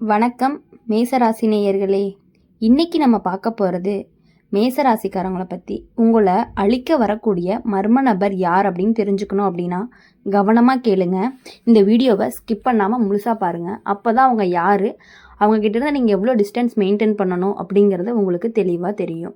வணக்கம் மேசராசி நேயர்களே. இன்னைக்கு நம்ம பார்க்க போகிறது மேசராசிக்காரங்களை பற்றி. உங்களை அழிக்க வரக்கூடிய மர்ம நபர் யார் அப்படின்னு தெரிஞ்சுக்கணும் அப்படின்னா கவனமாக கேளுங்க. இந்த வீடியோவை ஸ்கிப் பண்ணாமல் முழுசாக பாருங்கள். அப்போ தான் அவங்க யார், அவங்கக்கிட்ட நீங்கள் எவ்வளோ டிஸ்டன்ஸ் மெயின்டைன் பண்ணணும் அப்படிங்கிறது உங்களுக்கு தெளிவாக தெரியும்.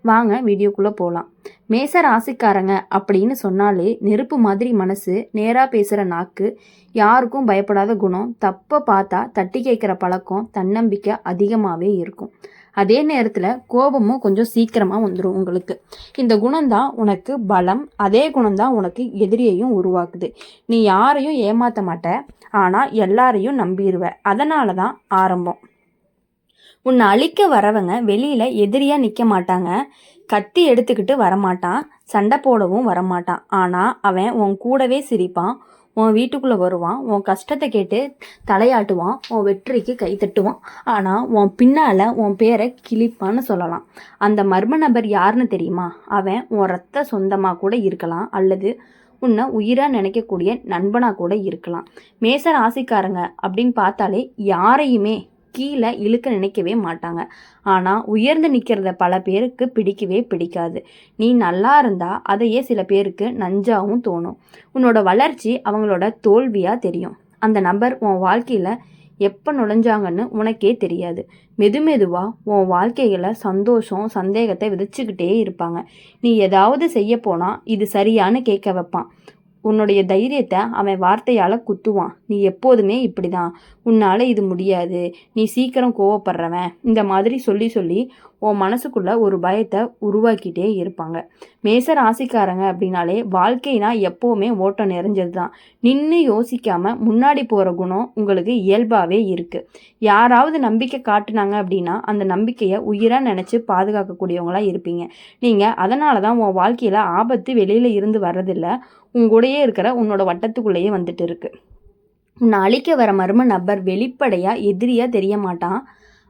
வாங்க வீடியோக்குள்ளே போகலாம். மேச ராசிக்காரங்க அப்படின்னு சொன்னாலே நெருப்பு மாதிரி மனசு, நேராக பேசுகிற நாக்கு, யாருக்கும் பயப்படாத குணம், தப்பை பார்த்தா தட்டி கேட்குற பழக்கம், தன்னம்பிக்கை அதிகமாகவே இருக்கும். அதே நேரத்தில் கோபமும் கொஞ்சம் சீக்கிரமாக வந்துடும் உங்களுக்கு. இந்த குணம்தான் உனக்கு பலம், அதே குணம்தான் உனக்கு எதிரியையும் உருவாக்குது. நீ யாரையும் ஏமாற்ற மாட்ட, ஆனால் எல்லாரையும் நம்பிடுவ. அதனால தான் ஆரம்பம். உன்னை அழிக்க வரவங்க வெளியில் எதிரியாக நிற்க மாட்டாங்க, கத்தி எடுத்துக்கிட்டு வரமாட்டான், சண்டை போடவும் வரமாட்டான். ஆனால் அவன் உன் கூடவே சிரிப்பான், உன் வீட்டுக்குள்ளே வருவான், உன் கஷ்டத்தை கேட்டு தலையாட்டுவான், உன் வெற்றிக்கு கை தட்டுவான். ஆனால் உன் பின்னால் உன் பேரை கிழிப்பான்னு சொல்லலாம். அந்த மர்ம நபர் யாருன்னு தெரியுமா? அவன் உன் ரத்த சொந்தமாக கூட இருக்கலாம், அல்லது உன்னை உயிராக நினைக்கக்கூடிய நண்பனாக கூட இருக்கலாம். மேச ராசிக்காரங்க அப்படின்னு பார்த்தாலே யாரையுமே கீழே இழுக்க நினைக்கவே மாட்டாங்க. ஆனால் உயர்ந்து நிற்கிறத பல பேருக்கு பிடிக்கவே பிடிக்காது. நீ நல்லா இருந்தால் அதையே சில பேருக்கு நஞ்சாகவும் தோணும். உன்னோட வளர்ச்சி அவங்களோட தோல்வியாக தெரியும். அந்த நபர் உன் வாழ்க்கையில் எப்போ நுழைஞ்சாங்கன்னு உனக்கே தெரியாது. மெதுவாக உன் வாழ்க்கையில் சந்தோஷம், சந்தேகத்தை விதைச்சிக்கிட்டே இருப்பாங்க. நீ ஏதாவது செய்ய போனால் இது சரியானு கேட்க வைப்பான். உன்னுடைய தைரியத்தை அவன் வார்த்தையால் குத்துவான். நீ எப்போதுமே இப்படி தான், உன்னால் இது முடியாது, நீ சீக்கிரம் கோவப்படுறவன், இந்த மாதிரி சொல்லி உன் மனசுக்குள்ள ஒரு பயத்தை உருவாக்கிட்டே இருப்பாங்க. மேச ராசிக்காரங்க அப்படின்னாலே வாழ்க்கைனா எப்போவுமே ஓட்டம் நிறைஞ்சது தான். நின்று யோசிக்காமல் முன்னாடி போகிற குணம் உங்களுக்கு இயல்பாகவே இருக்குது. யாராவது நம்பிக்கை காட்டுனாங்க அப்படின்னா அந்த நம்பிக்கையை உயிராக நினச்சி பாதுகாக்கக்கூடியவங்களாக இருப்பீங்க நீங்கள். அதனால தான் உன் வாழ்க்கையில் ஆபத்து வெளியில் இருந்து வர்றதில்லை, உங்கூடையே இருக்கிற உன்னோட வட்டத்துக்குள்ளேயே வந்துட்டு இருக்கு. உன்னை அழிக்க வர மர்ம நபர் வெளிப்படையாக எதிரியாக தெரிய மாட்டான்.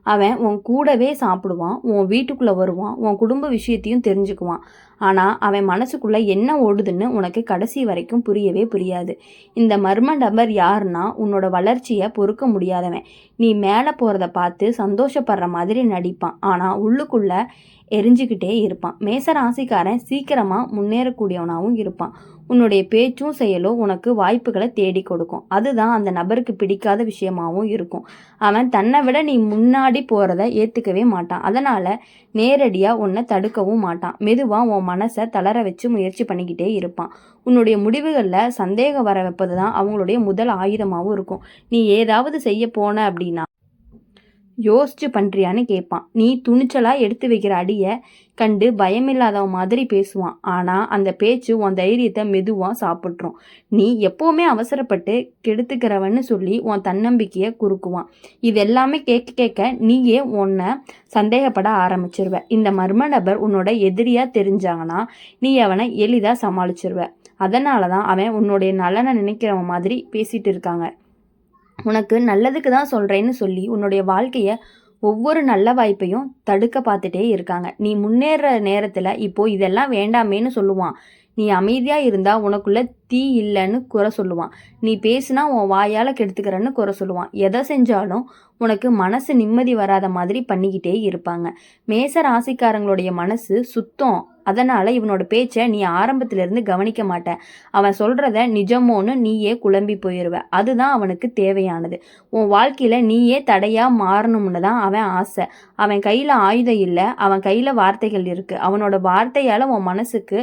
அவன் உன் கூடவே சாப்பிடுவான், உன் வீட்டுக்குள்ளே வருவான், உன் குடும்ப விஷயத்தையும் தெரிஞ்சுக்குவான். ஆனால் அவன் மனசுக்குள்ளே என்ன ஓடுதுன்னு உனக்கு கடைசி வரைக்கும் புரியவே புரியாது. இந்த மர்ம நபர் யாருன்னா உன்னோட வளர்ச்சியை பொறுக்க முடியாதவன். நீ மேலே போகிறத பார்த்து சந்தோஷப்படுற மாதிரி நடிப்பான், ஆனால் உள்ளுக்குள்ளே எரிஞ்சுக்கிட்டே இருப்பான். மேச ராசிக்காரன் சீக்கிரமாக முன்னேறக்கூடியவனாகவும் இருப்பான். உன்னுடைய பேச்சும் செயலும் உனக்கு வாய்ப்புகளை தேடி கொடுக்கும். அதுதான் அந்த நபருக்கு பிடிக்காத விஷயமாகவும் இருக்கும். அவன் தன்னை விட நீ முன்னாடி போகிறத ஏற்றுக்கவே மாட்டான். அதனால் நேரடியாக உன்னை தடுக்கவும் மாட்டான். மெதுவாக உன் மனசை தளர வச்சு முயற்சி பண்ணிக்கிட்டே இருப்பான். உன்னுடைய முடிவுகளில் சந்தேகம் வர வைப்பது தான் அவங்களுடைய முதல் ஆயுதமாகவும் இருக்கும். நீ ஏதாவது செய்ய போன அப்படின்னா யோசிச்சு பண்ணுறியான்னு கேட்பான். நீ துணிச்சலாக எடுத்து வைக்கிற அடியை கண்டு பயமில்லாதவ மாதிரி பேசுவான். ஆனால் அந்த பேச்சு உன் தைரியத்தை மெதுவாக சாப்பிட்ரும். நீ எப்போவுமே அவசரப்பட்டு கெடுத்துக்கிறவன்னு சொல்லி உன் தன்னம்பிக்கையை குறுக்குவான். இது எல்லாமே கேட்க கேட்க நீயே உன்னை சந்தேகப்பட ஆரம்பிச்சிருவ. இந்த மர்ம நபர் உன்னோட எதிரியாக தெரிஞ்சாங்கன்னா நீ அவனை எளிதாக சமாளிச்சிருவ. அதனால தான் அவன் உன்னுடைய நலனை நினைக்கிறவன் மாதிரி பேசிகிட்டு இருக்காங்க. உனக்கு நல்லதுக்கு தான் சொல்கிறேன்னு சொல்லி உன்னுடைய வாழ்க்கையை ஒவ்வொரு நல்ல வாய்ப்பையும் தடுக்க பார்த்துட்டே இருக்காங்க. நீ முன்னேற நேரத்தில் இப்போது இதெல்லாம் வேண்டாமேன்னு சொல்லுவான். நீ அமைதியாக இருந்தால் உனக்குள்ள தீ இல்லைன்னு குறை சொல்லுவான். நீ பேசுனா உன் வாயால் கெடுத்துக்கிறன்னு குறை சொல்லுவான். எதை செஞ்சாலும் உனக்கு மனசு நிம்மதி வராத மாதிரி பண்ணிக்கிட்டே இருப்பாங்க. மேச ராசிக்காரங்களுடைய மனசு சுத்தம். அதனால் இவனோட பேச்சை நீ ஆரம்பத்திலேருந்து கவனிக்க மாட்ட. அவன் சொல்கிறத நிஜமோன்னு நீயே குழம்பி போயிடுவ. அதுதான் அவனுக்கு தேவையானது. உன் வாழ்க்கையில் நீயே தடையாக மாறணும்னு தான் அவன் ஆசை. அவன் கையில் ஆயுதம் இல்லை, அவன் கையில் வார்த்தைகள் இருக்குது. அவனோட வார்த்தையால் உன் மனசுக்கு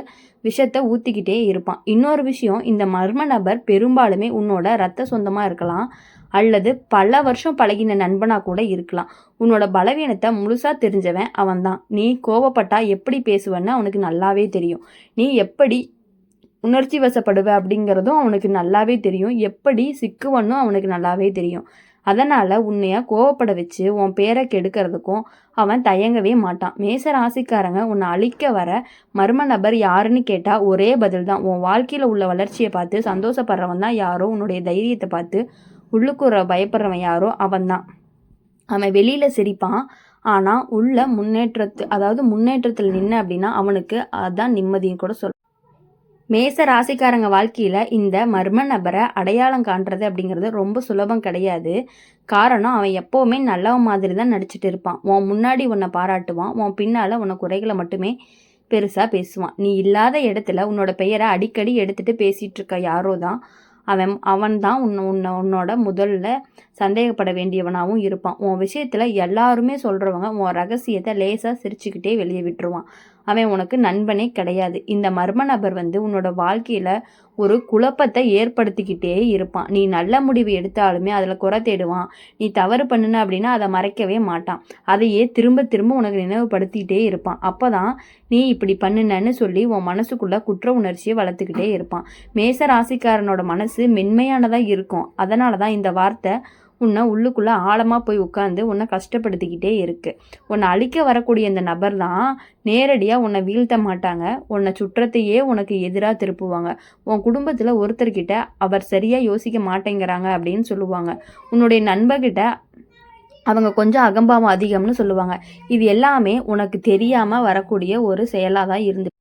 விஷத்தை ஊற்றிக்கிட்டே இருப்பான். இன்னொரு விஷயம், இந்த மர்ம நபர் பெரும்பாலுமே உன்னோட ரத்த சொந்தமாக இருக்கலாம், அல்லது பல வருஷம் பழகின நண்பனாக கூட இருக்கலாம். உன்னோட பலவீனத்தை முழுசாக தெரிஞ்சவன் அவன்தான். நீ கோவப்பட்டா எப்படி பேசுவேன்னு அவனுக்கு நல்லாவே தெரியும். நீ எப்படி உணர்ச்சி வசப்படுவ அப்படிங்கிறதும் அவனுக்கு நல்லாவே தெரியும். எப்படி சிக்குவன்னும் அவனுக்கு நல்லாவே தெரியும். அதனால் உன்னைய கோவப்பட வச்சு உன் பேரை கெடுக்கிறதுக்கும் அவன் தயங்கவே மாட்டான். மேச ராசிக்காரங்க உன்னை அழிக்க வர மர்ம நபர் யாருன்னு கேட்டால் ஒரே பதில் தான். உன் வாழ்க்கையில் உள்ள வளர்ச்சியை பார்த்து சந்தோஷப்படுறவன் தான் யாரோ, உன்னுடைய தைரியத்தை பார்த்து உள்ளுக்குற பயப்படுறவன் யாரோ அவன்தான். அவன் வெளியில் சிரிப்பான், ஆனால் உள்ள முன்னேற்றத்தில் நின்ன அப்படின்னா அவனுக்கு அதான் நிம்மதியும் கூட மேச ராசிக்காரங்க வாழ்க்கையில் இந்த மர்ம நபரை அடையாளம் காண்றது அப்படிங்கிறது ரொம்ப சுலபம் கிடையாது. காரணம், அவன் எப்போவுமே நல்லவன் மாதிரி தான் நடிச்சிட்டு இருப்பான். உன் முன்னாடி உன்னை பாராட்டுவான், உன் பின்னால் உன்னை குறைகளை மட்டுமே பெருசாக பேசுவான். நீ இல்லாத இடத்துல உன்னோட பெயரை அடிக்கடி எடுத்துகிட்டு பேசிகிட்டு இருக்க யாரோ தான் அவன் தான் உன்னோட முதல்ல சந்தேகப்பட வேண்டியவனாகவும் இருப்பான். உன் விஷயத்தில் எல்லாருமே சொல்கிறவங்க உன் ரகசியத்தை லேசாக சிரிச்சுக்கிட்டே வெளியே விட்டுருவான். அவன் உனக்கு நண்பனே கிடையாது. இந்த மர்ம நபர் உன்னோட வாழ்க்கையில் ஒரு குழப்பத்தை ஏற்படுத்திக்கிட்டே இருப்பான். நீ நல்ல முடிவு எடுத்தாலுமே அதில் குறை தேடுவான். நீ தவறு பண்ணுன அப்படின்னா அதை மறைக்கவே மாட்டான். அதையே திரும்ப திரும்ப உனக்கு நினைவுபடுத்திக்கிட்டே இருப்பான். அப்போ தான் நீ இப்படி பண்ணுனன்னு சொல்லி உன் மனசுக்குள்ளே குற்ற உணர்ச்சியை வளர்த்துக்கிட்டே இருப்பான். மேச ராசிக்காரனோட மனசு மென்மையானதாக இருக்கும். அதனால தான் இந்த வார்த்தை உன்னை உள்ளுக்குள்ளே ஆழமாக போய் உட்காந்து உன்னை கஷ்டப்படுத்திக்கிட்டே இருக்குது. உன்னை அழிக்க வரக்கூடிய இந்த நபர் தான் நேரடியாக உன்னை வீழ்த்த மாட்டாங்க. உன்னை சுற்றத்தையே உனக்கு எதிராக திருப்புவாங்க. உன் குடும்பத்தில் ஒருத்தர்கிட்ட அவர் சரியாக யோசிக்க மாட்டேங்கிறாங்க அப்படின்னு சொல்லுவாங்க. உன்னுடைய நண்பர்கிட்ட அவங்க கொஞ்சம் அகம்பாவம் அதிகம்னு சொல்லுவாங்க. இது எல்லாமே உனக்கு தெரியாமல் வரக்கூடிய ஒரு செயலாக தான் இருந்து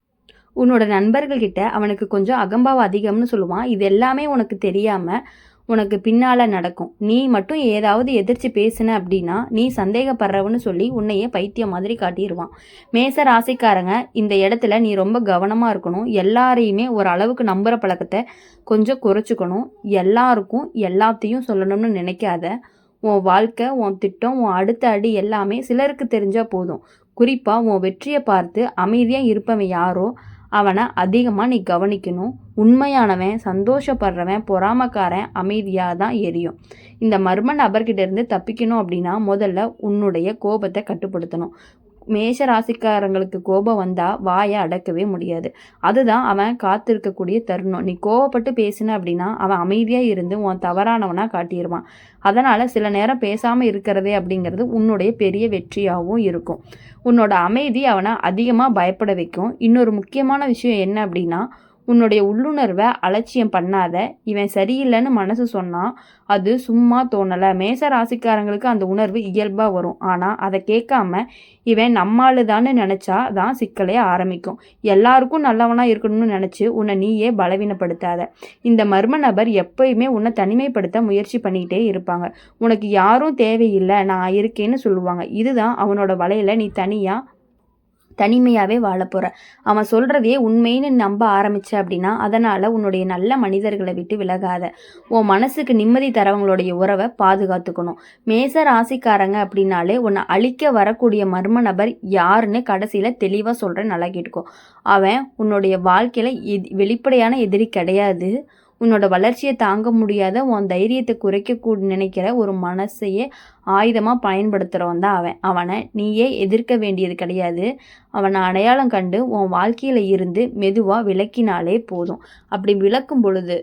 உன்னோட நண்பர்கள்கிட்ட அவனுக்கு கொஞ்சம் அகம்பாவம் அதிகம்னு சொல்லுவான். இது எல்லாமே உனக்கு தெரியாமல் உனக்கு பின்னால் நடக்கும். நீ மட்டும் ஏதாவது எதிர்த்து பேசுன அப்படின்னா நீ சந்தேகப்படுறவன்னு சொல்லி உன்னையே பைத்தியம் மாதிரி காட்டிடுவான். மேச ராசிக்காரங்க இந்த இடத்துல நீ ரொம்ப கவனமாக இருக்கணும். எல்லாரையுமே ஒரு அளவுக்கு நம்புகிற பழக்கத்தை கொஞ்சம் குறைச்சிக்கணும். எல்லாருக்கும் எல்லாத்தையும் சொல்லணும்னு நினைக்காத. உன் வாழ்க்கை, உன் திட்டம், உன் அடுத்த அடி எல்லாமே சிலருக்கு தெரிஞ்சால் போதும். குறிப்பாக உன் வெற்றியை பார்த்து அமைதியாக இருப்பவன் யாரோ அவனை அதிகமாக நீ கவனிக்கணும். உண்மையானவன், சந்தோஷப்படுறவன், பொறாமக்காரன் அமைதியாக தான் எரியும். இந்த மர்ம நபர்கிட்ட இருந்து தப்பிக்கணும் அப்படின்னா முதல்ல உன்னுடைய கோபத்தை கட்டுப்படுத்தணும். மேஷ ராசிக்காரங்களுக்கு கோபம் வந்தால் வாயை அடக்கவே முடியாது. அதுதான் அவன் காத்திருக்கக்கூடிய தருணம். நீ கோபப்பட்டு பேசின அப்படின்னா அவன் அமைதியாக இருந்து உன் தவறானவனாக காட்டிடுவான். அதனால் சில நேரம் பேசாமல் இருக்கிறதே அப்படிங்கிறது உன்னுடைய பெரிய வெற்றியாகவும் இருக்கும். உன்னோட அமைதி அவனை அதிகமாக பயப்பட வைக்கும். இன்னொரு முக்கியமான விஷயம் என்ன அப்படின்னா, உன்னுடைய உள்ளுணர்வை அலட்சியம் பண்ணாத. இவன் சரியில்லைன்னு மனசு சொன்னால் அது சும்மா தோணலை. மேச ராசிக்காரங்களுக்கு அந்த உணர்வு இயல்பாக வரும். ஆனால் அதை கேட்காம இவன் நம்மாளுதான்னு நினச்சா தான் சிக்கலே ஆரம்பிக்கும். எல்லாருக்கும் நல்லவனாக இருக்கணும்னு நினச்சி உன்னை நீயே பலவீனப்படுத்தாத. இந்த மர்ம நபர் எப்பயுமே உன்னை தனிமைப்படுத்த முயற்சி பண்ணிக்கிட்டே இருப்பாங்க. உனக்கு யாரும் தேவையில்லை, நான் இருக்கேன்னு சொல்லுவாங்க. இதுதான் அவனோட வலையில் நீ தனிமையாகவே வாழ போகிற. அவன் சொல்கிறதையே உண்மைன்னு நம்ப ஆரம்பித்த அப்படின்னா அதனால் உன்னுடைய நல்ல மனிதர்களை விட்டு விலகாத. உன் மனசுக்கு நிம்மதி தரவங்களுடைய உறவை பாதுகாத்துக்கணும். மேச ராசிக்காரங்க அப்படின்னாலே உன்னை அழிக்க வரக்கூடிய மர்ம நபர் யாருன்னு கடைசியில் தெளிவாக சொல்கிறேன், நல்லா கேட்டுக்கோ. அவன் உன்னுடைய வாழ்க்கையில் வெளிப்படையான எதிரி கிடையாது. உன்னோட வளர்ச்சியை தாங்க முடியாத, உன் தைரியத்தை நினைக்கிற ஒரு மனசையே ஆயுதமாக பயன்படுத்துகிறவன் தான் அவனை நீயே எதிர்க்க வேண்டியது கிடையாது. அவனை அடையாளம் கண்டு உன் வாழ்க்கையில் இருந்து மெதுவாக விலக்கினாலே போதும். அப்படி விலக்கும் பொழுது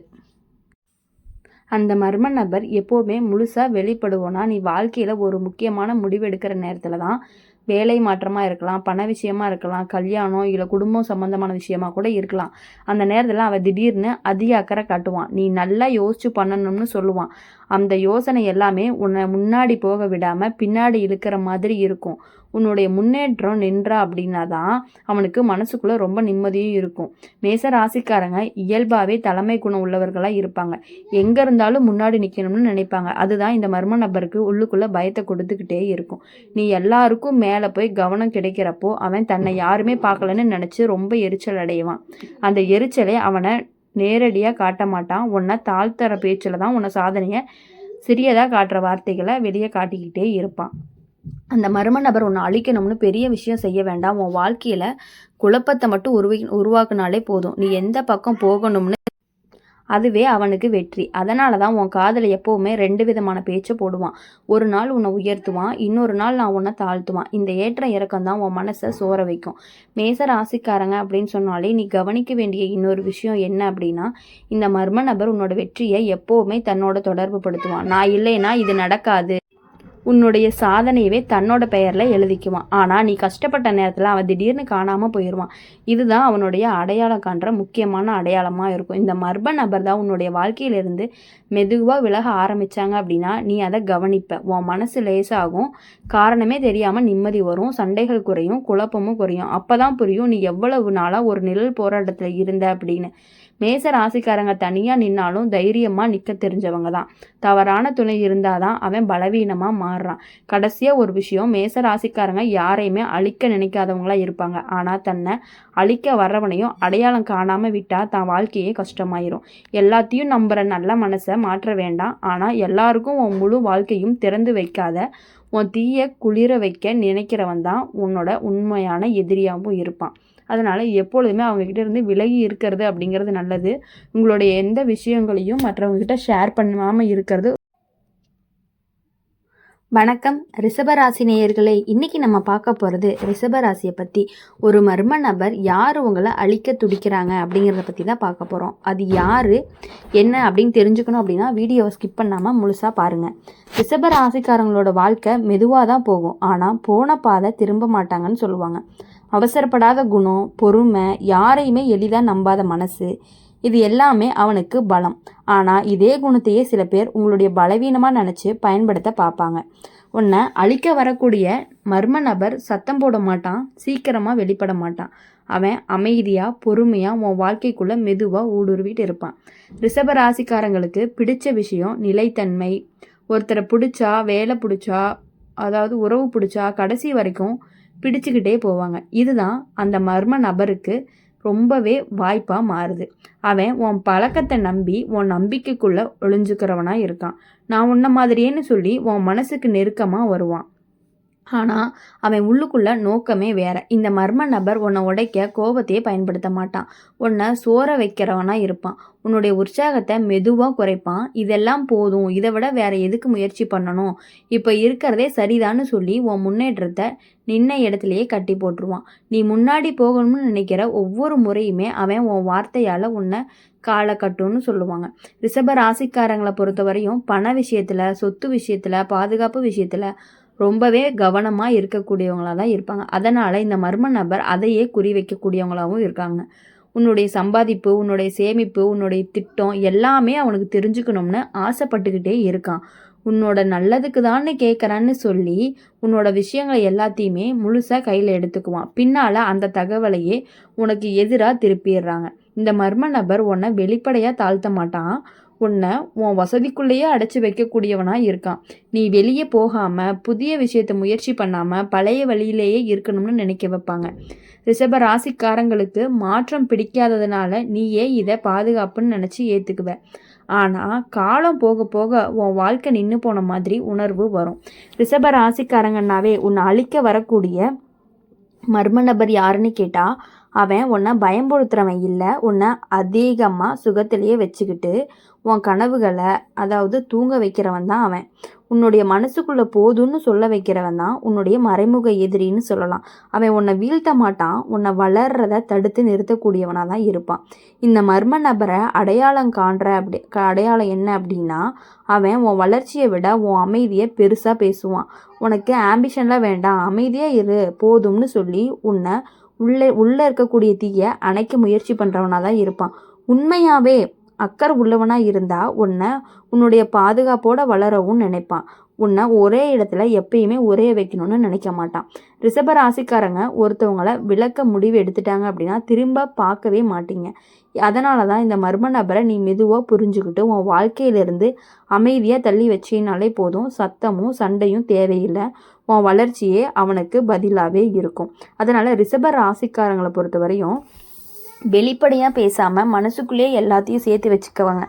அந்த மர்ம நபர் எப்போவுமே முழுசாக வெளிப்படுவோன்னா நீ வாழ்க்கையில் ஒரு முக்கியமான முடிவு எடுக்கிற நேரத்தில் தான். வேலை மாற்றமாக இருக்கலாம், பண விஷயமா இருக்கலாம், கல்யாணம் இல்லை குடும்பம் சம்மந்தமான விஷயமா கூட இருக்கலாம். அந்த நேரத்தில் அவன் திடீர்னு அதிக அக்கறை காட்டுவான். நீ நல்லா யோசிச்சு பண்ணணும்னு சொல்லுவான். அந்த யோசனை எல்லாமே உன்னை முன்னாடி போக விடாமல் பின்னாடி இழுக்கிற மாதிரி இருக்கும். உன்னுடைய முன்னேற்றம் நின்றா அப்படின்னா தான் அவனுக்கு மனசுக்குள்ளே ரொம்ப நிம்மதியும் இருக்கும். மேச ராசிக்காரங்க இயல்பாகவே தலைமை குணம் உள்ளவர்களாக இருப்பாங்க. எங்கே இருந்தாலும் முன்னாடி நிற்கணும்னு நினைப்பாங்க. அதுதான் இந்த மர்ம நபருக்கு உள்ளுக்குள்ளே பயத்தை கொடுத்துக்கிட்டே இருக்கும். நீ எல்லாருக்கும் மேலே போய் கவனம் கிடைக்கிறப்போ அவன் தன்னை யாருமே பார்க்கலன்னு நினச்சி ரொம்ப எரிச்சல் அடைவான். அந்த எரிச்சலை அவனை நேரடியாக காட்ட மாட்டான். உன்னை தாழ்த்தர பேச்சில் தான் உன்னை சாதனையை சிறியதாக காட்டுற வார்த்தைகளை வெளியே காட்டிக்கிட்டே இருப்பான். அந்த மர்ம நபர் உன்னை அழிக்கணும்னு பெரிய விஷயம் செய்ய வேண்டாம். உன் வாழ்க்கையில் குழப்பத்தை மட்டும் உருவாக்குனாலே போதும். நீ எந்த பக்கம் போகணும்னு அதுவே அவனுக்கு வெற்றி. அதனால தான் உன் காதலை எப்போவுமே 2 விதமான பேச்சை போடுவான். ஒரு நாள் உன்னை உயர்த்துவான், இன்னொரு நாள் நான் உன்னை தாழ்த்துவான். இந்த ஏற்ற இறக்கம் தான் உன் மனசை சோற வைக்கும். மேச ராசிக்காரங்க அப்படின்னு சொன்னாலே நீ கவனிக்க வேண்டிய இன்னொரு விஷயம் என்ன அப்படின்னா, இந்த மர்ம நபர் உன்னோட வெற்றியை எப்போவுமே தன்னோட தொடர்பு படுத்துவான். நான் இல்லைன்னா இது நடக்காது, உன்னுடைய சாதனையவே தன்னோட பெயரில் எழுதிக்குவான். ஆனால் நீ கஷ்டப்பட்ட நேரத்தில் அவன் திடீர்னு காணாமல் போயிடுவான். இதுதான் அவனுடைய அடையாளம் காண்ற முக்கியமான அடையாளமாக இருக்கும். இந்த மர்ம நபர் தான் உன்னுடைய வாழ்க்கையிலிருந்து மெதுவாக விலக ஆரம்பித்தாங்க அப்படின்னா நீ அதை கவனிப்ப. உன் மனசு லேசாகும், காரணமே தெரியாமல் நிம்மதி வரும், சண்டைகள் குறையும், குழப்பமும் குறையும். அப்போ தான் புரியும் நீ எவ்வளவு நாளாக ஒரு நிழல் போராட்டத்தில் இருந்த அப்படின்னு. மேச ராசிக்காரங்க தனியாக நின்னாலும் தைரியமாக நிற்க தெரிஞ்சவங்க தான். தவறான துணை இருந்தால் தான் அவன் பலவீனமாக மாறுறான். கடைசியாக ஒரு விஷயம், மேச ராசிக்காரங்க யாரையுமே அழிக்க நினைக்காதவங்களா இருப்பாங்க. ஆனால் தன்னை அழிக்க வர்றவனையும் அடையாளம் காணாமல் விட்டால் தான் வாழ்க்கையே கஷ்டமாயிரும். எல்லாத்தையும் நம்புகிற நல்ல மனசை மாற்ற வேண்டாம். ஆனால் எல்லாருக்கும் உன் முழு வாழ்க்கையும் திறந்து வைக்காத, உன் தீயை குளிர வைக்க நினைக்கிறவன் தான் உன்னோட உண்மையான எதிரியாகவும் இருப்பான். அதனால் எப்பொழுதுமே அவங்கக்கிட்ட இருந்து விலகி இருக்கிறது அப்படிங்கிறது நல்லது. உங்களுடைய எந்த விஷயங்களையும் மற்றவங்ககிட்ட ஷேர் பண்ணாமல் இருக்கிறது. வணக்கம் ரிஷபராசி நேயர்களே, இன்றைக்கி நம்ம பார்க்க போகிறது ரிஷபராசியை பற்றி. ஒரு மர்ம நபர் யார் உங்களை அழிக்க துடிக்கிறாங்க அப்படிங்கிறத பற்றி தான் பார்க்க போகிறோம். அது யார் என்ன அப்படின்னு தெரிஞ்சுக்கணும் அப்படின்னா வீடியோவை ஸ்கிப் பண்ணாமல் முழுசாக பாருங்கள். ரிஷபராசிக்காரங்களோட வாழ்க்கை மெதுவாக தான் போகும், ஆனால் போன பாதை திரும்ப மாட்டாங்கன்னு சொல்லுவாங்க. அவசரப்படாத குணம், பொறுமை, யாரையுமே எளிதாக நம்பாத மனசு, இது எல்லாமே அவனுக்கு பலம். ஆனால் இதே குணத்தையே சில பேர் உங்களுடைய பலவீனமாக நினச்சி பயன்படுத்த பார்ப்பாங்க. உன்னை அழிக்க வரக்கூடிய மர்ம நபர் சத்தம் போட மாட்டான், சீக்கிரமாக வெளிப்பட மாட்டான். அவன் அமைதியாக பொறுமையாக உன் வாழ்க்கைக்குள்ளே மெதுவாக ஊடுருவிட்டு இருப்பான். ரிஷப ராசிக்காரங்களுக்கு பிடிச்ச விஷயம் நிலைத்தன்மை. ஒருத்தரை பிடிச்சா, வேலை பிடிச்சா, அதாவது உறவு பிடிச்சா கடைசி வரைக்கும் பிடிச்சுக்கிட்டே போவாங்க. இதுதான் அந்த மர்ம நபருக்கு ரொம்பவே வாய்ப்பாக மாறுது. அவன் உன் பழக்கத்தை நம்பி உன் நம்பிக்கைக்குள்ளே ஒளிஞ்சுக்கிறவனாக இருக்கான். நான் உன்ன மாதிரியேன்னு சொல்லி உன் மனசுக்கு நெருக்கமாக வருவான். ஆனால் அவன் உள்ளுக்குள்ள நோக்கமே வேற. இந்த மர்ம நபர் உன்னை உடைக்க கோபத்தையே பயன்படுத்த மாட்டான், உன்னை சோற வைக்கிறவனா இருப்பான். உன்னுடைய உற்சாகத்தை மெதுவாக குறைப்பான். இதெல்லாம் போதும், இதை விட வேற எதுக்கு முயற்சி பண்ணணும், இப்போ இருக்கிறதே சரிதான்னு சொல்லி உன் முன்னேற்றத்தை நின்ன இடத்துலையே கட்டி போட்டுருவான். நீ முன்னாடி போகணும்னு நினைக்கிற ஒவ்வொரு முறையுமே அவன் உன் வார்த்தையால் உன்னை காலை கட்டும்னு சொல்லுவாங்க. ரிஷப ராசிக்காரங்களை பொறுத்தவரையும் பண விஷயத்தில், சொத்து விஷயத்தில், பாதுகாப்பு விஷயத்தில் ரொம்பவே கவனமாக இருக்கக்கூடியவங்களாக தான் இருப்பாங்க. அதனால் இந்த மர்ம நபர் அதையே குறி வைக்கக்கூடியவங்களாகவும் இருக்காங்க. உன்னுடைய சம்பாதிப்பு, உன்னுடைய சேமிப்பு, உன்னுடைய திட்டம் எல்லாமே அவனுக்கு தெரிஞ்சுக்கணும்னு ஆசைப்பட்டுக்கிட்டே இருக்கான். உன்னோட நல்லதுக்கு தான்னு கேட்குறான்னு சொல்லி உன்னோட விஷயங்களை எல்லாத்தையுமே முழுசாக கையில் எடுத்துக்குவான். பின்னால் அந்த தகவலையே உனக்கு எதிராக திருப்பிடுறாங்க. இந்த மர்ம நபர் உன்னை வெளிப்படையாக தாழ்த்த மாட்டான், உன்னை உன் வசதிக்குள்ளேயே அடைச்சி வைக்கக்கூடியவனாக இருக்கான். நீ வெளியே போகாமல் புதிய விஷயத்தை முயற்சி பண்ணாமல் பழைய வழியிலேயே இருக்கணும்னு நினைக்க வைப்பாங்க. ரிஷப ராசிக்காரங்களுக்கு மாற்றம் பிடிக்காததுனால நீயே இதை பாதுகாப்புன்னு நினச்சி ஏற்றுக்குவ. ஆனால் காலம் போக போக உன் வாழ்க்கை நின்று போன மாதிரி உணர்வு வரும். ரிஷப ராசிக்காரங்கன்னாவே உன்னை அழிக்க வரக்கூடிய மர்ம நபர் யாருன்னு கேட்டால் அவன் உன்னை பயன்படுத்துகிறவன் இல்லை, உன்னை அதிகமாக சுகத்திலேயே வச்சுக்கிட்டு உன் கனவுகளை அதாவது தூங்க வைக்கிறவன் தான் அவன். உன்னுடைய மனசுக்குள்ளே போதும்னு சொல்ல வைக்கிறவன் தான் உன்னுடைய மறைமுக எதிரின்னு சொல்லலாம். அவன் உன்னை வீழ்த்த மாட்டான், உன்னை வளர்றதை தடுத்து நிறுத்தக்கூடியவனாக தான் இருப்பான். இந்த மர்ம நபரை அடையாளம் காண்ற அடையாளம் என்ன அப்படின்னா அவன் உன் வளர்ச்சியை விட உன் அமைதியை பெருசாக பேசுவான். உனக்கு ஆம்பிஷன்லாம் வேண்டாம், அமைதியாக இரு போதும்னு சொல்லி உன்னை உள்ளே இருக்கக்கூடிய தீயை அணைக்க முயற்சி பண்ணுறவனாக தான் இருப்பான். உண்மையாகவே அக்கறை உள்ளவனாக இருந்தால் உன்னுடைய பாதுகாப்போடு வளரவும் நினைப்பான். உன்னை ஒரே இடத்துல எப்பயுமே உரைய வைக்கணும்னு நினைக்க மாட்டான். ரிஷப ராசிக்காரங்க ஒருத்தவங்களை விளக்க முடிவு எடுத்துட்டாங்க அப்படின்னா திரும்ப பார்க்கவே மாட்டீங்க. அதனால தான் இந்த மர்ம நபரை நீ மெதுவாக புரிஞ்சுக்கிட்டு உன் வாழ்க்கையிலிருந்து அமைதியாக தள்ளி வச்சினாலே போதும். சத்தமும் சண்டையும் தேவையில்லை, உன் வளர்ச்சியே அவனுக்கு பதிலாகவே இருக்கும். அதனால் ரிஷப ராசிக்காரங்களை பொறுத்த வரையும் வெளிப்படையாக பேசாமல் மனசுக்குள்ளேயே எல்லாத்தையும் சேர்த்து வச்சுக்குவாங்க.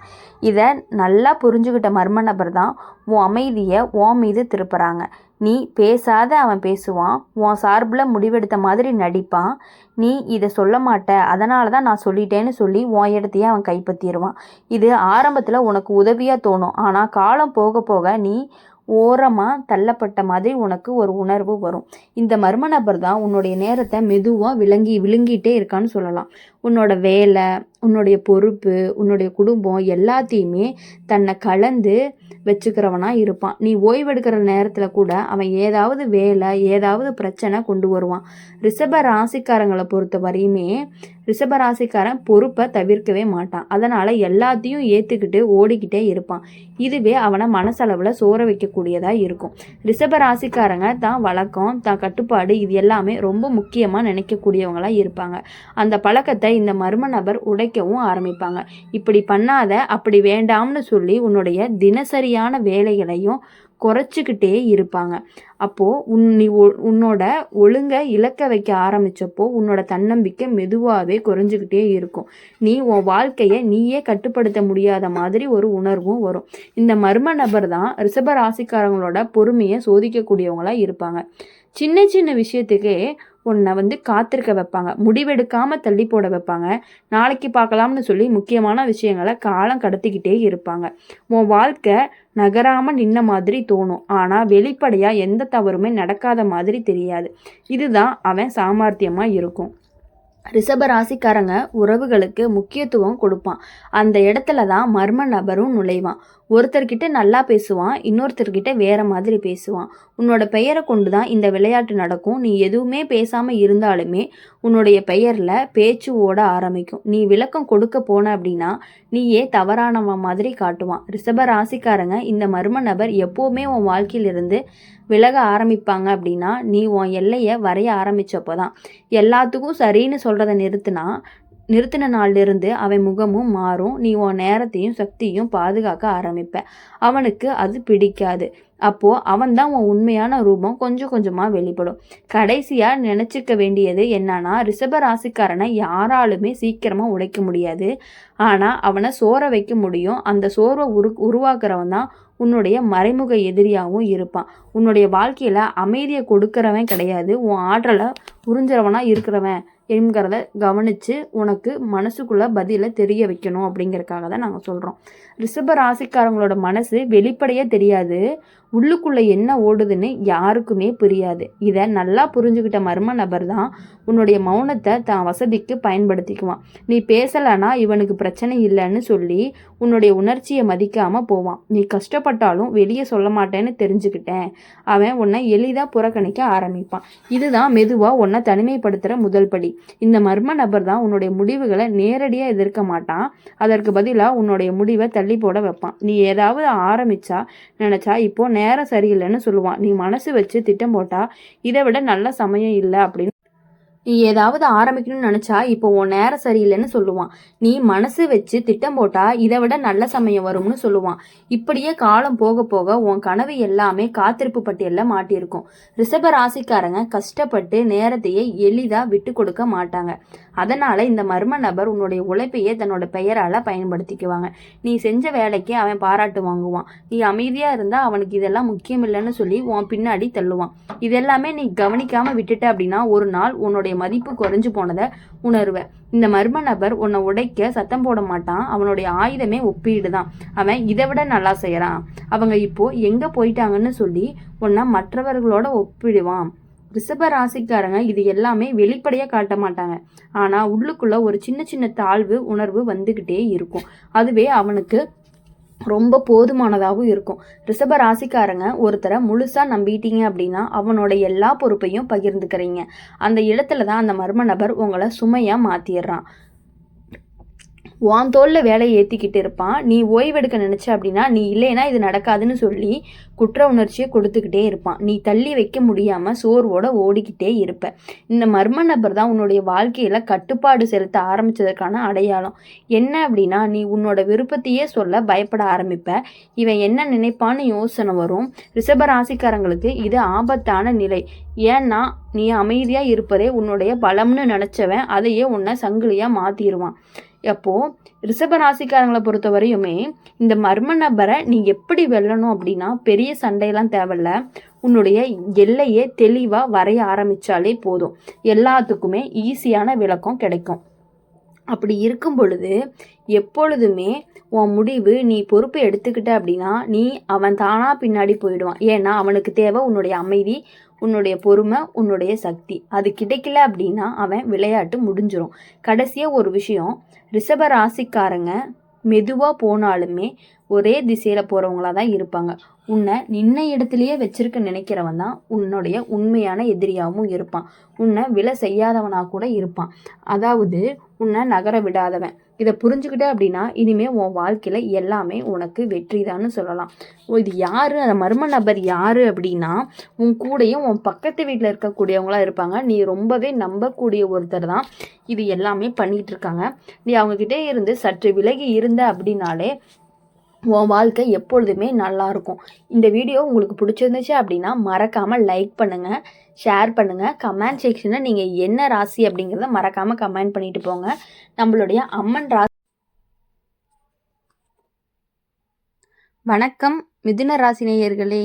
இதை நல்லா புரிஞ்சுக்கிட்ட மர்ம நபர் தான் உன் அமைதியை உன் மீது திருப்புறாங்க. நீ பேசாத அவன் பேசுவான், உன் சார்பில் முடிவெடுத்த மாதிரி நடிப்பான். நீ இதை சொல்ல மாட்ட, அதனால தான் நான் சொல்லிட்டேன்னு சொல்லி உன் இடத்தையே அவன் கைப்பற்றிடுவான். இது ஆரம்பத்தில் உனக்கு உதவியாக தோணும், ஆனால் காலம் போக போக நீ ஓரமாக தள்ளப்பட்ட மாதிரி உனக்கு ஒரு உணர்வு வரும். இந்த மர்ம நபர் தான் உன்னுடைய நேரத்தை மெதுவாக விழுங்கிட்டே இருக்கான்னு சொல்லலாம். உன்னோட வேலை, உன்னுடைய பொறுப்பு, உன்னுடைய குடும்பம் எல்லாத்தையுமே தன்னை கலந்து வச்சுக்கிறவனா இருப்பான். நீ ஓய்வெடுக்கிற நேரத்தில் கூட அவன் ஏதாவது வேலை, ஏதாவது பிரச்சனை கொண்டு வருவான். ரிஷப ராசிக்காரங்களை பொறுத்த வரையுமே ரிஷபராசிக்காரன் பொறுப்பை தவிர்க்கவே மாட்டான். அதனால் எல்லாத்தையும் ஏற்றுக்கிட்டு ஓடிக்கிட்டே இருப்பான். இதுவே அவனை மனசளவில் சோற வைக்கக்கூடியதாக இருக்கும். ரிஷபராசிக்காரங்க தான் வழக்கம், தான் கட்டுப்பாடு, இது எல்லாமே ரொம்ப முக்கியமாக நினைக்கக்கூடியவங்களாக இருப்பாங்க. அந்த பழக்கத்தை இந்த மர்ம நபர் உடைக்கவும் ஆரம்பிப்பாங்க. இப்படி பண்ணாத, அப்படி வேண்டாம்னு சொல்லி உன்னுடைய தினசரியான வேலைகளையும் குறைச்சிக்கிட்டே இருப்பாங்க. அப்போது நீ உன்னோட ஒழுங்கை இழக்க வைக்க ஆரம்பித்தப்போ உன்னோட தன்னம்பிக்கை மெதுவாகவே குறைஞ்சிக்கிட்டே இருக்கும். நீ உன் வாழ்க்கையை நீயே கட்டுப்படுத்த முடியாத மாதிரி ஒரு உணர்வும் வரும். இந்த மர்ம நபர் தான் ரிஷப ராசிக்காரங்களோட பொறுமையை சோதிக்கக்கூடியவங்களாக இருப்பாங்க. சின்ன சின்ன விஷயத்துக்கே உன்னை காத்திருக்க வைப்பாங்க, முடிவெடுக்காமல் தள்ளி போட வைப்பாங்க, நாளைக்கு பார்க்கலாம்னு சொல்லி முக்கியமான விஷயங்களை காலம் கடத்திக்கிட்டே இருப்பாங்க. உன் வாழ்க்கை நகராமல் நின்ன மாதிரி தோணும், ஆனால் வெளிப்படையாக எந்த தவறுமே நடக்காத மாதிரி தெரியாது. இதுதான் அவன் சாமர்த்தியமாக இருக்கும். ரிஷப ராசிக்காரங்க உறவுகளுக்கு முக்கியத்துவம் கொடுப்பான். அந்த இடத்துல தான் மர்ம நபரும் நுழைவான். ஒருத்தர்கிட்ட நல்லா பேசுவான், இன்னொருத்தர்கிட்ட வேற மாதிரி பேசுவான். உன்னோட பெயரை கொண்டு தான் இந்த விளையாட்டு நடக்கும். நீ எதுவுமே பேசாமல் இருந்தாலுமே உன்னுடைய பெயரில் பேச்சு ஓட ஆரம்பிக்கும். நீ விளக்கம் கொடுக்க போன அப்படின்னா நீயே தவறானவன் மாதிரி காட்டுவான். ரிஷப ராசிக்காரங்க இந்த மர்ம நபர் எப்போவுமே உன் வாழ்க்கையிலிருந்து விலக ஆரம்பிப்பாங்க அப்படின்னா நீ உன் எல்லையை வரைய ஆரம்பித்தப்போ தான். எல்லாத்துக்கும் சரின்னு சொல்கிறத நிறுத்தின நாளிலிருந்து அவன் முகமும் மாறும். நீ உன் நேரத்தையும் சக்தியும் பாதுகாக்க ஆரம்பிப்ப. அவனுக்கு அது பிடிக்காது. அப்போது அவன்தான் உன் உண்மையான ரூபம் கொஞ்சம் கொஞ்சமாக வெளிப்படும். கடைசியாக நினச்சிக்க வேண்டியது என்னன்னா, ரிஷப ராசிக்காரனை யாராலுமே சீக்கிரமாக உடைக்க முடியாது, ஆனால் அவனை சோற வைக்க முடியும். அந்த சோர்வை உருவாக்குறவன் தான் உன்னுடைய மறைமுக எதிரியாகவும் இருப்பான். உன்னுடைய வாழ்க்கையில் அமைதியை கொடுக்குறவன் கிடையாது, உன் ஆற்றலை உறிஞ்சிறவனாக இருக்கிறவன் என்கிறத கவனித்து உனக்கு மனசுக்குள்ளே பதிலை தெரிய வைக்கணும் அப்படிங்கிறதுக்காக தான் நாங்கள் சொல்கிறோம். ரிஷப ராசிக்காரங்களோட மனசு வெளிப்படையாக தெரியாது, உள்ளுக்குள்ளே என்ன ஓடுதுன்னு யாருக்குமே புரியாது. இதை நல்லா புரிஞ்சுக்கிட்ட மர்ம நபர் தான் உன்னுடைய மௌனத்தை தான் வசதிக்கு பயன்படுத்திக்குவான். நீ பேசலைன்னா இவனுக்கு பிரச்சனை இல்லைன்னு சொல்லி உன்னுடைய உணர்ச்சியை மதிக்காமல் போவான். நீ கஷ்டப்பட்டாலும் வெளியே சொல்ல மாட்டேன்னு தெரிஞ்சுக்கிட்டேன் அவன் உன்னை எளிதாக புறக்கணிக்க ஆரம்பிப்பான். இதுதான் மெதுவாக உன்னை தனிமைப்படுத்துகிற முதல் படி. இந்த மர்ம நபர் தான் உன்னுடைய முடிவுகளை நேரடியாக எதிர்க்க மாட்டான், அதற்கு பதிலாக உன்னுடைய முடிவை தள்ளி போட வைப்பான். நீ ஏதாவது நினச்சா இப்போ நேரம் சரியில்லைன்னு சொல்லுவான். நீ மனசு வச்சு திட்டம் போட்டா இதை விட நல்ல சமயம் இல்லை அப்படின்னு நீ ஏதாவது ஆரம்பிக்கணும்னு நினச்சா இப்போ உன் நேரம் சரியில்லைன்னு சொல்லுவான். நீ மனசு வச்சு திட்டம் போட்டால் இதை விட நல்ல சமயம் வரும்னு சொல்லுவான். இப்படியே காலம் போக போக உன் கனவு எல்லாமே காத்திருப்பு பட்டியலில் மாட்டியிருக்கும். ரிஷப ராசிக்காரங்க கஷ்டப்பட்டு நேரத்தையே எளிதாக விட்டு கொடுக்க மாட்டாங்க. அதனால் இந்த மர்ம நபர் உன்னுடைய உழைப்பையே தன்னோட பெயரால் பயன்படுத்திக்குவாங்க. நீ செஞ்ச வேலைக்கு அவன் பாராட்டு வாங்குவான். நீ அமைதியாக இருந்தால் அவனுக்கு இதெல்லாம் முக்கியம் இல்லைன்னு சொல்லி உன் பின்னாடி தள்ளுவான். இதெல்லாமே நீ கவனிக்காமல் விட்டுட்ட அப்படின்னா ஒரு நாள் உன்னுடைய மதிப்பு குறைஞ்சு போனதை உணர்வேன். இந்த மர்ம நபர் உன்னை உடைக்க சத்தம் போட மாட்டான். அவனுடைய ஆயுதமே ஒப்பீடு தான். அவன் இதை விட நல்லா செய்யறான், அவங்க இப்போ எங்க போயிட்டாங்கன்னு சொல்லி உன்னை மற்றவர்களோட ஒப்பிடுவான். ரிஷப ராசிக்காரங்க இது எல்லாமே வெளிப்படையாக காட்ட மாட்டாங்க, ஆனால் உள்ளுக்குள்ள ஒரு சின்ன சின்ன தாழ்வு உணர்வு வந்துக்கிட்டே இருக்கும். அதுவே அவனுக்கு ரொம்ப போதுமானதாகவும் இருக்கும். ரிஷப ராசிக்காரங்க ஒருத்தரை முழுசாக நம்பிட்டீங்க அப்படின்னா அவனோட எல்லா பொறுப்பையும் பகிர்ந்துக்கிறீங்க. அந்த இடத்துல தான் அந்த மர்ம நபர் உங்களை சுமையாக மாற்றிடுறான். உன் தோளில் வேலையை ஏற்றிக்கிட்டு இருப்பான். நீ ஓய்வெடுக்க நினச்ச அப்படின்னா நீ இல்லைன்னா இது நடக்காதுன்னு சொல்லி குற்ற உணர்ச்சியை கொடுத்துக்கிட்டே இருப்பான். நீ தள்ளி வைக்க முடியாமல் சோர்வோட ஓடிக்கிட்டே இருப்ப. இந்த மர்ம நபர் தான் உன்னுடைய வாழ்க்கையில் கட்டுப்பாடு செலுத்த ஆரம்பித்ததற்கான அடையாளம். என்ன அப்படின்னா நீ உன்னோட விருப்பத்தையே சொல்ல பயப்பட ஆரம்பிப்ப. இவன் என்ன நினைப்பான்னு யோசனை வரும். ரிஷப ராசிக்காரங்களுக்கு இது ஆபத்தான நிலை. ஏன்னா நீ அமைதியாக இருப்பதே உன்னுடைய பலம்னு நினச்சவன் அதையே உன்னை சங்கிலியாக மாற்றிடுவான். அப்போது ரிஷப ராசிக்காரங்களை பொறுத்த வரையுமே இந்த மர்ம நபரை நீ எப்படி வெல்லணும் அப்படின்னா பெரிய சண்டையெல்லாம் தேவையில்ல. உன்னுடைய எல்லையே தெளிவாக வரைய ஆரம்பித்தாலே போதும். எல்லாத்துக்குமே ஈஸியான விளக்கம் கிடைக்கும். அப்படி இருக்கும் பொழுது எப்பொழுதுமே உன் முடிவு நீ பொறுப்பை எடுத்துக்கிட்ட அப்படின்னா அவன் தானா பின்னாடி போயிடுவான். ஏன்னா அவனுக்கு தேவை உன்னுடைய அமைதி, உன்னுடைய பொறுமை, உன்னுடைய சக்தி. அது கிடைக்கல அப்படின்னா அவன் விளையாட்டு முடிஞ்சிடும். கடைசியாக ஒரு விஷயம், ரிஷப ராசிக்காரங்க மெதுவாக போனாலுமே ஒரே திசையில் போகிறவங்களா தான் இருப்பாங்க. உன்னை நின்ன இடத்துலையே வச்சிருக்க நினைக்கிறவன் தான் உன்னுடைய உண்மையான எதிரியாகவும் இருப்பான். உன்னை விலை செய்யாதவனாக கூட இருப்பான். அதாவது உன்னை நகர விடாதவன். இதை புரிஞ்சுக்கிட்ட அப்படின்னா இனிமே உன் வாழ்க்கையில் எல்லாமே உனக்கு வெற்றி தான்னு சொல்லலாம். இது யார், அந்த மர்ம நபர் யார் அப்படின்னா உன் கூடயும் உன் பக்கத்து வீட்டில் இருக்கக்கூடியவங்களா இருப்பாங்க. நீ ரொம்பவே நம்பக்கூடிய ஒருத்தர் தான் இது எல்லாமே பண்ணிகிட்டு இருக்காங்க. நீ அவங்கக்கிட்டே இருந்து சற்று விலகி இருந்த அப்படின்னாலே உன் வாழ்க்கை எப்பொழுதுமே நல்லாயிருக்கும். இந்த வீடியோ உங்களுக்கு பிடிச்சிருந்துச்சு அப்படின்னா மறக்காமல் லைக் பண்ணுங்கள், ஷேர் பண்ணுங்கள். கமெண்ட் செக்ஷனில் நீங்கள் என்ன ராசி அப்படிங்கிறத மறக்காமல் கமெண்ட் பண்ணிட்டு போங்க. நம்மளுடைய அம்மன் ராசி. வணக்கம் மிதுன ராசி நேயர்களே.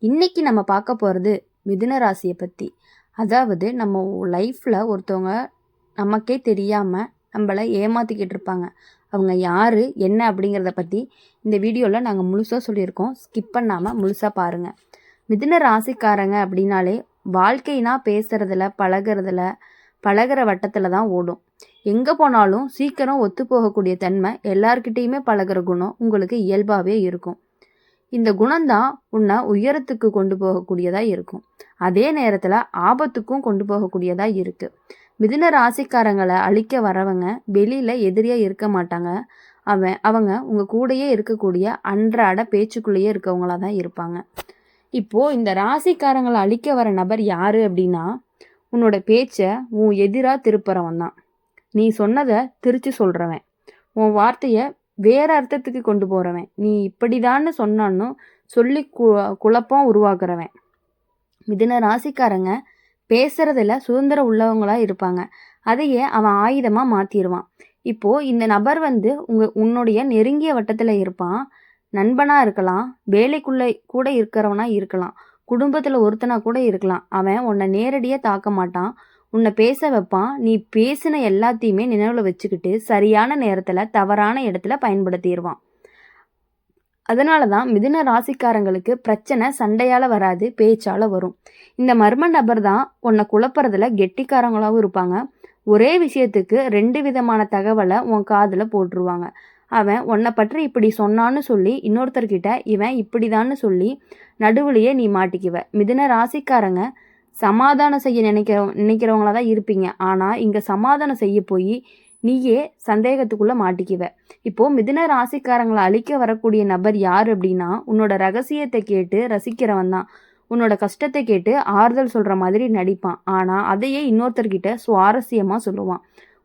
இன்னைக்கு நம்ம பார்க்க போகிறது மிதுன ராசியை பற்றி. அதாவது நம்ம லைஃப்பில் ஒருத்தவங்க நமக்கே தெரியாமல் நம்மளை ஏமாற்றிக்கிட்டு இருப்பாங்க. அவங்க யார் என்ன அப்படிங்கிறத பற்றி இந்த வீடியோவில் நாங்கள் முழுசாக சொல்லியிருக்கோம். ஸ்கிப் பண்ணாமல் முழுசாக பாருங்கள். மிதுன ராசிக்காரங்க அப்படின்னாலே வாழ்க்கைனா பேசுகிறதுல பழகிற வட்டத்தில் தான் ஓடும். எங்கே போனாலும் சீக்கிரம் ஒத்து போகக்கூடிய தன்மை, எல்லார்கிட்டேயுமே பழகிற குணம் உங்களுக்கு இயல்பாகவே இருக்கும். இந்த குணம்தான் உன்னை உயரத்துக்கு கொண்டு போகக்கூடியதாக இருக்கும். அதே நேரத்தில் ஆபத்துக்கும் கொண்டு போகக்கூடியதாக இருக்குது. மிதுன ராசிக்காரங்களை அழிக்க வரவங்க வெளியில் எதிரியாக இருக்க மாட்டாங்க. அவங்க உங்கள் கூடயே இருக்கக்கூடிய அன்றாட பேச்சுக்குள்ளேயே இருக்கவங்களா தான் இருப்பாங்க. இப்போது இந்த ராசிக்காரங்களை அழிக்க வர நபர் யார் அப்படின்னா உன்னோட பேச்சை உன் எதிராக திருப்புறவன் தான். நீ சொன்னதை திருச்சி சொல்கிறவன், உன் வார்த்தையை வேற அர்த்தத்துக்கு கொண்டு போகிறவன், நீ இப்படிதான்னு சொன்னான்னு சொல்லி குழப்பம் உருவாக்குறவன். மிதுன ராசிக்காரங்க பேசுறதுல சுதந்திரம் உள்ளவங்களா இருப்பாங்க. அதையே அவன் ஆயுதமாக மாற்றிடுவான். இப்போது இந்த நபர் உன்னுடைய நெருங்கிய வட்டத்தில் இருப்பான். நண்பனாக இருக்கலாம், வேலைக்குள்ளே கூட இருக்கிறவனா இருக்கலாம், குடும்பத்தில் ஒருத்தனா கூட இருக்கலாம். அவன் உன்னை நேரடியாக தாக்க மாட்டான், உன்னை பேச வைப்பான். நீ பேசின எல்லாத்தையுமே நினைவில் வச்சுக்கிட்டு சரியான நேரத்தில் தவறான இடத்துல பயன்படுத்திடுவான். அதனால தான் மிதுன ராசிக்காரங்களுக்கு பிரச்சனை சண்டையால் வராது, பேச்சால் வரும். இந்த மர்ம நபர் தான் உன்னை குழப்பறதுல கெட்டிக்காரங்களாகவும் இருப்பாங்க. ஒரே விஷயத்துக்கு 2 விதமான தகவலை உன் காதில் போட்டுருவாங்க. அவன் உன்னை பற்றி இப்படி சொன்னான்னு சொல்லி இன்னொருத்தர்கிட்ட இவன் இப்படிதான்னு சொல்லி நடுவுலையே நீ மாட்டிக்குவ. மிதுன ராசிக்காரங்க சமாதானம் செய்ய நினைக்கிறவங்களா தான் இருப்பீங்க. ஆனால் இங்கே சமாதானம் செய்ய போய் நீயே சந்தேகத்துக்குள்ளே மாட்டிக்குவ. இப்போது மிதுன ராசிக்காரங்களை அழிக்க வரக்கூடிய நபர் யார் அப்படின்னா உன்னோட ரகசியத்தை கேட்டு ரசிக்கிறவன் தான். உன்னோட கஷ்டத்தை கேட்டு ஆறுதல் சொல்கிற மாதிரி நடிப்பான். ஆனால் அதையே இன்னொருத்தர்கிட்ட சுவாரஸ்யமாக சொல்லுவான்.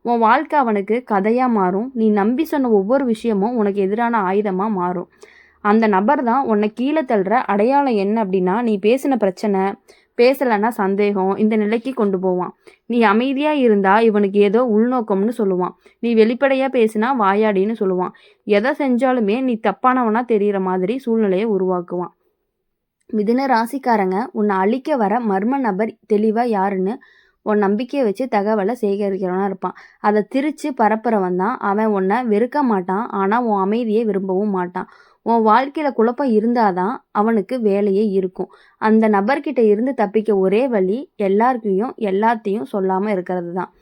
உன் வாழ்க்கை அவனுக்கு கதையாக மாறும். நீ நம்பி சொன்ன ஒவ்வொரு விஷயமும் உனக்கு எதிரான ஆயுதமாக மாறும். அந்த நபர் தான் உன்னை கீழே தள்ளுற அடையாளம் என்ன அப்படின்னா நீ பேசின பிரச்சனை, பேசலைன்னா சந்தேகம், இந்த நிலைக்கு கொண்டு போவான். நீ அமைதியாக இருந்தால் இவனுக்கு ஏதோ உள்நோக்கம்னு சொல்லுவான். நீ வெளிப்படையாக பேசினா வாயாடின்னு சொல்லுவான். எதை செஞ்சாலுமே நீ தப்பானவனா தெரிகிற மாதிரி சூழ்நிலையை உருவாக்குவான். மிதுன ராசிக்காரங்க உன்னை அழிக்க வர மர்ம நபர் தெளிவாக யாருன்னு உன் நம்பிக்கையை வச்சு தகவலை சேகரிக்கிறவனா இருப்பான். அதை திரிச்சு பரப்புறவன் தான். அவன் உன்னை வெறுக்க மாட்டான், ஆனால் உன் அமைதியை விரும்பவும் மாட்டான். உன் வாழ்க்கையில் குழப்பம் இருந்தாதான் அவனுக்கு வேலையே இருக்கும். அந்த நபர்கிட்ட இருந்து தப்பிக்க ஒரே வழி எல்லாத்தையும் சொல்லாமல் இருக்கிறது தான்.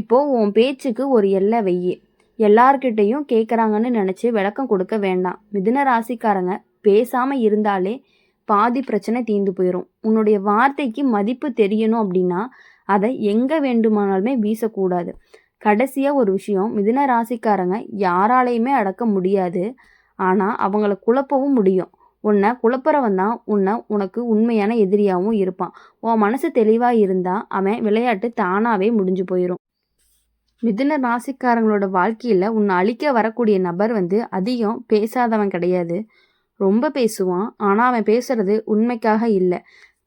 இப்போது உன் பேச்சுக்கு ஒரு எல்லை வெய்யி. எல்லார்கிட்டையும் கேட்குறாங்கன்னு நினச்சி விளக்கம் கொடுக்க வேண்டாம். மிதுன ராசிக்காரங்க பேசாமல் இருந்தாலே பாதி பிரச்சனை தீர்ந்து போயிடும். உன்னுடைய வார்த்தைக்கு மதிப்பு தெரியணும் அப்படின்னா அதை எங்கே வேண்டுமானாலுமே வீசக்கூடாது. கடைசியாக ஒரு விஷயம், மிதுன ராசிக்காரங்க யாராலையுமே அடக்க முடியாது, ஆனால் அவங்கள குழப்பவும் முடியும். உன்னை குழப்பறவன் தான் உனக்கு உண்மையான எதிரியாகவும் இருப்பான். உன் மனசு தெளிவாக இருந்தால் அவன் விளையாட்டு தானாகவே முடிஞ்சு போயிடும். மிதுன ராசிக்காரங்களோட வாழ்க்கையில் உன்னை அழிக்க வரக்கூடிய நபர் அதிகம் பேசாதவன் கிடையாது, ரொம்ப பேசுவான். ஆனால் அவன் பேசுறது உண்மைக்காக இல்லை,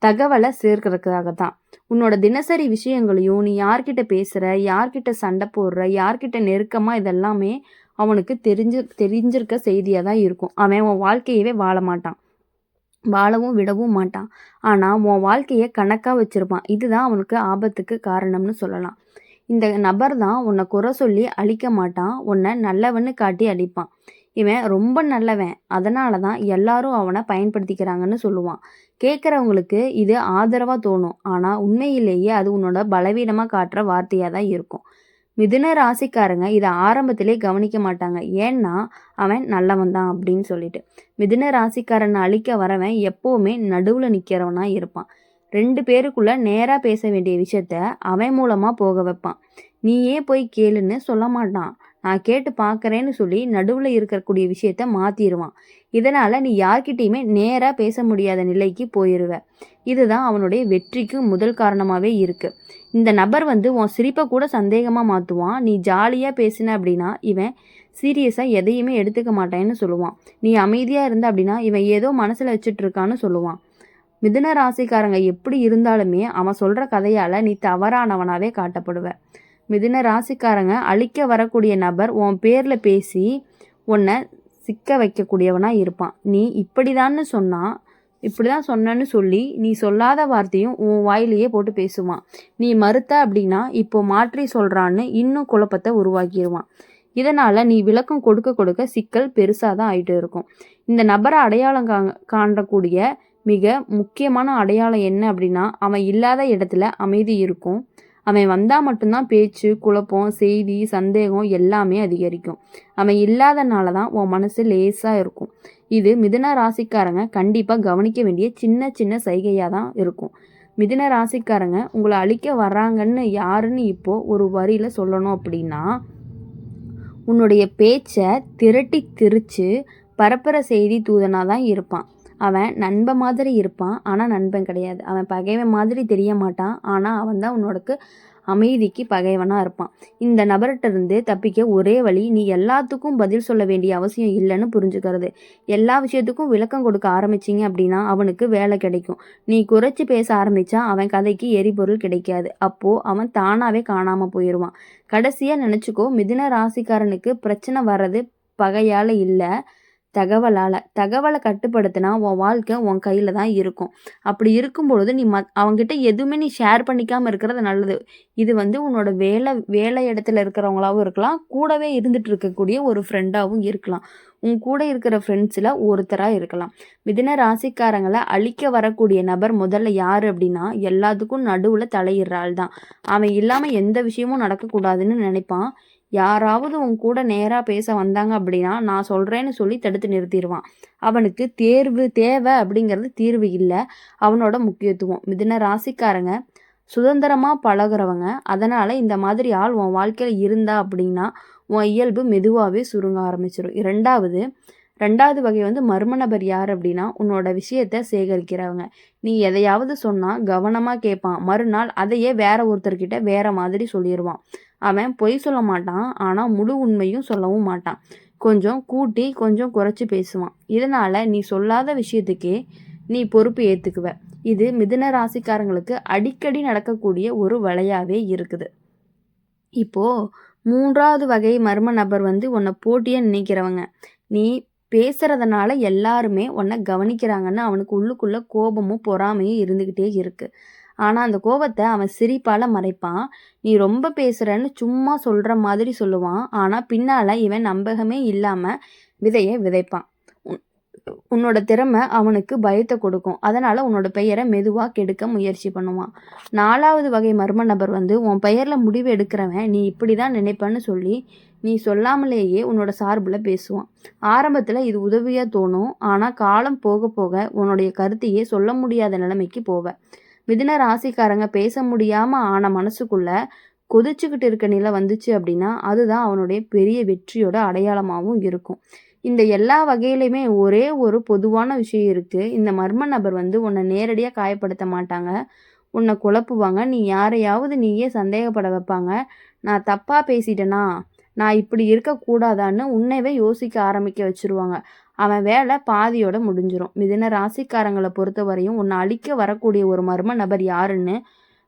தகவலை சேர்க்கறதுக்காக தான். உன்னோட தினசரி விஷயங்களையும், நீ யார்கிட்ட பேசுகிற, யார்கிட்ட சண்டை போடுற, யார்கிட்ட நெருக்கமாக, இதெல்லாமே அவனுக்கு தெரிஞ்சிருக்க செய்தியாக தான் இருக்கும். அவன் உன் வாழ்க்கையவே வாழ மாட்டான், வாழவும் விடவும் மாட்டான். ஆனால் உன் வாழ்க்கையை கணக்காக வச்சுருப்பான். இதுதான் அவனுக்கு ஆபத்துக்கு காரணம்னு சொல்லலாம். இந்த நபர் தான் உன்னை குறை சொல்லி அழிக்க மாட்டான், உன்னை நல்லவன்னு காட்டி அழிப்பான். இவன் ரொம்ப நல்லவன், அதனால தான் எல்லாரும் அவனை பயன்படுத்திக்கிறாங்கன்னு சொல்லுவான். கேட்குறவங்களுக்கு இது ஆதரவாக தோணும், ஆனால் உண்மையிலேயே அது உன்னோட பலவீனமாக காட்டுற வார்த்தையாக தான் இருக்கும். மிதுன ராசிக்காரங்க இதை ஆரம்பத்திலே கவனிக்க மாட்டாங்க, ஏன்னா அவன் நல்லவன் தான் அப்படின்னு சொல்லிட்டு. மிதுன ராசிக்காரனை அழிக்க வரவன் எப்போவுமே நடுவில் நிற்கிறவனா இருப்பான். 2 பேருக்குள்ள நேராக பேச வேண்டிய விஷயத்த அவன் மூலமாக போக வைப்பான். நீயே போய் கேளுன்னு சொல்ல மாட்டான், நான் கேட்டு பார்க்குறேன்னு சொல்லி நடுவில் இருக்கக்கூடிய விஷயத்த மாற்றிடுவான். இதனால் நீ யார்கிட்டையுமே நேராக பேச முடியாத நிலைக்கு போயிடுவ. இதுதான் அவனுடைய வெற்றிக்கு முதல் காரணமாகவே இருக்குது. இந்த நபர் உன் சிரிப்பை கூட சந்தேகமாக மாற்றுவான். நீ ஜாலியாக பேசின அப்படின்னா இவன் சீரியஸாக எதையுமே எடுத்துக்க மாட்டேன்னு சொல்லுவான். நீ அமைதியாக இருந்த அப்படின்னா இவன் ஏதோ மனசில் வச்சுட்டு இருக்கான்னு சொல்லுவான். மிதுன ராசிக்காரங்க எப்படி இருந்தாலுமே அவன் சொல்கிற கதையால் நீ தவறானவனாகவே காட்டப்படுவ. மிதுன ராசிக்காரங்க அழிக்க வரக்கூடிய நபர் உன் பேரில் பேசி உன்னை சிக்க வைக்கக்கூடியவனாக இருப்பான். நீ இப்படி தான் சொன்னேன்னு சொல்லி நீ சொல்லாத வார்த்தையும் உன் வாயிலேயே போட்டு பேசுவான். நீ மறுத்த அப்படின்னா இப்போ மாற்றி சொல்கிறான்னு இன்னும் குழப்பத்தை உருவாக்கிடுவான். இதனால் நீ விளக்கம் கொடுக்க கொடுக்க சிக்கல் பெருசாக தான் ஆகிட்டு இருக்கும். இந்த நபரை அடையாளம் காணக்கூடிய மிக முக்கியமான அடையாளம் என்ன அப்படின்னா, அவன் இல்லாத இடத்துல அமைதி இருக்கும். அவன் வந்தால் மட்டும்தான் பேச்சு, குழப்பம், செய்தி, சந்தேகம் எல்லாமே அதிகரிக்கும். அவன் இல்லாதனால தான் உன் மனசு லேசாக இருக்கும். இது மிதுன ராசிக்காரங்க கண்டிப்பாக கவனிக்க வேண்டிய சின்ன சின்ன சைகையாக தான் இருக்கும். மிதுன ராசிக்காரங்க உங்களை அழிக்க வர்றாங்கன்னு யாருன்னு இப்போது ஒரு வரியில் சொல்லணும் அப்படின்னா, உன்னுடைய பேச்சை திரட்டி திரிச்சு பரப்புற செய்தி தூதனாக தான் இருப்பான். அவன் நண்பன் மாதிரி இருப்பான், ஆனால் நண்பன் கிடையாது. அவன் பகைவன் மாதிரி தெரிய மாட்டான், ஆனால் அவன் தான் உன்னோடக்கு அமைதிக்கு பகைவனாக இருப்பான். இந்த நபர்கிட்ட இருந்து தப்பிக்க ஒரே வழி, நீ எல்லாத்துக்கும் பதில் சொல்ல வேண்டிய அவசியம் இல்லைன்னு புரிஞ்சுக்கிறது. எல்லா விஷயத்துக்கும் விளக்கம் கொடுக்க ஆரம்பிச்சிங்க அப்படின்னா அவனுக்கு வேலை கிடைக்கும். நீ குறைச்சி பேச ஆரம்பித்தா அவன் கதைக்கு எரிபொருள் கிடைக்காது. அப்போது அவன் தானாகவே காணாமல் போயிடுவான். கடைசியாக நினச்சிக்கோ, மிதுன ராசிக்காரனுக்கு பிரச்சனை வர்றது பகையால் இல்லை, தகவலை கட்டுப்படுத்தினா உன் வாழ்க்கை உன் கையில் தான் இருக்கும். அப்படி இருக்கும்பொழுது நீ அவங்ககிட்ட எதுவுமே நீ ஷேர் பண்ணிக்காமல் இருக்கிறது நல்லது. இது உன்னோட வேலை இடத்துல இருக்கிறவங்களாகவும் இருக்கலாம், கூடவே இருந்துட்டு இருக்கக்கூடிய ஒரு ஃப்ரெண்டாகவும் இருக்கலாம், உன் கூட இருக்கிற ஃப்ரெண்ட்ஸில் ஒருத்தராக இருக்கலாம். மிதுன ராசிக்காரங்களை அழிக்க வரக்கூடிய நபர் முதல்ல யார் அப்படின்னா, எல்லாத்துக்கும் நடுவில் தலையிடுற ஆள் தான். அவன் இல்லாமல் எந்த விஷயமும் நடக்கக்கூடாதுன்னு நினைப்பான். யாராவது உன் கூட நேராக பேச வந்தாங்க அப்படின்னா நான் சொல்கிறேன்னு சொல்லி தடுத்து நிறுத்திடுவான். அவனுக்கு தேவை அப்படிங்கிறது தீர்வு இல்லை, அவனோட முக்கியத்துவம். மிதுன ராசிக்காரங்க சுதந்திரமாக பழகிறவங்க. அதனால் இந்த மாதிரி ஆள் உன் வாழ்க்கையில் இருந்தா அப்படின்னா உன் இயல்பு மெதுவாகவே சுருங்க ஆரம்பிச்சிடும். ரெண்டாவது வகை மர்ம நபர் யார் அப்படின்னா, உன்னோட விஷயத்த சேகரிக்கிறவங்க. நீ எதையாவது சொன்னால் கவனமாக கேட்பான், மறுநாள் அதையே வேற ஒருத்தர்கிட்ட வேற மாதிரி சொல்லிடுவான். அவன் பொய் சொல்ல மாட்டான், ஆனால் முழு உண்மையும் சொல்லவும் மாட்டான். கொஞ்சம் கூட்டி கொஞ்சம் குறைச்சி பேசுவான். இதனால் நீ சொல்லாத விஷயத்துக்கே நீ பொறுப்பு ஏற்றுக்குவ. இது மிதுன ராசிக்காரங்களுக்கு அடிக்கடி நடக்கக்கூடிய ஒரு வலையாகவே இருக்குது. இப்போது 3வது வகை மர்ம நபர் உன்னை போட்டியாக நினைக்கிறவங்க. நீ பேசுகிறதுனால எல்லாருமே உன்னை கவனிக்கிறாங்கன்னு அவனுக்கு உள்ளுக்குள்ளே கோபமும் பொறாமையும் இருந்துக்கிட்டே இருக்குது. ஆனால் அந்த கோபத்தை அவன் சிரிப்பால் மறைப்பான். நீ ரொம்ப பேசுகிறன்னு சும்மா சொல்கிற மாதிரி சொல்லுவான், ஆனால் பின்னால் இவன் நம்பகமே இல்லாமல் விதையை விதைப்பான். உன்னோட திறமை அவனுக்கு பயத்தை கொடுக்கும், அதனால் உன்னோட பெயரை மெதுவாக கெடுக்க முயற்சி பண்ணுவான். 4வது வகை மர்ம நபர் உன் பெயரில் முடிவு எடுக்கிறவன் நீ இப்படி தான் நினைப்பன்னு சொல்லி நீ சொல்லாமலேயே உன்னோட சார்பில் பேசுவான். ஆரம்பத்தில் இது உதவியாக தோணும், ஆனால் காலம் போக போக உன்னுடைய கருத்தையே சொல்ல முடியாத நிலைமைக்கு போவ. மிதுன ராசிக்காரங்க பேச முடியாமல் ஆன மனசுக்குள்ள கொதிச்சுக்கிட்டு இருக்க நிலை வந்துச்சு அப்படின்னா அதுதான் அவனுடைய பெரிய வெற்றியோட அடையாளமாகவும் இருக்கும். இந்த எல்லா வகையிலையுமே ஒரே ஒரு பொதுவான விஷயம் இருக்குது. இந்த மர்ம நபர் உன்னை நேரடியாக காயப்படுத்த மாட்டாங்க, உன்னை குழப்புவாங்க, நீ யாரையாவது நீயே சந்தேகப்பட வைப்பாங்க. நான் தப்பாக பேசிட்டேனா, நான் இப்படி இருக்கக்கூடாதான்னு உன்னைவே யோசிக்க ஆரம்பிக்க வச்சுருவாங்க. அவன் வேலை பாதியோட முடிஞ்சிடும். மிதுன ராசிக்காரங்களை பொறுத்த வரையும் உன்னை அழிக்க வரக்கூடிய ஒரு மர்ம நபர் யாருன்னு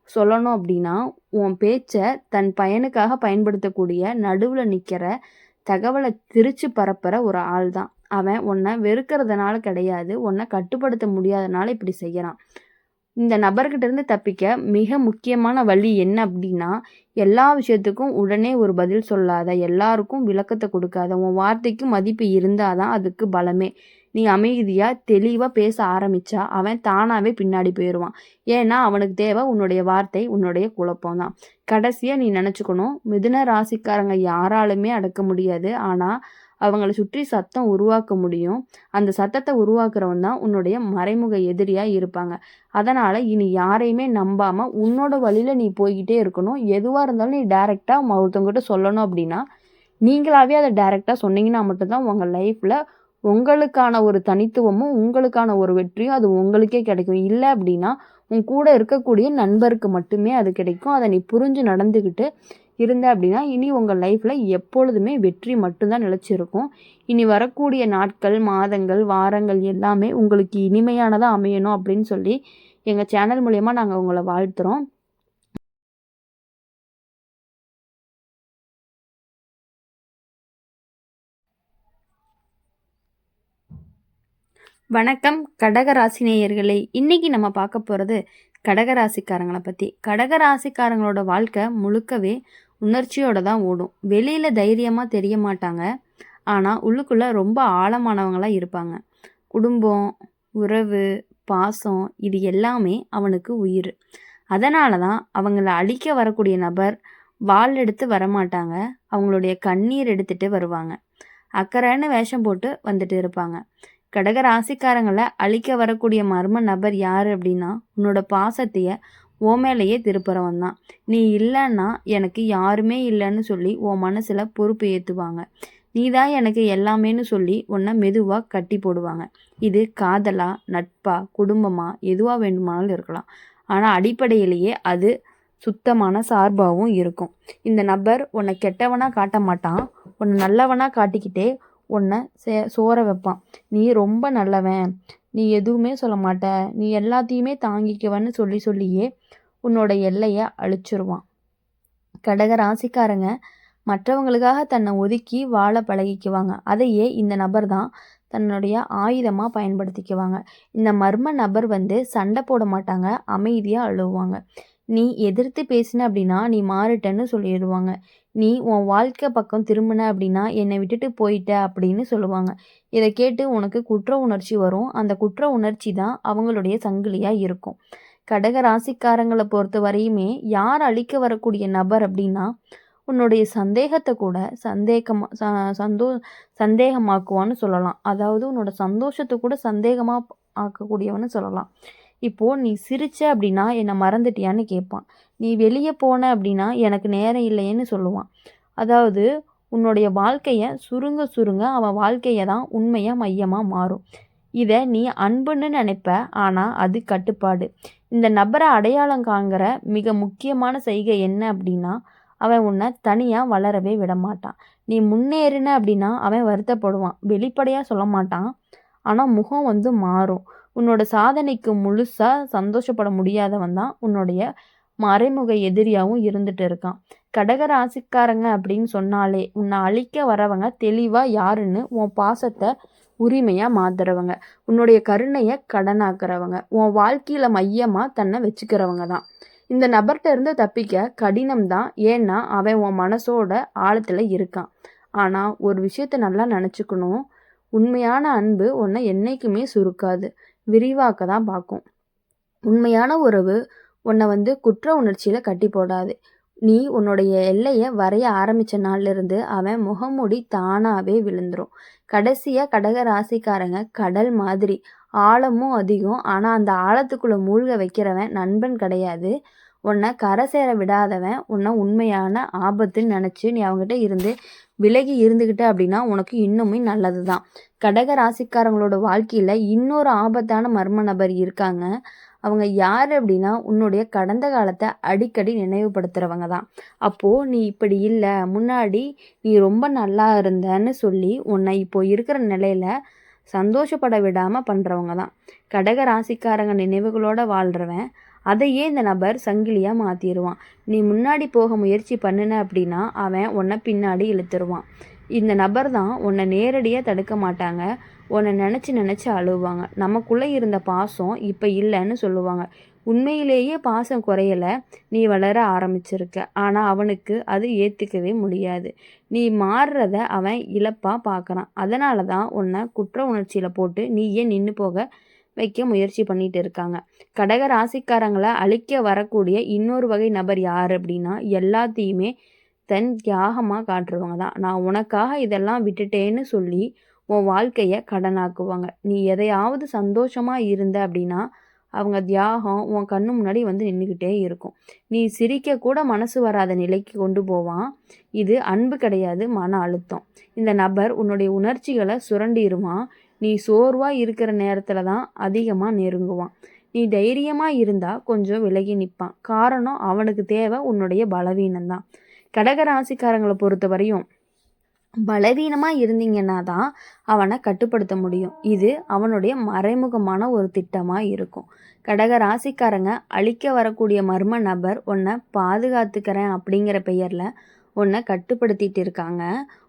சொல்லணும் அப்படின்னா, உன் பேச்சை தன் பயனுக்காக பயன்படுத்தக்கூடிய நடுவில் நிற்கிற தகவலை திரிச்சு பரப்புற ஒரு ஆள் தான். அவன் உன்னை வெறுக்கிறதுனால கிடையாது, உன்னை கட்டுப்படுத்த முடியாதனால இப்படி செய்கிறான். இந்த நபர்கிட்ட இருந்து தப்பிக்க மிக முக்கியமான வழி என்ன அப்படின்னா, எல்லா விஷயத்துக்கும் உடனே ஒரு பதில் சொல்லாத, எல்லாருக்கும் விளக்கத்த குடுக்காத, உன் வார்த்தைக்கு மதிப்பு இருந்தா தான் அதுக்கு பலமே. நீ அமைதியா, தெளிவா பேச ஆரம்பிச்சா, அவன் தானாவே பின்னாடி போயிருவான். ஏன்னா, அவனுக்கு தேவை உன்னுடைய வார்த்தை, உன்னுடைய குழப்பம் தான். கடைசியா நீ நெனச்சுக்கணும், மிதுன ராசிக்காரங்க யாராலுமே அடக்க முடியாது. ஆனா, அவங்கள சுற்றி சத்தம் உருவாக்க முடியும். அந்த சத்தத்த உருவாக்குறவன் தான் உன்னுடைய மறைமுக எதிரியா இருப்பாங்க. அதனால இனி யாரையுமே நம்பாம உன்னோட வழியில நீ போய்க்கிட்டே இருக்கணும். எதுவா இருந்தாலும் நீ டைரக்ட்டா ஒருத்தவங்ககிட்ட சொல்லணும் அப்படின்னா, நீங்களாவே அத டைரக்ட்டா சொன்னீங்கன்னா மட்டும் தான் உங்க லைஃப்ல உங்களுக்கான ஒரு தனித்துவமும், உங்களுக்கான ஒரு வெற்றியும் அது உங்களுக்கே கிடைக்கும். இல்ல அப்படின்னா, உன் கூட இருக்கக்கூடிய நண்பருக்கு மட்டுமே அது கிடைக்கும். அத நீ புரிஞ்சு நடந்துக்கிட்டு இருந்த அப்படின்னா, இனி உங்க லைஃப்ல எப்பொழுதுமே வெற்றி மட்டும் தான் நிலைச்சிருக்கும். இனி வரக்கூடிய நாட்கள், மாதங்கள், வாரங்கள் எல்லாமே உங்களுக்கு இனிமையானதா அமையணும் அப்படின்னு சொல்லி, எங்க சேனல் மூலியமா நாங்க உங்கள வாழ்த்துறோம். வணக்கம் கடகராசி நேயர்களே! இன்னைக்கு நம்ம பார்க்க போறது கடகராசிக்காரங்கள பத்தி. கடகராசிக்காரங்களோட வாழ்க்கை முழுக்கவே உணர்ச்சியோட தான் ஓடும். வெளியில தைரியமா தெரிய மாட்டாங்க. ஆனா, உள்ளுக்குள்ள ரொம்ப ஆழமானவங்களா இருப்பாங்க. குடும்பம், உறவு, பாசம் இது எல்லாமே அவனுக்கு உயிர். அதனால தான் அவங்கள அழிக்க வரக்கூடிய நபர் வாள் எடுத்து வரமாட்டாங்க. அவங்களுடைய கண்ணீர் எடுத்துட்டு வருவாங்க. அக்கறைன்னு வேஷம் போட்டு வந்துட்டு இருப்பாங்க. கடக ராசிக்காரங்கள அழிக்க வரக்கூடிய மர்ம நபர் யாரு அப்படின்னா, உன்னோட பாசத்தைய உன் மேலேயே திருப்புறவன் தான். நீ இல்லன்னா எனக்கு யாருமே இல்லன்னு சொல்லி உன் மனசுல பொறுப்பு ஏத்துவாங்க. நீ தான் எனக்கு எல்லாமேன்னு சொல்லி உன்னை மெதுவா கட்டி போடுவாங்க. இது காதலா, நட்பா, குடும்பமா எதுவா வேண்டுமானாலும் இருக்கலாம். ஆனா அடிப்படையிலேயே அது சுத்தமான சார்பாவும் இருக்கும். இந்த நபர் உன்னை கெட்டவனா காட்ட மாட்டான். உன்னை நல்லவனா காட்டிக்கிட்டே உன்னை சோர வைப்பான். நீ ரொம்ப நல்லவன், நீ எதுவுமே சொல்ல மாட்ட, நீ எல்லாத்தையுமே தாங்கிக்குவன்னு சொல்லி சொல்லியே உன்னோட எல்லையை அழிச்சிருவான். கடக ராசிக்காரங்க மற்றவங்களுக்காக தன்னை ஒதுக்கி வாழ பழகிக்குவாங்க. அதையே இந்த நபர் தான் தன்னுடைய ஆயுதமாக பயன்படுத்திக்குவாங்க. இந்த மர்ம நபர் சண்டை போட மாட்டாங்க, அமைதியாக அழுவாங்க. நீ எதிர்த்து பேசின அப்படின்னா நீ மாறிட்டன்னு சொல்லிடுவாங்க. நீ உன் வாழ்க்கை பக்கம் திரும்பின அப்படின்னா என்னை விட்டுட்டு போயிட்ட அப்படின்னு சொல்லுவாங்க. இதை கேட்டு உனக்கு குற்ற உணர்ச்சி வரும். அந்த குற்ற உணர்ச்சி தான் அவங்களுடைய சங்கிலியாக இருக்கும். கடக ராசிக்காரங்களை பொறுத்த வரையுமே யார் அழிக்க வரக்கூடிய நபர் அப்படின்னா, உன்னுடைய சந்தேகத்தை கூட சந்தேகமாக்குவான்னு சொல்லலாம். அதாவது உன்னோட சந்தோஷத்தை கூட சந்தேகமாக ஆக்கக்கூடியவன்னு சொல்லலாம். இப்போது நீ சிரிச்ச அப்படின்னா என்னை மறந்துட்டியான்னு கேட்பான். நீ வெளியே போன அப்படின்னா எனக்கு நேரம் இல்லையேன்னு சொல்லுவான். அதாவது உன்னுடைய வாழ்க்கையை சுருங்க சுருங்க அவன் வாழ்க்கையை தான் உண்மையாக மையமாக மாறும். இதை நீ அன்புன்னு நினைப்ப, ஆனால் அது கட்டுப்பாடு. இந்த நபரை அடையாளம் காண்கிற மிக முக்கியமான செய்கை என்ன அப்படின்னா, அவன் உன்னை தனியாக வளரவே விட மாட்டான். நீ முன்னேறின அப்படின்னா அவன் வருத்தப்படுவான். வெளிப்படையாக சொல்ல மாட்டான், ஆனால் முகம் மாறும். உன்னோட சாதனைக்கு முழுசாக சந்தோஷப்பட முடியாதவன் தான் உன்னுடைய மறைமுக எதிரியாகவும் இருந்துட்டு இருக்கான். கடக ராசிக்காரங்க அப்படின்னு சொன்னாலே உன்னை அழிக்க வரவங்க தெளிவாக யாருன்னு உன் பாசத்தை உரிமையாக மாத்துறவங்க, உன்னுடைய கருணையை கடனாக்குறவங்க, உன் வாழ்க்கையில் மையமாக தன்னை வச்சுக்கிறவங்க தான். இந்த நபர்கிட்ட இருந்து தப்பிக்க கடினம் தான். ஏன்னா அவன் உன் மனசோட ஆழத்தில் இருக்கான். ஆனால் ஒரு விஷயத்த நல்லா நினச்சிக்கணும், உண்மையான அன்பு உன்னை என்னைக்குமே சுருக்காது, விரிவாக்க தான் பார்க்கும். உண்மையான உறவு உன்னை குற்ற உணர்ச்சியில் கட்டி போடாது. நீ உன்னுடைய எல்லையை வரைய ஆரம்பித்த நாள்லேருந்து அவன் முகமூடி தானாகவே விழுந்துடும். கடைசியாக கடக ராசிக்காரங்க கடல் மாதிரி ஆழமும் அதிகம். ஆனால் அந்த ஆழத்துக்குள்ளே மூழ்க வைக்கிறவன் நண்பன் கிடையாது. உன்னை கரை சேர விடாதவன் உன்னை உண்மையான ஆபத்துன்னு நினச்சி நீ அவங்ககிட்ட இருந்து விலகி இருந்துக்கிட்ட அப்படின்னா உனக்கு இன்னுமே நல்லது தான். கடக ராசிக்காரங்களோட வாழ்க்கையில் இன்னொரு ஆபத்தான மர்ம நபர் இருக்காங்க. அவங்க யார் அப்படின்னா, உன்னுடைய கடந்த காலத்தை அடிக்கடி நினைவுபடுத்துகிறவங்க தான். அப்போது நீ இப்படி இல்லை, முன்னாடி நீ ரொம்ப நல்லா இருந்தன்னு சொல்லி உன்னை இப்போ இருக்கிற நிலையில் சந்தோஷப்பட விடாமல் பண்ணுறவங்க தான். கடக ராசிக்காரங்க நினைவுகளோடு வாழ்கிறவன் அதையே இந்த நபர் சங்கிலியாக மாற்றிடுவான். நீ முன்னாடி போக முயற்சி பண்ணின அப்படின்னா அவன் உன்னை பின்னாடி இழுத்துருவான். இந்த நபர் தான் உன்னை நேரடியாக தடுக்க மாட்டாங்க, உன்னை நினச்சி நினச்சி அழுவாங்க. நமக்குள்ளே இருந்த பாசம் இப்போ இல்லைன்னு சொல்லுவாங்க. உண்மையிலேயே பாசம் குறையல, நீ வளர ஆரம்பிச்சிருக்க. ஆனா அவனுக்கு அது ஏத்துக்கவே முடியாது. நீ மாறுறத அவன் இழப்பா பார்க்கறான். அதனால தான் உன்னை குற்ற உணர்ச்சியில போட்டு நீயே நின்னு போக வைக்க முயற்சி பண்ணிட்டு இருக்காங்க. கடக ராசிக்காரங்களை அழிக்க வரக்கூடிய இன்னொரு வகை நபர் யாரு அப்படின்னா, எல்லாத்தையுமே தன் தியாகமா காட்டுறவங்க தான். நான் உனக்காக இதெல்லாம் விட்டுட்டேன்னு சொல்லி உன் வாழ்க்கைய கடனாக்குவாங்க. நீ எதையாவது சந்தோஷமா இருந்த அப்படின்னா, அவங்க தியாகம் உன் கண்ணு முன்னாடி வந்து நின்னுக்கிட்டே இருக்கும். நீ சிரிக்க கூட மனசு வராத நிலைக்கு கொண்டு போவான். இது அன்பு கிடையாது, மன அழுத்தம். இந்த நபர் உன்னுடைய உணர்ச்சிகளை சுரண்டிருவான். நீ சோர்வா இருக்கிற நேரத்துல தான் அதிகமா நெருங்குவான். நீ தைரியமா இருந்தா கொஞ்சம் விலகி நிற்பான். காரணம் அவனுக்கு தேவை உன்னுடைய பலவீனம்தான். கடக ராசிக்காரங்களை பொறுத்த வரையும் பலவீனமா இருந்தீங்கன்னா தான் அவனை கட்டுப்படுத்த முடியும். இது அவனுடைய மறைமுகமான ஒரு திட்டமா இருக்கும். கடக ராசிக்காரங்க அழிக்க வரக்கூடிய மர்ம நபர் உன்னை பாதுகாத்துக்கிறேன் அப்படிங்கிற பெயர்ல உன்னை கட்டுப்படுத்திட்டு இருக்காங்க.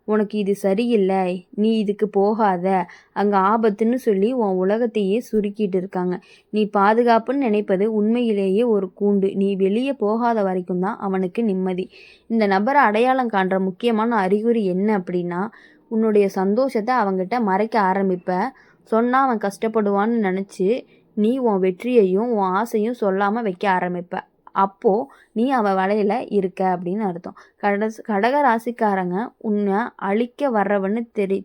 உனக்கு இது சரியில்லை, நீ இதுக்கு போகாத, அங்கே ஆபத்துன்னு சொல்லி உன் உலகத்தையே சுருக்கிட்டு இருக்காங்க. நீ பாதுகாப்புன்னு நினைப்பது உண்மையிலேயே ஒரு கூண்டு. நீ வெளியே போகாத வரைக்கும் தான் அவனுக்கு நிம்மதி. இந்த நபரை அடையாளம் காண்ற முக்கியமான அறிகுறி என்ன அப்படின்னா, உன்னுடைய சந்தோஷத்தை அவங்ககிட்ட மறைக்க ஆரம்பிப்ப. சொன்னால் அவன் கஷ்டப்படுவான்னு நினச்சி நீ உன் வெற்றியையும் உன் ஆசையும் சொல்லாமல் வைக்க ஆரம்பிப்ப. அப்போ நீ அவ வலையில இருக்க அப்படின்னு அர்த்தம். கடக ராசிக்காரங்க உன்னை அழிக்க வர்றவன்னு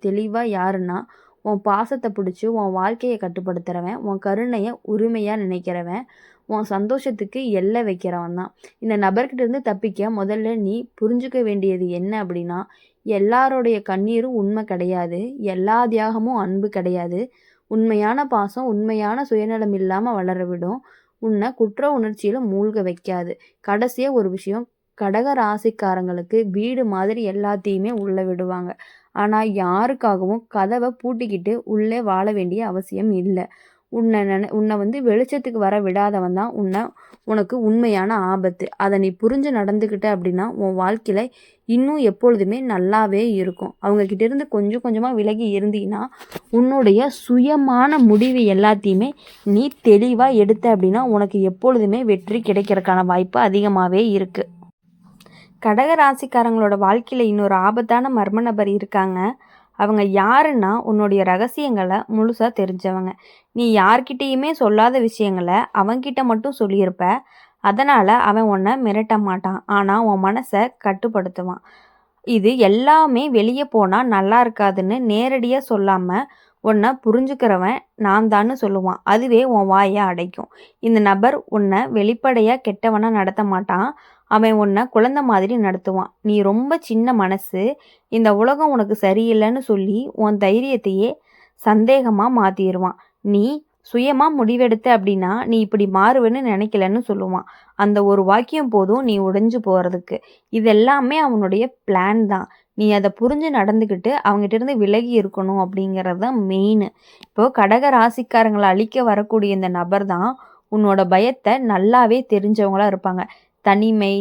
தெளிவா யாருன்னா, உன் பாசத்தை பிடிச்சி உன் வாழ்க்கையை கட்டுப்படுத்துறவன், உன் கருணையை உரிமையா நினைக்கிறவன், உன் சந்தோஷத்துக்கு எல்லை வைக்கிறவன் தான். இந்த நபர்கிட்ட இருந்து தப்பிக்க முதல்ல நீ புரிஞ்சுக்க வேண்டியது என்ன அப்படின்னா, எல்லாருடைய கண்ணீரும் உண்மை கிடையாது, எல்லா தியாகமும் அன்பு கிடையாது. உண்மையான பாசம் உண்மையான சுயநலம் இல்லாம வளர விடும். உன்னை குற்ற உணர்ச்சியில மூழ்க வைக்காது. கடைசியா ஒரு விஷயம், கடக ராசிக்காரங்களுக்கு வீடு மாதிரி எல்லாத்தையுமே உள்ள விடுவாங்க. ஆனா யாருக்காகவும் கதவை பூட்டிக்கிட்டு உள்ளே வாழ வேண்டிய அவசியம் இல்லை. உன்னை வந்து வெளிச்சத்துக்கு வர விடாதவன் தான் உனக்கு உண்மையான ஆபத்து. அதை நீ புரிஞ்சு நடந்துக்கிட்ட அப்படின்னா உன் வாழ்க்கையில இன்னும் எப்பொழுதுமே நல்லாவே இருக்கும். அவங்க கிட்ட இருந்து கொஞ்சம் கொஞ்சமா விலகி இருந்தீன்னா உன்னுடைய சுயமான முடிவு எல்லாத்தையுமே நீ தெளிவா எடுத்த அப்படின்னா உனக்கு எப்பொழுதுமே வெற்றி கிடைக்கிறதுக்கான வாய்ப்பு அதிகமாகவே இருக்கு. கடக ராசிக்காரங்களோட வாழ்க்கையில இன்னொரு ஆபத்தான மர்ம நபர் இருக்காங்க. அவங்க யாருன்னா, உன்னுடைய ரகசியங்களை முழுசா தெரிஞ்சவங்க. நீ யார்கிட்டயுமே சொல்லாத விஷயங்களை அவன்கிட்ட மட்டும் சொல்லியிருப்ப. அதனால அவன் உன்னை மிரட்ட மாட்டான். ஆனா உன் மனசை கட்டுப்படுத்துவான். இது எல்லாமே வெளியே போனா நல்லா இருக்காதுன்னு நேரடியா சொல்லாம உன்னை புரிஞ்சுக்கிறவன் நான் தான்னு சொல்லுவான். அதுவே உன் வாயை அடைக்கும். இந்த நபர் உன்னை வெளிப்படையா கெட்டவனா நடத்த மாட்டான். அவன் உன்னை குழந்தை மாதிரி நடத்துவான். நீ ரொம்ப சின்ன மனசு, இந்த உலகம் உனக்கு சரியில்லைன்னு சொல்லி உன் தைரியத்தையே சந்தேகமா மாத்திடுவான். நீ சுயமா முடிவெடுத்த அப்படின்னா நீ இப்படி மாறுவேன்னு நினைக்கலன்னு சொல்லுவான். அந்த ஒரு வாக்கியம் போதும் நீ உடைஞ்சு போறதுக்கு. இதெல்லாமே அவனுடைய பிளான் தான். நீ அதை புரிஞ்சு நடந்துக்கிட்டு அவங்ககிட்ட இருந்து விலகி இருக்கணும் அப்படிங்கிறது தான் மெயின். இப்போ கடக ராசிக்காரங்களை அழிக்க வரக்கூடிய இந்த நபர் தான் உன்னோட பயத்தை நல்லாவே தெரிஞ்சவங்களா இருப்பாங்க. தனிமை,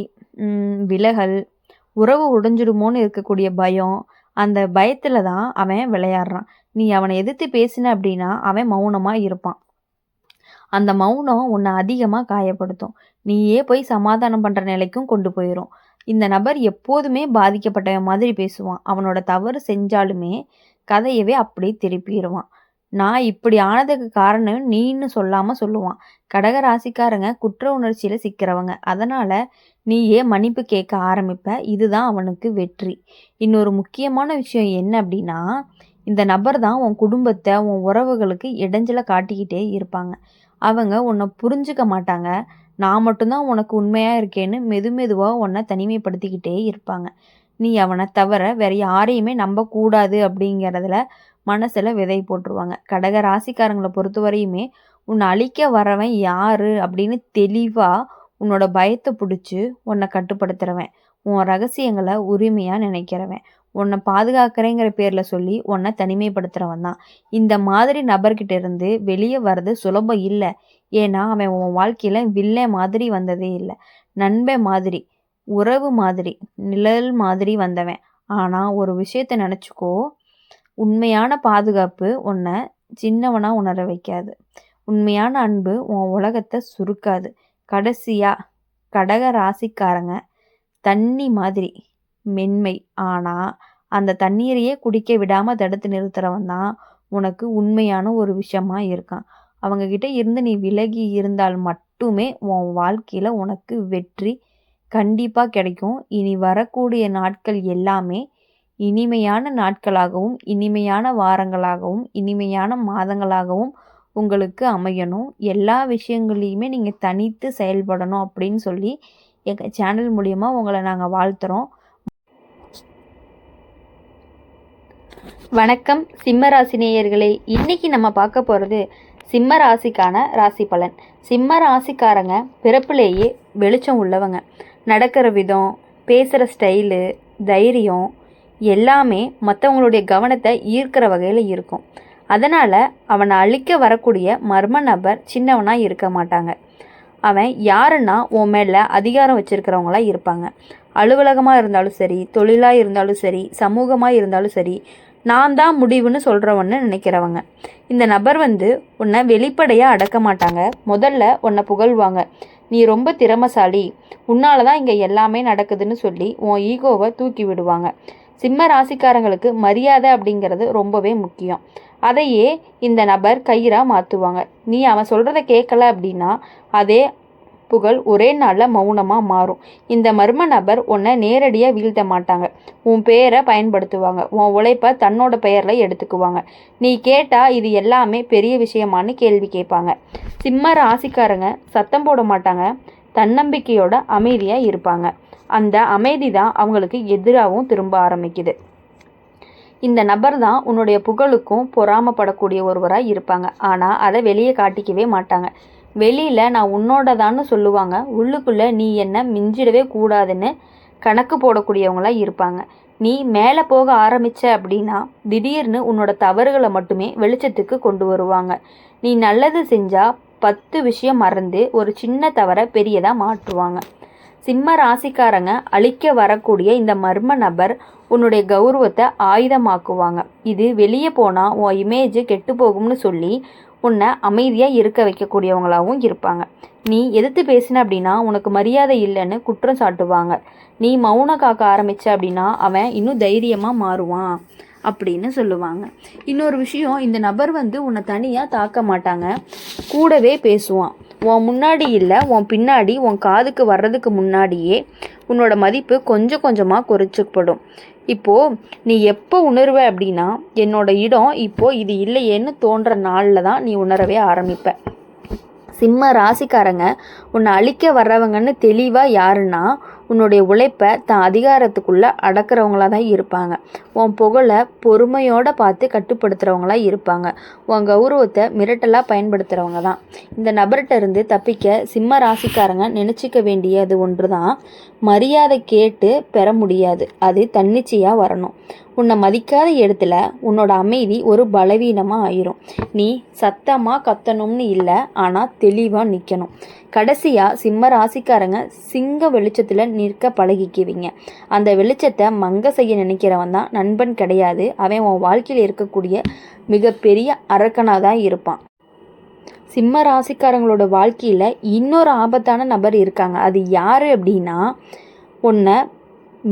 விலகல், உறவு உடைஞ்சிடுமோன்னு இருக்கக்கூடிய பயம், அந்த பயத்துல தான் அவன் விளையாடுறான். நீ அவனை எதிர்த்து பேசின அப்படின்னா அவன் மௌனமா இருப்பான். அந்த மௌனம் உன்னை அதிகமா காயப்படுத்தும். நீயே போய் சமாதானம் பண்ற நிலைக்கும் கொண்டு போயிடும். இந்த நபர் எப்போதுமே பாதிக்கப்பட்டவன் மாதிரி பேசுவான். அவனோட தவறு செஞ்சாலுமே கதையவே அப்படியே திருப்பிடுவான். நான் இப்படி ஆனதுக்கு காரணம் நீன்னு சொல்லாம சொல்லுவான். கடக ராசிக்காரங்க குற்ற உணர்ச்சியில சிக்கிறவங்க. அதனால நீயே மன்னிப்பு கேட்க ஆரம்பிப்ப. இதுதான் அவனுக்கு வெற்றி. இன்னொரு முக்கியமான விஷயம் என்ன அப்படின்னா, இந்த நபர் தான் உன் குடும்பத்தை உன் உறவுகளுக்கு இடைஞ்சலை காட்டிக்கிட்டே இருப்பாங்க. அவங்க உன்னை புரிஞ்சுக்க மாட்டாங்க. நான் மட்டும்தான் உனக்கு உண்மையா இருக்கேன்னு மெதுவா உன்னை தனிமைப்படுத்திக்கிட்டே இருப்பாங்க. நீ அவனை தவிர வேற யாரையுமே நம்பக்கூடாது அப்படிங்கிறதுல மனசுல விதை போட்டுருவாங்க. கடக ராசிக்காரங்களை பொறுத்தவரையுமே உன்னை அழிக்க வரவன் யாரு அப்படின்னு தெளிவா உன்னோட பயத்தை பிடிச்சி உன்னை கட்டுப்படுத்துறவன், உன் ரகசியங்களை உரிமையா நினைக்கிறவன், உன்னை பாதுகாக்கிறேங்கிற பேர்ல சொல்லி உன்னை தனிமைப்படுத்துறவன் தான். இந்த மாதிரி நபர்கிட்ட இருந்து வெளியே வர்றது சுலபம் இல்லை. ஏன்னா அவன் உன் வாழ்க்கையில வில்லன் மாதிரி வந்ததே இல்லை. நண்பன் மாதிரி, உறவு மாதிரி, நிழல் மாதிரி வந்தவன். ஆனா ஒரு விஷயத்த நினைச்சுக்கோ, உண்மையான பாதுகாப்பு உன்னை சின்னவனா உணர வைக்காது. உண்மையான அன்பு உன் உலகத்தை சுருக்காது. கடைசியாக கடக ராசிக்காரங்க தண்ணி மாதிரி மென்மை. ஆனால் அந்த தண்ணீரையே குடிக்க விடாமல் தடுத்து நிறுத்துறவன் தான் உனக்கு உண்மையான ஒரு விஷயமா இருக்கான். அவங்கக்கிட்ட இருந்து நீ விலகி இருந்தால் மட்டுமே உன் வாழ்க்கையில் உனக்கு வெற்றி கண்டிப்பாக கிடைக்கும். இனி வரக்கூடிய நாட்கள் எல்லாமே இனிமையான நாட்களாகவும் இனிமையான வாரங்களாகவும் இனிமையான மாதங்களாகவும் உங்களுக்கு அமையணும். எல்லா விஷயங்களையுமே நீங்கள் தனித்து செயல்படணும் அப்படின்னு சொல்லி எங்கள் சேனல் மூலிமா உங்களை நாங்கள் வாழ்த்துறோம். வணக்கம் சிம்ம ராசி நேயர்களே. இன்றைக்கி நம்ம பார்க்க போகிறது சிம்ம ராசிக்கான ராசி பலன். சிம்ம ராசிக்காரங்க பிறப்பிலேயே வெளிச்சம் உள்ளவங்க. நடக்கிற விதம், பேசுகிற ஸ்டைலு, தைரியம் எல்லாமே மற்றவங்களுடைய கவனத்தை ஈர்க்கிற வகையில் இருக்கும். அதனால் அவனை அழிக்க வரக்கூடிய மர்ம நபர் சின்னவனாக இருக்க மாட்டாங்க. அவன் யாருன்னா உன் மேலே அதிகாரம் வச்சுருக்கிறவங்களாக இருப்பாங்க. அலுவலகமாக இருந்தாலும் சரி, தொழிலாக இருந்தாலும் சரி, சமூகமாக இருந்தாலும் சரி, நான் தான் முடிவுன்னு சொல்கிறவன்னு நினைக்கிறவங்க. இந்த நபர் உன்னை வெளிப்படையாக அடக்க மாட்டாங்க. முதல்ல உன்னை புகழ்வாங்க. நீ ரொம்ப திறமசாலி, உன்னால தான் இங்கே எல்லாமே நடக்குதுன்னு சொல்லி உன் ஈகோவை தூக்கி விடுவாங்க. சிம்ம ராசிக்காரங்களுக்கு மரியாதை அப்படிங்கிறது ரொம்பவே முக்கியம். அதையே இந்த நபர் கயிறாக மாற்றுவாங்க. நீ அவன் சொல்கிறத கேட்கல அப்படின்னா அதே புகழ் ஒரே நாளில் மௌனமாக மாறும். இந்த மர்ம நபர் உன்னை நேரடியாக வீழ்த்த மாட்டாங்க. உன் பெயரை பயன்படுத்துவாங்க. உன் உழைப்பை தன்னோட பெயரில் எடுத்துக்குவாங்க. நீ கேட்டால் இது எல்லாமே பெரிய விஷயமானு கேள்வி கேட்பாங்க. சிம்ம ராசிக்காரங்க சத்தம் போட மாட்டாங்க. தன்னம்பிக்கையோட அமைதியாக இருப்பாங்க. அந்த அமைதி தான் அவங்களுக்கு எதிராகவும் திரும்ப ஆரம்பிக்குது. இந்த நபர் தான் உன்னுடைய புகழுக்கும் பொறாமப்படக்கூடிய ஒருவராக இருப்பாங்க. ஆனால் அதை வெளியே காட்டிக்கவே மாட்டாங்க. வெளியில் நான் உன்னோடதான்னு சொல்லுவாங்க. உள்ளுக்குள்ளே நீ என்ன மிஞ்சிடவே கூடாதுன்னு கணக்கு போடக்கூடியவங்களாக இருப்பாங்க. நீ மேலே போக ஆரம்பித்த அப்படின்னா திடீர்னு உன்னோட தவறுகளை மட்டுமே வெளிச்சத்துக்கு கொண்டு வருவாங்க. நீ நல்லது செஞ்சால் 10 விஷயம் மறந்து ஒரு சின்ன தவறை பெரியதாக மாற்றுவாங்க. சிம்ம ராசிக்காரங்க அழிக்க வரக்கூடிய இந்த மர்ம நபர் உன்னுடைய கௌரவத்தை ஆயுதமாக்குவாங்க. இது வெளியே போனால் உன் இமேஜ் கெட்டு போகும்னு சொல்லி உன்னை அமைதியாக இருக்க வைக்கக்கூடியவங்களாகவும் இருப்பாங்க. நீ எதிர்த்து பேசின அப்படின்னா உனக்கு மரியாதை இல்லைன்னு குற்றம் சாட்டுவாங்க. நீ மௌனம் காக்க ஆரம்பித்த அப்படின்னா அவன் இன்னும் தைரியமாக மாறுவான் அப்படின்னு சொல்லுவாங்க. இன்னொரு விஷயம், இந்த நபர் உன்னை தனியாக தாக்க மாட்டாங்க, கூடவே பேசுவான். உன் முன்னாடி இல்லை, உன் பின்னாடி, உன் காதுக்கு வர்றதுக்கு முன்னாடியே உன்னோட மதிப்பு கொஞ்சம் கொஞ்சமாக குறைச்சிக்கப்படும். இப்போது நீ எப்போ உணர்வ அப்படின்னா என்னோட இடம் இப்போது இது இல்லையேன்னு தோன்ற நாளில் தான் நீ உணரவே ஆரம்பிப்ப. சிம்ம ராசிக்காரங்க உன்னை அழிக்க வர்றவங்கன்னு தெளிவாக யாருன்னா உன்னுடைய உழைப்பை தான் அதிகாரத்துக்குள்ளே அடக்கிறவங்களாக தான் இருப்பாங்க. உன் புகழை பொறுமையோடு பார்த்து கட்டுப்படுத்துகிறவங்களாக இருப்பாங்க. உன் கௌரவத்தை மிரட்டலாக பயன்படுத்துகிறவங்க தான். இந்த நபர்கிட்ட இருந்து தப்பிக்க சிம்ம ராசிக்காரங்க நினச்சிக்க வேண்டியது ஒன்று தான், மரியாதை கேட்டு பெற முடியாது, அது தன்னிச்சையாக வரணும். உன்னை மதிக்காத இடத்துல உன்னோட அமைதி ஒரு பலவீனமாக ஆயிரும். நீ சத்தமாக கத்தணும்னு இல்லை, ஆனால் தெளிவாக நிற்கணும். கடைசியாக சிம்ம ராசிக்காரங்க சிங்க வெளிச்சத்தில் நிற்க பழகிக்குவீங்க. அந்த வெளிச்சத்தை மங்க செய்ய நினைக்கிறவன் தான் நண்பன் கிடையாது. அவன் உன் வாழ்க்கையில் இருக்கக்கூடிய மிகப்பெரிய அரக்கனாக தான் இருப்பான். சிம்ம ராசிக்காரங்களோட வாழ்க்கையில் இன்னொரு ஆபத்தான நபர் இருக்காங்க. அது யார் அப்படின்னா, உன்னை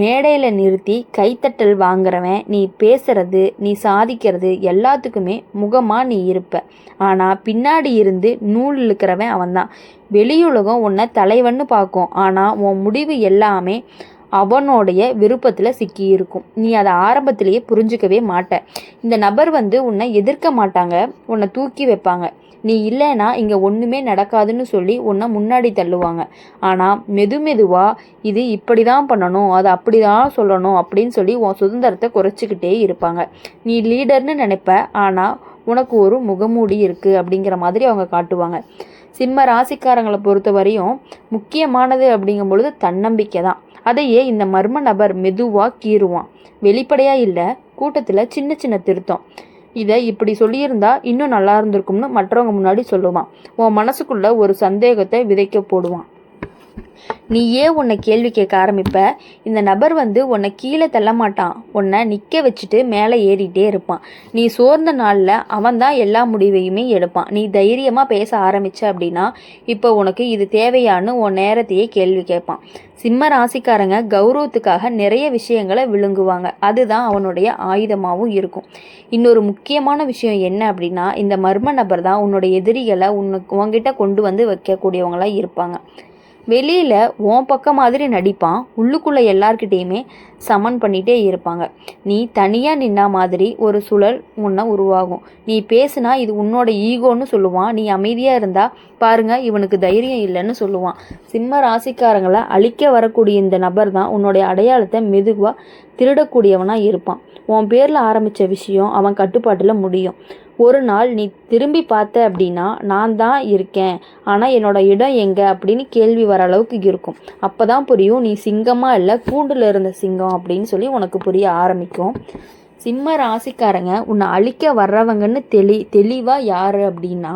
மேடையில் நிறுத்தி கைத்தட்டல் வாங்குறவன். நீ பேசுறது, நீ சாதிக்கிறது எல்லாத்துக்குமே முகமாக நீ இருப்ப. ஆனால் பின்னாடி இருந்து நூல் இழுக்கிறவன் அவன்தான். வெளியுலகம் உன்னை தலைவன்னு பார்க்கும், ஆனால் உன் முடிவு எல்லாமே அவனோடைய விருப்பத்தில் சிக்கியிருக்கும். நீ அதை ஆரம்பத்திலேயே புரிஞ்சிக்கவே மாட்ட. இந்த நபர் உன்னை எதிர்க்க மாட்டாங்க, உன்னை தூக்கி வைப்பாங்க. நீ இல்லைன்னா இங்கே ஒன்றுமே நடக்காதுன்னு சொல்லி உன்னை முன்னாடி தள்ளுவாங்க. ஆனால் மெதுவாக இது இப்படி தான் பண்ணணும், அது அப்படி தான் சொல்லணும் அப்படின்னு சொல்லி உன் சுதந்திரத்தை குறைச்சிக்கிட்டே இருப்பாங்க. நீ லீடர்னு நினைப்ப, ஆனால் உனக்கு ஒரு முகமூடி இருக்குது அப்படிங்கிற மாதிரி அவங்க காட்டுவாங்க. சிம்ம ராசிக்காரங்களை பொறுத்த வரையும் முக்கியமானது அப்படிங்கும் பொழுது தன்னம்பிக்கை தான். அதையே இந்த மர்ம நபர் மெதுவாக கீறுவான். வெளிப்படையாக இல்லை, கூட்டத்தில் சின்ன சின்ன திருத்தம். இதை இப்படி சொல்லியிருந்தா இன்னும் நல்லா இருந்திருக்கும்னு மற்றவங்க முன்னாடி சொல்லுவான். உன் மனசுக்குள்ள ஒரு சந்தேகத்தை விதைக்க போடுவான். நீயே உன்னை கேள்வி கேட்க ஆரம்பிப்ப. இந்த நபர் உன்னை கீழே தள்ள மாட்டான், உன்னை நிற்க வச்சுட்டு மேலே ஏறிட்டே இருப்பான். நீ சோர்ந்த நாளில் அவன் தான் எல்லா முடிவையுமே எடுப்பான். நீ தைரியமாக பேச ஆரம்பிச்ச அப்படின்னா இப்போ உனக்கு இது தேவையான்னு உன் நேரத்தையே கேள்வி கேட்பான். சிம்ம ராசிக்காரங்க கௌரவத்துக்காக நிறைய விஷயங்களை விழுங்குவாங்க. அதுதான் அவனுடைய ஆயுதமாகவும் இருக்கும். இன்னொரு முக்கியமான விஷயம் என்ன அப்படின்னா, இந்த மர்ம நபர் தான் உன்னோட எதிரிகளை உன்கிட்ட கொண்டு வைக்கக்கூடியவங்களாக இருப்பாங்க. வெளியில் உன் பக்கம் மாதிரி நடிப்பான், உள்ளுக்குள்ளே எல்லார்கிட்டேயுமே சமன் பண்ணிகிட்டே இருப்பாங்க. நீ தனியாக நின்னா மாதிரி ஒரு சூழல் உன்னை உருவாகும். நீ பேசுனா இது உன்னோட ஈகோன்னு சொல்லுவான். நீ அமைதியாக இருந்தால் பாருங்க இவனுக்கு தைரியம் இல்லைன்னு சொல்லுவான். சிம்ம ராசிக்காரங்களை அழிக்க வரக்கூடிய இந்த நபர் தான் உன்னுடைய அடையாளத்தை மெதுவாக திருடக்கூடியவனாக இருப்பான். உன் பேரில் ஆரம்பித்த விஷயம் அவன் கட்டுப்பாட்டில் முடியும். ஒரு நாள் நீ திரும்பி பார்த்த அப்படின்னா நான் தான் இருக்கேன், ஆனால் என்னோட இடம் எங்கே அப்படின்னு கேள்வி வர அளவுக்கு இருக்கும். அப்போ தான் புரியும் நீ சிங்கமாக இல்லை கூண்டில் இருந்த சிங்கம் அப்படின்னு சொல்லி உனக்கு புரிய ஆரம்பிக்கும். சிம்ம ராசிக்காரங்க உன்னை அழிக்க வர்றவங்கன்னு தெளிவாக யார் அப்படின்னா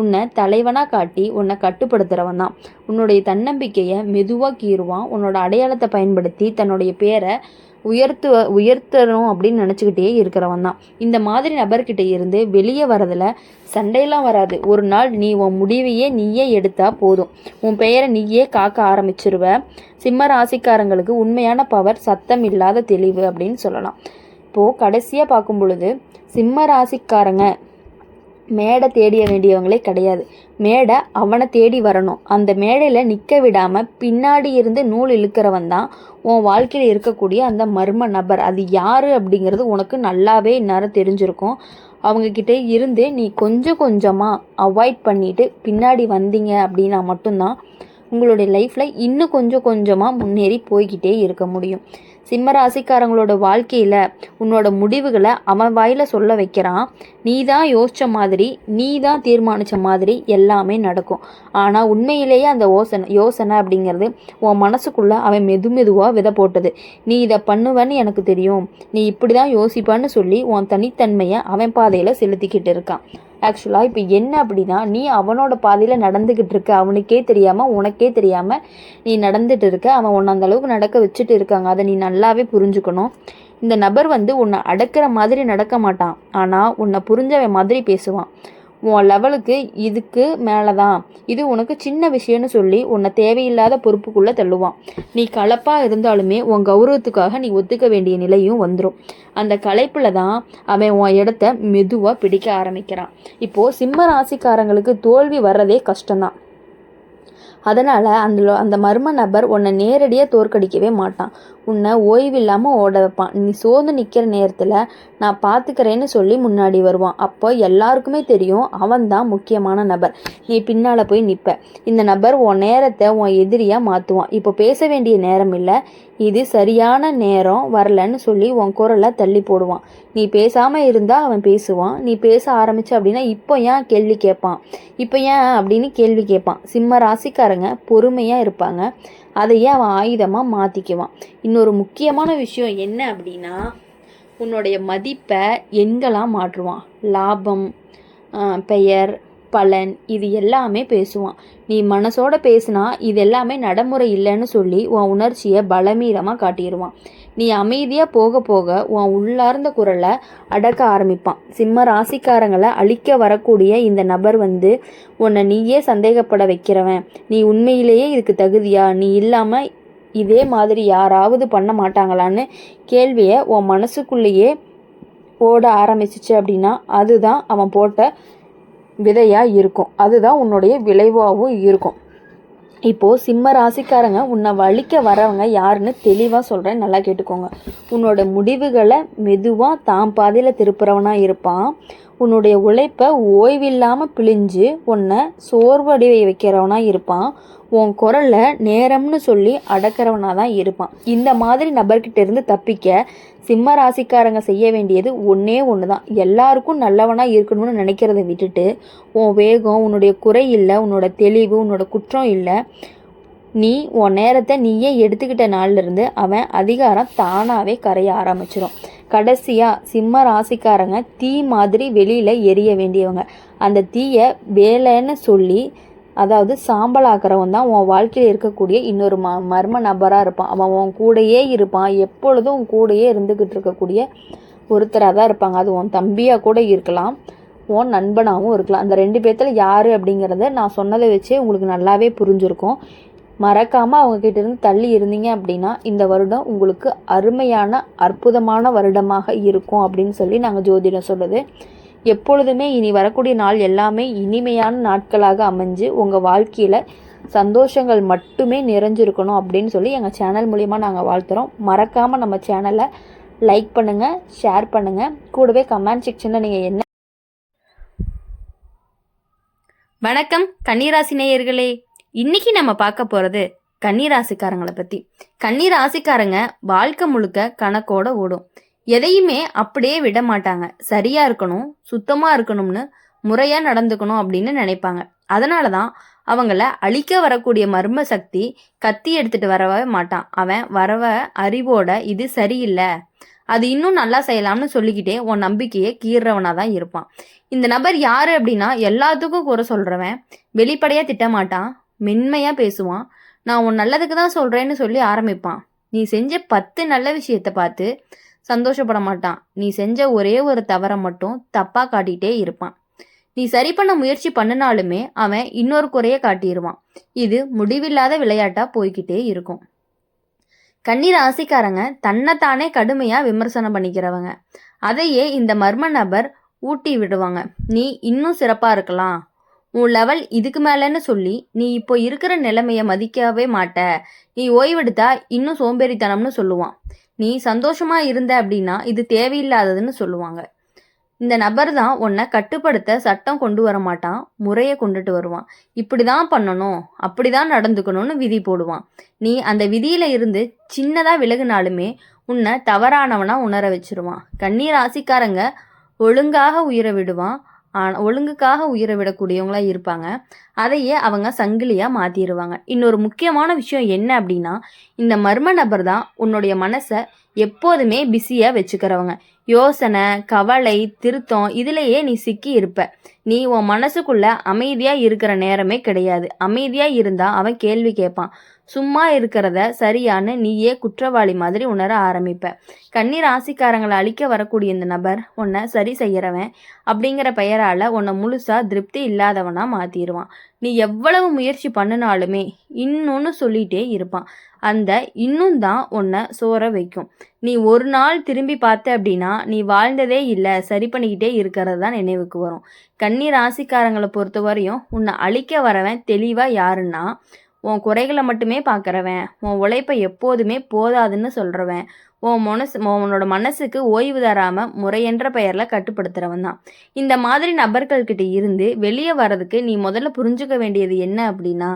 உன்னை தலைவனாக காட்டி உன்னை கட்டுப்படுத்துகிறவன் தான். உன்னுடைய தன்னம்பிக்கையை மெதுவாக கீறுவான். உன்னோட அடையாளத்தை பயன்படுத்தி தன்னுடைய பேரை உயர்த்தணும் அப்படின்னு நினச்சிக்கிட்டே இருக்கிறவன் தான். இந்த மாதிரி நபர்கிட்ட இருந்து வெளியே வரதில் சண்டையெல்லாம் வராது. ஒரு நாள் நீ உன் முடிவையே நீயே எடுத்தா போதும், உன் பெயரை நீயே காக்க ஆரம்பிச்சிருவ. சிம்ம ராசிக்காரங்களுக்கு உண்மையான பவர் சத்தம் இல்லாத தெளிவு அப்படின்னு சொல்லலாம். இப்போது கடைசியாக பார்க்கும் பொழுது சிம்ம ராசிக்காரங்க மேடை தேடிய வேண்டியவங்களே கிடையாது, மேடை அவனை தேடி வரணும். அந்த மேடையில் நிற்க விடாமல் பின்னாடி இருந்து நூல் இழுக்கிறவன் தான் உன் வாழ்க்கையில் இருக்கக்கூடிய அந்த மர்ம நபர். அது யார் அப்படிங்கிறது உனக்கு நல்லாவே இந்நேரம் தெரிஞ்சிருக்கும். அவங்கக்கிட்ட இருந்து நீ கொஞ்சம் கொஞ்சமாக அவாய்ட் பண்ணிவிட்டு பின்னாடி வந்தீங்க அப்படின்னா மட்டும்தான் உங்களுடைய லைஃப்பில் இன்னும் கொஞ்சம் கொஞ்சமாக முன்னேறி போய்கிட்டே இருக்க முடியும். சிம்ம ராசிக்காரங்களோட வாழ்க்கையில் உன்னோட முடிவுகளை அவன் வாயில் சொல்ல வைக்கிறான். நீ தான் யோசித்த மாதிரி, நீ தான் தீர்மானித்த மாதிரி எல்லாமே நடக்கும். ஆனால் உண்மையிலேயே அந்த யோசனை அப்படிங்கிறது உன் மனசுக்குள்ளே அவன் மெதுவாக விதை போட்டது. நீ இதை பண்ணுவேன்னு எனக்கு தெரியும், நீ இப்படி தான் யோசிப்பான்னு சொல்லி உன் தனித்தன்மையை அவன் பாதையில் செலுத்திக்கிட்டு இருக்கான். ஆக்சுவலாக இப்போ என்ன அப்படின்னா, நீ அவனோட பாதையில் நடந்துக்கிட்டு இருக்க, அவனுக்கே தெரியாமல் உனக்கே தெரியாமல் நீ நடந்துட்டு இருக்க. அவன் உன்னை அந்த அளவுக்கு நடக்க வச்சுட்டு இருக்காங்க. அதை நீ நல்லாவே புரிஞ்சுக்கணும். இந்த நபர் உன்னை அடக்கிற மாதிரி நடக்க மாட்டான், ஆனால் உன்னை புரிஞ்சவன் மாதிரி பேசுவான். உன் லெவலுக்கு இதுக்கு மேலே தான், இது உனக்கு சின்ன விஷயம்னு சொல்லி உன்னை தேவையில்லாத பொறுப்புக்குள்ளே தள்ளுவான். நீ கலப்பாக இருந்தாலுமே உன் கௌரவத்துக்காக நீ ஒத்துக்க வேண்டிய நிலையும் வந்துடும். அந்த களைப்பில் தான் அவன் உன் இடத்த மெதுவாக பிடிக்க ஆரம்பிக்கிறான். இப்போது சிம்ம ராசிக்காரங்களுக்கு தோல்வி வர்றதே கஷ்டம்தான். அதனால் அந்த மர்ம நபர் உன்னை நேரடியாக தோற்கடிக்கவே மாட்டான், உன்னை ஓய்வில்லாமல் ஓட வைப்பான். நீ சோர்ந்து நிற்கிற நேரத்தில் நான் பார்த்துக்கிறேன்னு சொல்லி முன்னாடி வருவான். அப்போ எல்லாருக்குமே தெரியும் அவன் தான் முக்கியமான நபர். நீ பின்னால் போய் நிற்ப. இந்த நபர் உன் நேரத்தை உன் எதிரியாக மாற்றுவான். இப்போ பேச வேண்டிய நேரம் இல்லை, இது சரியான நேரம் வரலன்னு சொல்லி உன் குரலை தள்ளி போடுவான். நீ பேசாமல் இருந்தால் அவன் பேசுவான். நீ பேச ஆரம்பிச்ச அப்படின்னா இப்போ ஏன் கேள்வி கேட்பான், இப்போ ஏன் அப்படின்னு கேள்வி கேட்பான். சிம்ம ராசிக்காரங்க பொறுமையாக இருப்பாங்க, அதையே அவன் ஆயுதமாக மாற்றிக்குவான். இன்னொரு முக்கியமான விஷயம் என்ன அப்படின்னா, உன்னுடைய மதிப்பை எண்களாக மாற்றுவான். லாபம், பெயர், பலன் இது எல்லாமே பேசுவான். நீ மனசோட பேசுனா இது எல்லாமே நடைமுறை இல்லைன்னு சொல்லி உன் உணர்ச்சியை பலமீரமாக காட்டிடுவான். நீ அமைதியாக போக போக உன் உள்ளார்ந்த குரலை அடக்க ஆரம்பிப்பான். சிம்ம ராசிக்காரங்களை அழிக்க வரக்கூடிய இந்த நபர் உன்னை நீயே சந்தேகப்பட வைக்கிறவன். நீ உண்மையிலேயே இதுக்கு தகுதியா, நீ இல்லாமல் இதே மாதிரி யாராவது பண்ண மாட்டாங்களான்னு கேள்வியை உன் மனசுக்குள்ளேயே ஓட ஆரம்பிச்சிச்சு அப்படின்னா அதுதான் அவன் போட்ட விதையாக இருக்கும், அதுதான் உன்னுடைய விளைவாகவும் இருக்கும். இப்போது சிம்ம ராசிக்காரங்க உன்னை வலிக்க வரவங்க யாருன்னு தெளிவாக சொல்கிறேன், நல்லா கேட்டுக்கோங்க. உன்னோட முடிவுகளை மெதுவாக தான் பாதையில் திருப்புறவனாக இருப்பான். உன்னுடைய உழைப்பை ஓய்வில்லாமல் பிழிஞ்சு உன்னை சோர்வடைய வைக்கிறவனாக இருப்பான். உன் குரலில் நேரம்னு சொல்லி அடக்கிறவனாக தான் இருப்பான். இந்த மாதிரி நபர்கிட்ட இருந்து தப்பிக்க சிம்ம ராசிக்காரங்க செய்ய வேண்டியது ஒன்றே ஒன்று தான். எல்லாருக்கும் நல்லவனாக இருக்கணும்னு நினைக்கிறத விட்டுட்டு உன் வேகம், உன்னுடைய குறை இல்லை, உன்னோட தெளிவு, உன்னோட குற்றம் இல்லை, நீ உன் நேரத்தை நீயே எடுத்துக்கிட்ட நாள்லேருந்து அவன் அதிகாரம் தானாகவே கரைய ஆரம்பிச்சிடும். கடைசியாக சிம்ம ராசிக்காரங்க தீ மாதிரி வெளியில் எரிய வேண்டியவங்க. அந்த தீயை வேலைன்னு சொல்லி அதாவது சாம்பல் ஆக்கிறவன் தான் உன் வாழ்க்கையில் இருக்கக்கூடிய இன்னொரு மர்ம நபராக இருப்பான். அவன் உன் கூடையே இருப்பான், எப்பொழுதும் உன் கூடையே இருந்துக்கிட்டு இருக்கக்கூடிய ஒருத்தராக தான் இருப்பாங்க. அது உன் தம்பியாக கூட இருக்கலாம், உன் நண்பனாகவும் இருக்கலாம். அந்த 2 பேர்த்தில் யார் அப்படிங்கிறத நான் சொன்னதை வச்சே உங்களுக்கு நல்லாவே புரிஞ்சிருக்கும். மறக்காமல் அவங்கக்கிட்ட இருந்து தள்ளி இருந்தீங்க அப்படின்னா இந்த வருடம் உங்களுக்கு அருமையான அற்புதமான வருடமாக இருக்கும் அப்படின்னு சொல்லி நாங்கள் ஜோதிடம் சொல்லுது. எப்பொழுதுமே இனி வரக்கூடிய நாள் எல்லாமே இனிமையான நாட்களாக அமைஞ்சு உங்கள் வாழ்க்கையில் சந்தோஷங்கள் மட்டுமே நிறைஞ்சிருக்கணும் அப்படின்னு சொல்லி எங்கள் சேனல் மூலிமா நாங்கள் வாழ்த்துறோம். மறக்காமல் நம்ம சேனலை லைக் பண்ணுங்கள், ஷேர் பண்ணுங்கள், கூடவே கமெண்ட் செக்ஷனில் நீங்கள் என்ன. வணக்கம் கன்னிராசி நேயர்களே, இன்னைக்கு நம்ம பார்க்க போகிறது கன்னிராசிக்காரங்களை பற்றி. கன்னிராசிக்காரங்க வாழ்க்கை முழுக்க கணக்கோட ஓடும். எதையுமே அப்படியே விட மாட்டாங்க. சரியா இருக்கணும், சுத்தமாக இருக்கணும்னு முறையாக நடந்துக்கணும் அப்படின்னு நினைப்பாங்க. அதனால தான் அவங்கள அழிக்க வரக்கூடிய மர்ம சக்தி கத்தி எடுத்துட்டு வரவே மாட்டான். அவன் வரவ அறிவோட இது சரியில்லை, அது இன்னும் நல்லா செய்யலாம்னு சொல்லிக்கிட்டே உன் நம்பிக்கையை கீறவனாக தான் இருப்பான். இந்த நபர் யாரு அப்படின்னா எல்லாத்துக்கும் குறை சொல்கிறவன், வெளிப்படையாக திட்டமாட்டான், மென்மையாக பேசுவான், நான் உன் நல்லதுக்கு தான் சொல்கிறேன்னு சொல்லி ஆரம்பிப்பான். நீ செஞ்ச 10 நல்ல விஷயத்தை பார்த்து சந்தோஷப்பட மாட்டான். நீ செஞ்ச ஒரே ஒரு தவறை மட்டும் தப்பாக காட்டிகிட்டே இருப்பான். நீ சரி பண்ண முயற்சி பண்ணினாலுமே அவன் இன்னொரு குறைய காட்டிடுவான். இது முடிவில்லாத விளையாட்டாக போய்கிட்டே இருக்கும். கன்னி ராசிக்காரங்க தன்னைத்தானே கடுமையாக விமர்சனம் பண்ணிக்கிறவங்க. அதையே இந்த மர்ம நபர் ஊட்டி விடுவாங்க. நீ இன்னும் சிறப்பாக இருக்கலாம், உன் லெவல் இதுக்கு மேலேன்னு சொல்லி நீ இப்போ இருக்கிற நிலைமையை மதிக்கவே மாட்ட, நீ ஓய்வெடுத்தா இன்னும் சோம்பேறித்தனம்னு சொல்லுவான். நீ சந்தோஷமாக இருந்த அப்படின்னா இது தேவையில்லாததுன்னு சொல்லுவாங்க. இந்த நபர் தான் உன்னை கட்டுப்படுத்த சட்டம் கொண்டு வர மாட்டான், முறையை கொண்டுட்டு வருவான். இப்படி தான் பண்ணணும், அப்படி தான் நடந்துக்கணும்னு விதி போடுவான். நீ அந்த விதியில் இருந்து சின்னதாக விலகுனாலுமே உன்னை தவறானவனாக உணர வச்சிருவான். கன்னி ராசிக்காரங்க ஒழுங்காக உயிரை விடுவான், ஒழுங்குக்காக உயிரை விடக்கூடியவங்களா இருப்பாங்க. அதையே அவங்க சங்கிலியாக மாற்றிடுவாங்க. இன்னொரு முக்கியமான விஷயம் என்ன அப்படின்னா, இந்த மர்ம நபர் தான் உன்னுடைய மனசை எப்போதுமே பிஸியாக வச்சுக்கிறவங்க. யோசனை, கவலை, திருத்தம் இதிலேயே நீ சிக்கி இருப்ப. நீ உன் மனசுக்குள்ள அமைதியாக இருக்கிற நேரமே கிடையாது. அமைதியாக இருந்தால் அவன் கேள்வி கேட்பான். சும்மா இருக்கிறத சரியானு நீயே குற்றவாளி மாதிரி உணர ஆரம்பிப்ப. கன்னி ராசிக்காரங்களை அழிக்க வரக்கூடிய இந்த நபர் உன்னை சரி செய்கிறவன் அப்படிங்கிற பெயரால் உன்னை முழுசாக திருப்தி இல்லாதவனாக மாற்றிடுவான். நீ எவ்வளவு முயற்சி பண்ணினாலுமே இன்னொன்று சொல்லிகிட்டே இருப்பான். அந்த இன்னும் தான் உன்னை சோற வைக்கும். நீ ஒரு நாள் திரும்பி பார்த்த அப்படின்னா நீ வாழ்ந்ததே இல்லை, சரி பண்ணிக்கிட்டே இருக்கிறது தான் நினைவுக்கு வரும். கன்னி ராசிக்காரங்களை பொறுத்த வரையும் உன்னை அழிக்க வரவன் தெளிவாக யாருன்னா, உன் குறைகளை மட்டுமே பார்க்குறவன், உன் உழைப்பை எப்போதுமே போதாதுன்னு சொல்கிறவன், உன்னோட மனசுக்கு ஓய்வு தராமல் முறையென்ற பெயரில் கட்டுப்படுத்துகிறவன் தான். இந்த மாதிரி நபர்கள்கிட்ட இருந்து வெளியே வர்றதுக்கு நீ முதல்ல புரிஞ்சுக்க வேண்டியது என்ன அப்படின்னா,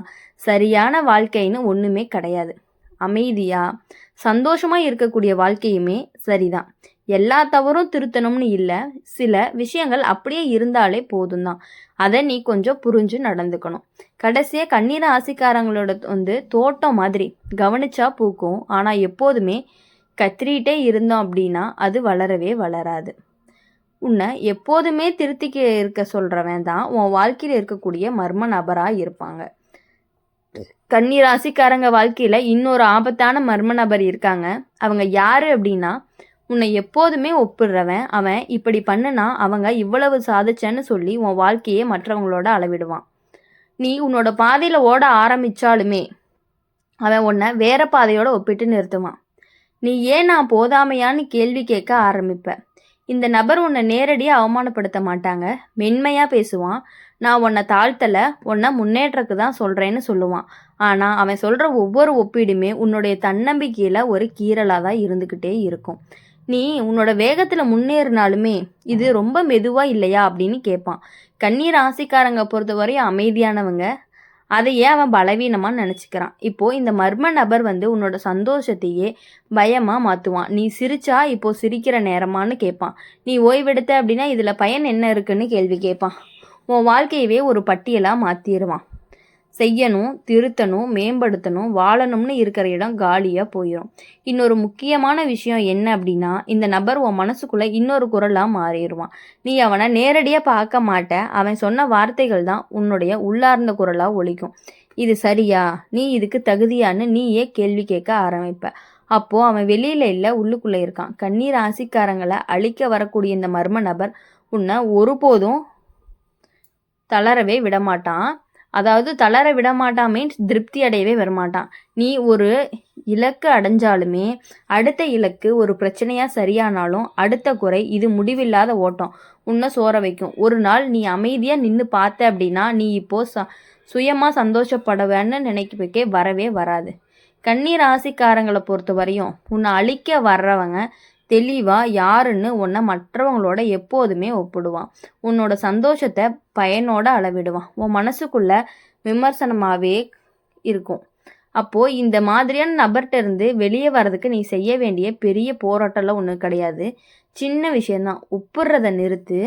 சரியான வாழ்க்கைன்னு ஒன்றுமே கிடையாது. அமைதியாக சந்தோஷமாக இருக்கக்கூடிய வாழ்க்கையுமே சரிதான். எல்லா தவறும் திருத்தணும்னு இல்லை, சில விஷயங்கள் அப்படியே இருந்தாலே போதும் தான். அதை நீ கொஞ்சம் புரிஞ்சு நடந்துக்கணும். கடைசியாக கன்னி ராசிக்காரங்களோட தோட்டம் மாதிரி கவனிச்சா பூக்கும், ஆனால் எப்போதுமே கத்திரிட்டே இருந்தோம் அப்படின்னா அது வளரவே வளராது. உன்னை எப்போதுமே திருத்திக்க இருக்க சொல்கிறவன் தான் உன் வாழ்க்கையில் இருக்கக்கூடிய மர்ம நபராக இருப்பாங்க. கன்னி ராசிக்காரங்க வாழ்க்கையில் இன்னொரு ஆபத்தான மர்ம நபர் இருக்காங்க. அவங்க யார் அப்படின்னா, உன்னை எப்போதுமே ஒப்பிடுறவன். அவன் இப்படி பண்ணுனா அவங்க இவ்வளவு சாதிச்சேன்னு சொல்லி உன் வாழ்க்கையை மற்றவங்களோட அளவிடுவான். நீ உன்னோட பாதையில் ஓட ஆரம்பித்தாலுமே அவன் உன்னை வேற பாதையோட ஒப்பிட்டு நிறுத்துவான். நீ ஏன் நான் போதாமையான்னு கேள்வி கேட்க ஆரம்பிப்ப. இந்த நபர் உன்னை நேரடியாக அவமானப்படுத்த மாட்டாங்க, மென்மையாக பேசுவான். நான் உன்னை தாழ்த்தலை, உன்னை முன்னேற்றத்துக்கு தான் சொல்கிறேன்னு சொல்லுவான். ஆனால் அவன் சொல்கிற ஒவ்வொரு ஒப்பீடுமே உன்னுடைய தன்னம்பிக்கையில் ஒரு கீறலாக தான் இருந்துக்கிட்டே இருக்கும். நீ உன்னோட வேகத்தில் முன்னேறினாலுமே இது ரொம்ப மெதுவாக இல்லையா அப்படின்னு கேட்பான். கன்னி ராசிக்காரங்க பொறுத்தவரையும் அமைதியானவங்க, அதையே அவன் பலவீனமாக நினச்சிக்கிறான். இப்போது இந்த மர்ம நபர் உன்னோட சந்தோஷத்தையே பயமாக மாற்றுவான். நீ சிரிச்சா இப்போது சிரிக்கிற நேரமானு கேட்பான். நீ ஓய்வெடுத்த அப்படின்னா இதில் பயன் என்ன இருக்குன்னு கேள்வி கேட்பான். உன் வாழ்க்கையவே ஒரு பட்டியலாக மாற்றிடுவான். செய்யணும், திருத்தணும், மேம்படுத்தணும், வாழணும்னு இருக்கிற இடம் காலியாக போயிடும். இன்னொரு முக்கியமான விஷயம் என்ன அப்படின்னா, இந்த நபர் உன் மனசுக்குள்ளே இன்னொரு குரலாக மாறிடுவான். நீ அவனை நேரடியாக பார்க்க மாட்ட, அவன் சொன்ன வார்த்தைகள் தான் உன்னுடைய உள்ளார்ந்த குரலாக ஒலிக்கும். இது சரியா, நீ இதுக்கு தகுதியான்னு நீயே கேள்வி கேட்க ஆரம்பிப்ப. அப்போது அவன் வெளியில் இல்லை, உள்ளுக்குள்ளே இருக்கான். கன்னி ராசிக்காரங்களை அழிக்க வரக்கூடிய இந்த மர்ம நபர் உன்னை ஒருபோதும் தளரவே விடமாட்டான். அதாவது தளர விடமாட்டான் மீன்ஸ் திருப்தி அடையவே வரமாட்டான். நீ ஒரு இலக்கு அடைஞ்சாலுமே அடுத்த இலக்கு ஒரு பிரச்சனையாக சரியானாலும் அடுத்த குறை இது முடிவில்லாத ஓட்டம் உன்னை சோற வைக்கும். ஒரு நாள் நீ அமைதியாக நின்று பார்த்த அப்படின்னா நீ இப்போது சுயமாக சந்தோஷப்படுவேன்னு நினைக்கவே வரவே வராது. கன்னி ராசிக்காரங்களை பொறுத்த வரையும் உன்னை அழிக்க வர்றவங்க தெளிவாக யாருன்னு உன்னை மற்றவங்களோட எப்போதுமே ஒப்பிடுவான். உன்னோட சந்தோஷத்தை பயனோட அளவிடுவான். உன் மனசுக்குள்ள விமர்சனமாகவே இருக்கும். அப்போது இந்த மாதிரியான நபர்கிட்ட இருந்து வெளியே வர்றதுக்கு நீ செய்ய வேண்டிய பெரிய போராட்டம்லாம் ஒன்றும் கிடையாது. சின்ன விஷயந்தான். ஒப்புறதை நிறுத்து.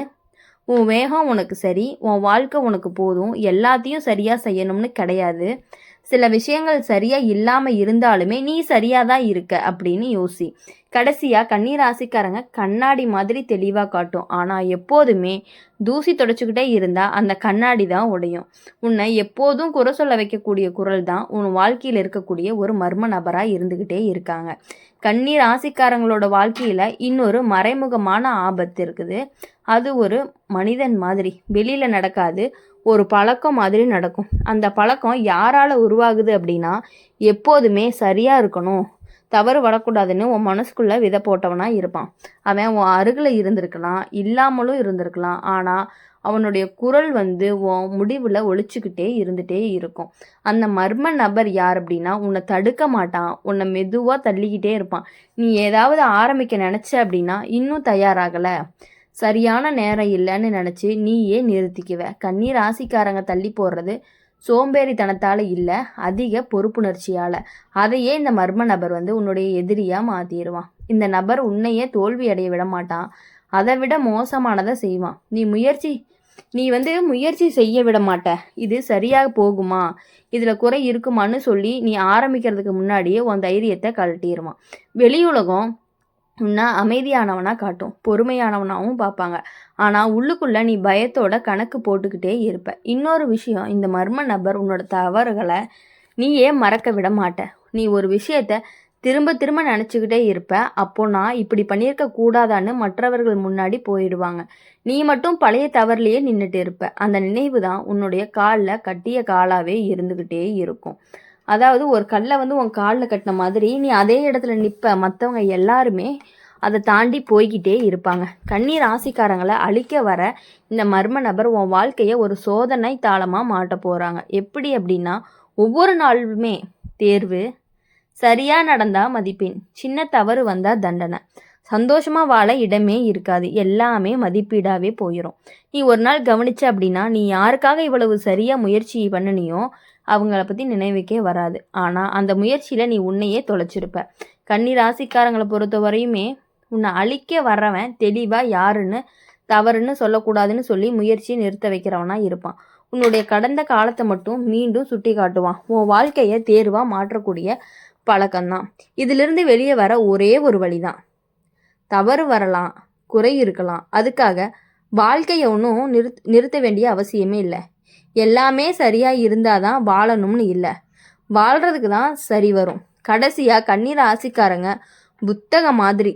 உன் வேகம் உனக்கு சரி, உன் வாழ்க்கை உனக்கு போதும், எல்லாத்தையும் சரியாக செய்யணும்னு கிடையாது. சில விஷயங்கள் சரியாக இல்லாமல் இருந்தாலுமே நீ சரியாக தான் இருக்க அப்படின்னு யோசி. கடைசியாக கன்னி ராசிக்காரங்க கண்ணாடி மாதிரி தெளிவாக காட்டும். ஆனால் எப்போதுமே தூசி தொடச்சிக்கிட்டே இருந்தால் அந்த கண்ணாடி தான் உடையும். உன்னை எப்போதும் குறை சொல்ல வைக்கக்கூடிய குரல் தான் உன் வாழ்க்கையில் இருக்கக்கூடிய ஒரு மர்ம நபராக இருந்துக்கிட்டே இருக்காங்க. கன்னி ராசிக்காரங்களோட வாழ்க்கையில் இன்னொரு மறைமுகமான ஆபத்து இருக்குது. அது ஒரு மனிதன் மாதிரி வெளியில் நடக்காது, ஒரு பழக்கம் மாதிரி நடக்கும். அந்த பழக்கம் யாரால் உருவாகுது அப்படின்னா, எப்போதுமே சரியாக இருக்கணும், தவறு வரக்கூடாதுன்னு உன் மனசுக்குள்ளே விதை போட்டவனாக இருப்பான். அவன் உன் அருகில் இருந்திருக்கலாம், இல்லாமலும் இருந்திருக்கலாம். ஆனால் அவனுடைய குரல் உன் முடிவில் ஒழிச்சுக்கிட்டே இருந்துகிட்டே இருக்கும். அந்த மர்ம நபர் யார் அப்படின்னா, உன்னை தடுக்க மாட்டான், உன்னை மெதுவாக தள்ளிக்கிட்டே இருப்பான். நீ ஏதாவது ஆரம்பிக்க நினச்ச அப்படின்னா இன்னும் தயாராகலை, சரியான நேரம் இல்லைன்னு நினச்சி நீயே நிறுத்திக்குவ. கன்னி ராசிக்காரங்க தள்ளி போடுறது சோம்பேறித்தனத்தால் இல்லை, அதிக பொறுப்புணர்ச்சியால். அதையே இந்த மர்ம நபர் உன்னுடைய எதிரியாக மாற்றிடுவான். இந்த நபர் உன்னையே தோல்வி அடைய விட மாட்டான், அதை விட மோசமானதை செய்வான். நீ முயற்சி செய்ய விட மாட்ட. இது சரியாக போகுமா, இதில் குறை இருக்குமான்னு சொல்லி நீ ஆரம்பிக்கிறதுக்கு முன்னாடியே உன் தைரியத்தை கழட்டிடுவான். வெளியுலகம் உன்னை அமைதியானவனாக காட்டும், பொறுமையானவனாகவும் பார்ப்பாங்க. ஆனால் உள்ளுக்குள்ளே நீ பயத்தோட கணக்கு போட்டுக்கிட்டே இருப்ப. இன்னொரு விஷயம், இந்த மர்ம நபர் உன்னோட தவறுகளை நீயே மறக்க விட மாட்ட. நீ ஒரு விஷயத்த திரும்ப திரும்ப நினச்சிக்கிட்டே இருப்ப. அப்போ நான் இப்படி பண்ணியிருக்க கூடாதான்னு மற்றவர்கள் முன்னாடி போயிடுவாங்க. நீ மட்டும் பழைய தவறுலையே நின்றுட்டு இருப்ப. அந்த நினைவு தான் உன்னுடைய காலில் கட்டிய காலாகவே இருந்துக்கிட்டே இருக்கும். அதாவது ஒரு கல்லை உன் காலில் கட்டின மாதிரி நீ அதே இடத்துல நிற்ப. மற்றவங்க எல்லாருமே அதை தாண்டி போய்கிட்டே இருப்பாங்க. கன்னி ராசிக்காரங்களை அழிக்க வர இந்த மர்ம நபர் உன் வாழ்க்கையை ஒரு சோதனை தாளமாக மாட்ட போகிறாங்க. எப்படி அப்படின்னா, ஒவ்வொரு நாளுமே தேர்வு, சரியாக நடந்தால் மதிப்பெண், சின்ன தவறு வந்தால் தண்டனை, சந்தோஷமாக வாழ இடமே இருக்காது, எல்லாமே மதிப்பீடாகவே போயிடும். நீ ஒரு நாள் கவனிச்ச அப்படின்னா, நீ யாருக்காக இவ்வளவு சரியாக முயற்சி பண்ணினியோ அவங்கள பற்றி நினைவுக்கே வராது. ஆனால் அந்த முயற்சியில் நீ உன்னையே தொலைச்சிருப்ப. கன்னி ராசிக்காரங்களை பொறுத்த வரையுமே உன்னை அழிக்க வர்றவன் தெளிவாக யாருன்னு தவறுன்னு சொல்லக்கூடாதுன்னு சொல்லி முயற்சியை நிறுத்த வைக்கிறவனா இருப்பான். உன்னுடைய கடந்த காலத்தை மட்டும் மீண்டும் சுட்டி காட்டுவான். உன் வாழ்க்கையை தேர்வாக மாற்றக்கூடிய பழக்கம்தான். இதிலிருந்து வெளியே வர ஒரே ஒரு வழிதான். தவறு வரலாம், குறை இருக்கலாம், அதுக்காக வாழ்க்கையை ஒன்றும் நிறுத்த வேண்டிய அவசியமே இல்லை. எல்லாமே சரியாக இருந்தால் தான் வாழணும்னு இல்லை, வாழ்கிறதுக்கு தான் சரி வரும். கடைசியாக கன்னி ராசிக்காரங்க புத்தகம் மாதிரி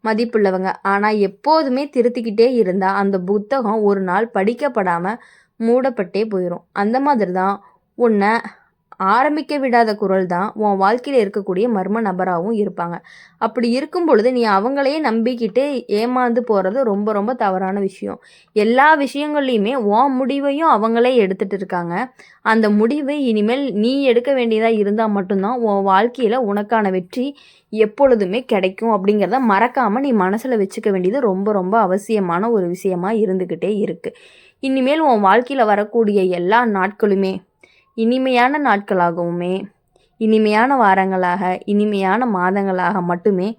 மதிப்புள்ளவங்க. ஆனால் எப்போதுமே திருத்திக்கிட்டே இருந்தால் அந்த புத்தகம் ஒரு நாள் படிக்கப்படாமல் மூடப்பட்டே போயிடும். அந்த மாதிரி தான் உன்னை ஆரம்பிக்க விடாத குரல் தான் உன் வாழ்க்கையில் இருக்கக்கூடிய மர்ம நபராகவும் இருப்பாங்க. அப்படி இருக்கும் பொழுது நீ அவங்களையே நம்பிக்கிட்டு ஏமாந்து போகிறது ரொம்ப ரொம்ப தவறான விஷயம். எல்லா விஷயங்கள்லையுமே உன் முடிவையும் அவங்களே எடுத்துகிட்டு இருக்காங்க. அந்த முடிவை இனிமேல் நீ எடுக்க வேண்டியதாக இருந்தால் மட்டும்தான் உன் வாழ்க்கையில் உனக்கான வெற்றி எப்பொழுதுமே கிடைக்கும். அப்படிங்கிறத மறக்காமல் நீ மனசில் வச்சுக்க வேண்டியது ரொம்ப ரொம்ப அவசியமான ஒரு விஷயமா இருந்துக்கிட்டே இருக்குது. இனிமேல் உன் வாழ்க்கையில் வரக்கூடிய எல்லா நாட்களுமே இனிமையான நாட்களாகவுமே, இனிமையான வாரங்களாக, இனிமையான மாதங்களாக மட்டுமே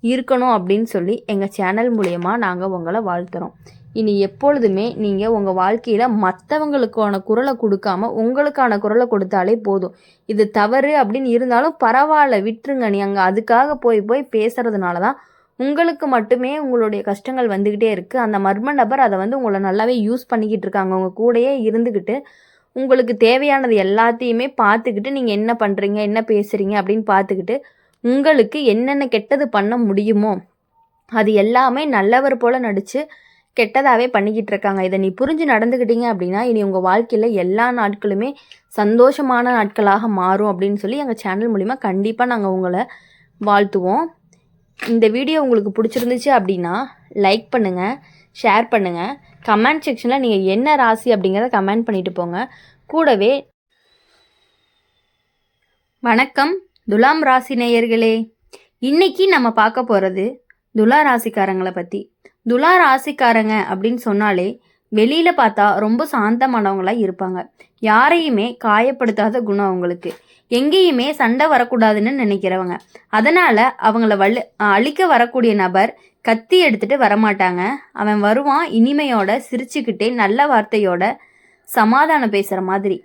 இருக்கணும் அப்படின்னு சொல்லி எங்கள் சேனல் மூலயமா நாங்கள் உங்களை வாழ்த்துறோம். இனி எப்பொழுதுமே நீங்கள் உங்கள் வாழ்க்கையில் மற்றவங்களுக்கான குரலை கொடுக்காம உங்களுக்கான குரலை கொடுத்தாலே போதும். இது தவறு அப்படின்னு இருந்தாலும் பரவாயில்ல, விட்டுருங்க. நீ அங்கே அதுக்காக போய் போய் பேசுகிறதுனால தான் உங்களுக்கு மட்டுமே உங்களுடைய கஷ்டங்கள் வந்துக்கிட்டே இருக்குது. அந்த மர்ம நபர் அதை உங்களை நல்லாவே யூஸ் பண்ணிக்கிட்டு இருக்காங்க. உங்கள் கூடயே இருந்துக்கிட்டு உங்களுக்கு தேவையானது எல்லாத்தையுமே பார்த்துக்கிட்டு நீங்கள் என்ன பண்ணுறீங்க, என்ன பேசுகிறீங்க அப்படின்னு பார்த்துக்கிட்டு உங்களுக்கு என்னென்ன கெட்டது பண்ண முடியுமோ அது எல்லாமே நல்லவர் போல் நடித்து கெட்டதாகவே பண்ணிக்கிட்டு இருக்காங்க. இதை நீ புரிஞ்சு நடந்துக்கிட்டீங்க அப்படின்னா இனி உங்கள் வாழ்க்கையில் எல்லா நாட்களுமே சந்தோஷமான நாட்களாக மாறும் அப்படின்னு சொல்லி எங்கள் சேனல் மூலிமா கண்டிப்பாக நாங்கள் உங்களை வாழ்த்துவோம். இந்த வீடியோ உங்களுக்கு பிடிச்சிருந்துச்சு அப்படின்னா லைக் பண்ணுங்கள், ஷேர் பண்ணுங்கள், கமெண்ட் செக்ஷனில் நீங்கள் என்ன ராசி அப்படிங்கிறத கமெண்ட் பண்ணிட்டு போங்க. கூடவே வணக்கம் துலாம் ராசி நேயர்களே, இன்னைக்கு நம்ம பார்க்க போகிறது துலா ராசிக்காரங்களை பற்றி. துலா ராசிக்காரங்க அப்படின்னு சொன்னாலே வெளியில் பார்த்தா ரொம்ப சாந்தமானவங்களாக இருப்பாங்க. யாரையுமே காயப்படுத்தாத குணம் அவங்களுக்கு. எங்கேயுமே சண்டை வரக்கூடாதுன்னு நினைக்கிறவங்க. அதனால் அவங்கள அழிக்க வரக்கூடிய நபர் கத்தி எடுத்துகிட்டு வரமாட்டாங்க. அவன் வருவான் இனிமையோட, சிரிச்சுக்கிட்டே, நல்ல வார்த்தையோட சமாதானம் பேசுகிற மாதிரி.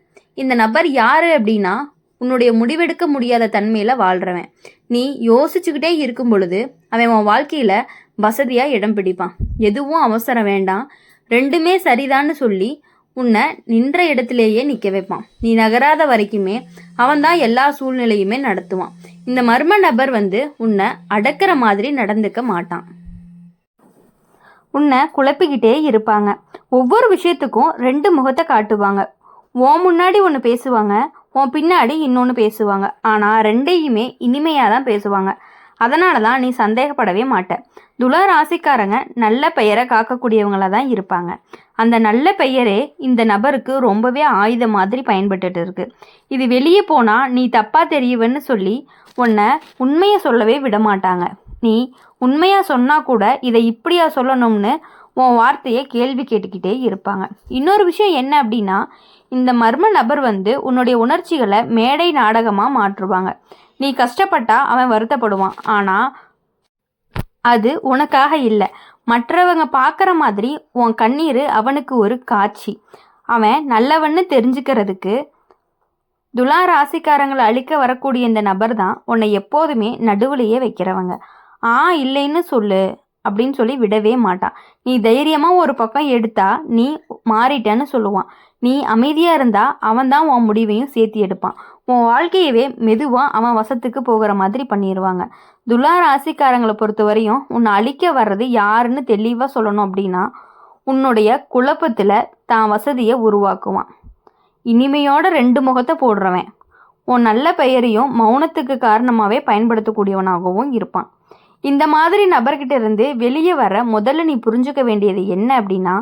இந்த நபர் யார் அப்படின்னா உன்னுடைய முடிவெடுக்க முடியாத தன்மையில் வாழ்கிறவன். நீ யோசிச்சுக்கிட்டே இருக்கும் பொழுது அவன் உன் வாழ்க்கையில் வசதியாக இடம் பிடிப்பான். எதுவும் அவசரம் வேண்டாம், ரெண்டுமே சரிதான்னு சொல்லி உன்னை நின்ற இடத்திலேயே நிற்க வைப்பான். நீ நகராத வரைக்குமே அவன்தான் எல்லா சூழ்நிலையுமே நடத்துவான். இந்த மர்ம நபர் உன்னை அடக்கிற மாதிரி நடந்துக்க மாட்டான். உன்னை குழப்பிக்கிட்டே இருப்பாங்க. ஒவ்வொரு விஷயத்துக்கும் ரெண்டு முகத்தை காட்டுவாங்க. உன் முன்னாடி ஒன்று பேசுவாங்க, உன் பின்னாடி இன்னொன்று பேசுவாங்க. ஆனால் ரெண்டையுமே இனிமையாக தான் பேசுவாங்க. அதனால தான் நீ சந்தேகப்படவே மாட்ட. துலா ராசிக்காரங்க நல்ல பெயரை காக்கக்கூடியவங்களாக தான் இருப்பாங்க. அந்த நல்ல பெயரே இந்த நபருக்கு ரொம்பவே ஆயுத மாதிரி பயன்பட்டுட்டு இருக்கு. இது வெளியே போனால் நீ தப்பாக தெரியுவன்னு சொல்லி உன்னை உண்மையை சொல்லவே விட மாட்டாங்க. நீ உண்மையாக சொன்னால் கூட இதை இப்படியா சொல்லணும்னு உன் வார்த்தையை கேள்வி கேட்டுக்கிட்டே இருப்பாங்க. இன்னொரு விஷயம் என்ன அப்படின்னா, இந்த மர்ம நபர் உன்னுடைய உணர்ச்சிகளை மேடை நாடகமாக மாற்றுவாங்க. நீ கஷ்டப்பட்டா அவன் வருத்தப்படுவான். ஆனால் அது உனக்காக இல்லை, மற்றவங்க பார்க்குற மாதிரி உன் கண்ணீர் அவனுக்கு ஒரு காட்சி. அவன் நல்லவன்னு தெரிஞ்சுக்கிறதுக்கு துலா ராசிக்காரங்களை அழிக்க வரக்கூடிய இந்த நபர் தான் உன்னை எப்போதுமே நடுவுலையே வைக்கிறவங்க. இல்லைன்னு சொல்லு அப்படின்னு சொல்லி விடவே மாட்டான். நீ தைரியமாக ஒரு பக்கம் எடுத்தா நீ மாறிட்டேன்னு சொல்லுவான். நீ அமைதியாக இருந்தால் அவன் தான் உன் முடிவையும் சேர்த்து எடுப்பான். உன் வாழ்க்கையவே மெதுவாக அவன் வசத்துக்கு போகிற மாதிரி பண்ணிடுவாங்க. துலா ராசிக்காரங்களை பொறுத்த வரையும் உன்னை அழிக்க வர்றது யாருன்னு தெளிவாக சொல்லணும் அப்படின்னா உன்னுடைய குழப்பத்தில் தான் வசதியை உருவாக்குவான். இனிமையோட ரெண்டு முகத்தை போடுறவன் உன் நல்ல பெயரையும் மௌனத்துக்கு காரணமாகவே பயன்படுத்தக்கூடியவனாகவும் இருப்பான். இந்த மாதிரி நபர்கிட்ட இருந்து வெளியே வர முதல்ல நீ புரிஞ்சுக்க வேண்டியது என்ன அப்படின்னா,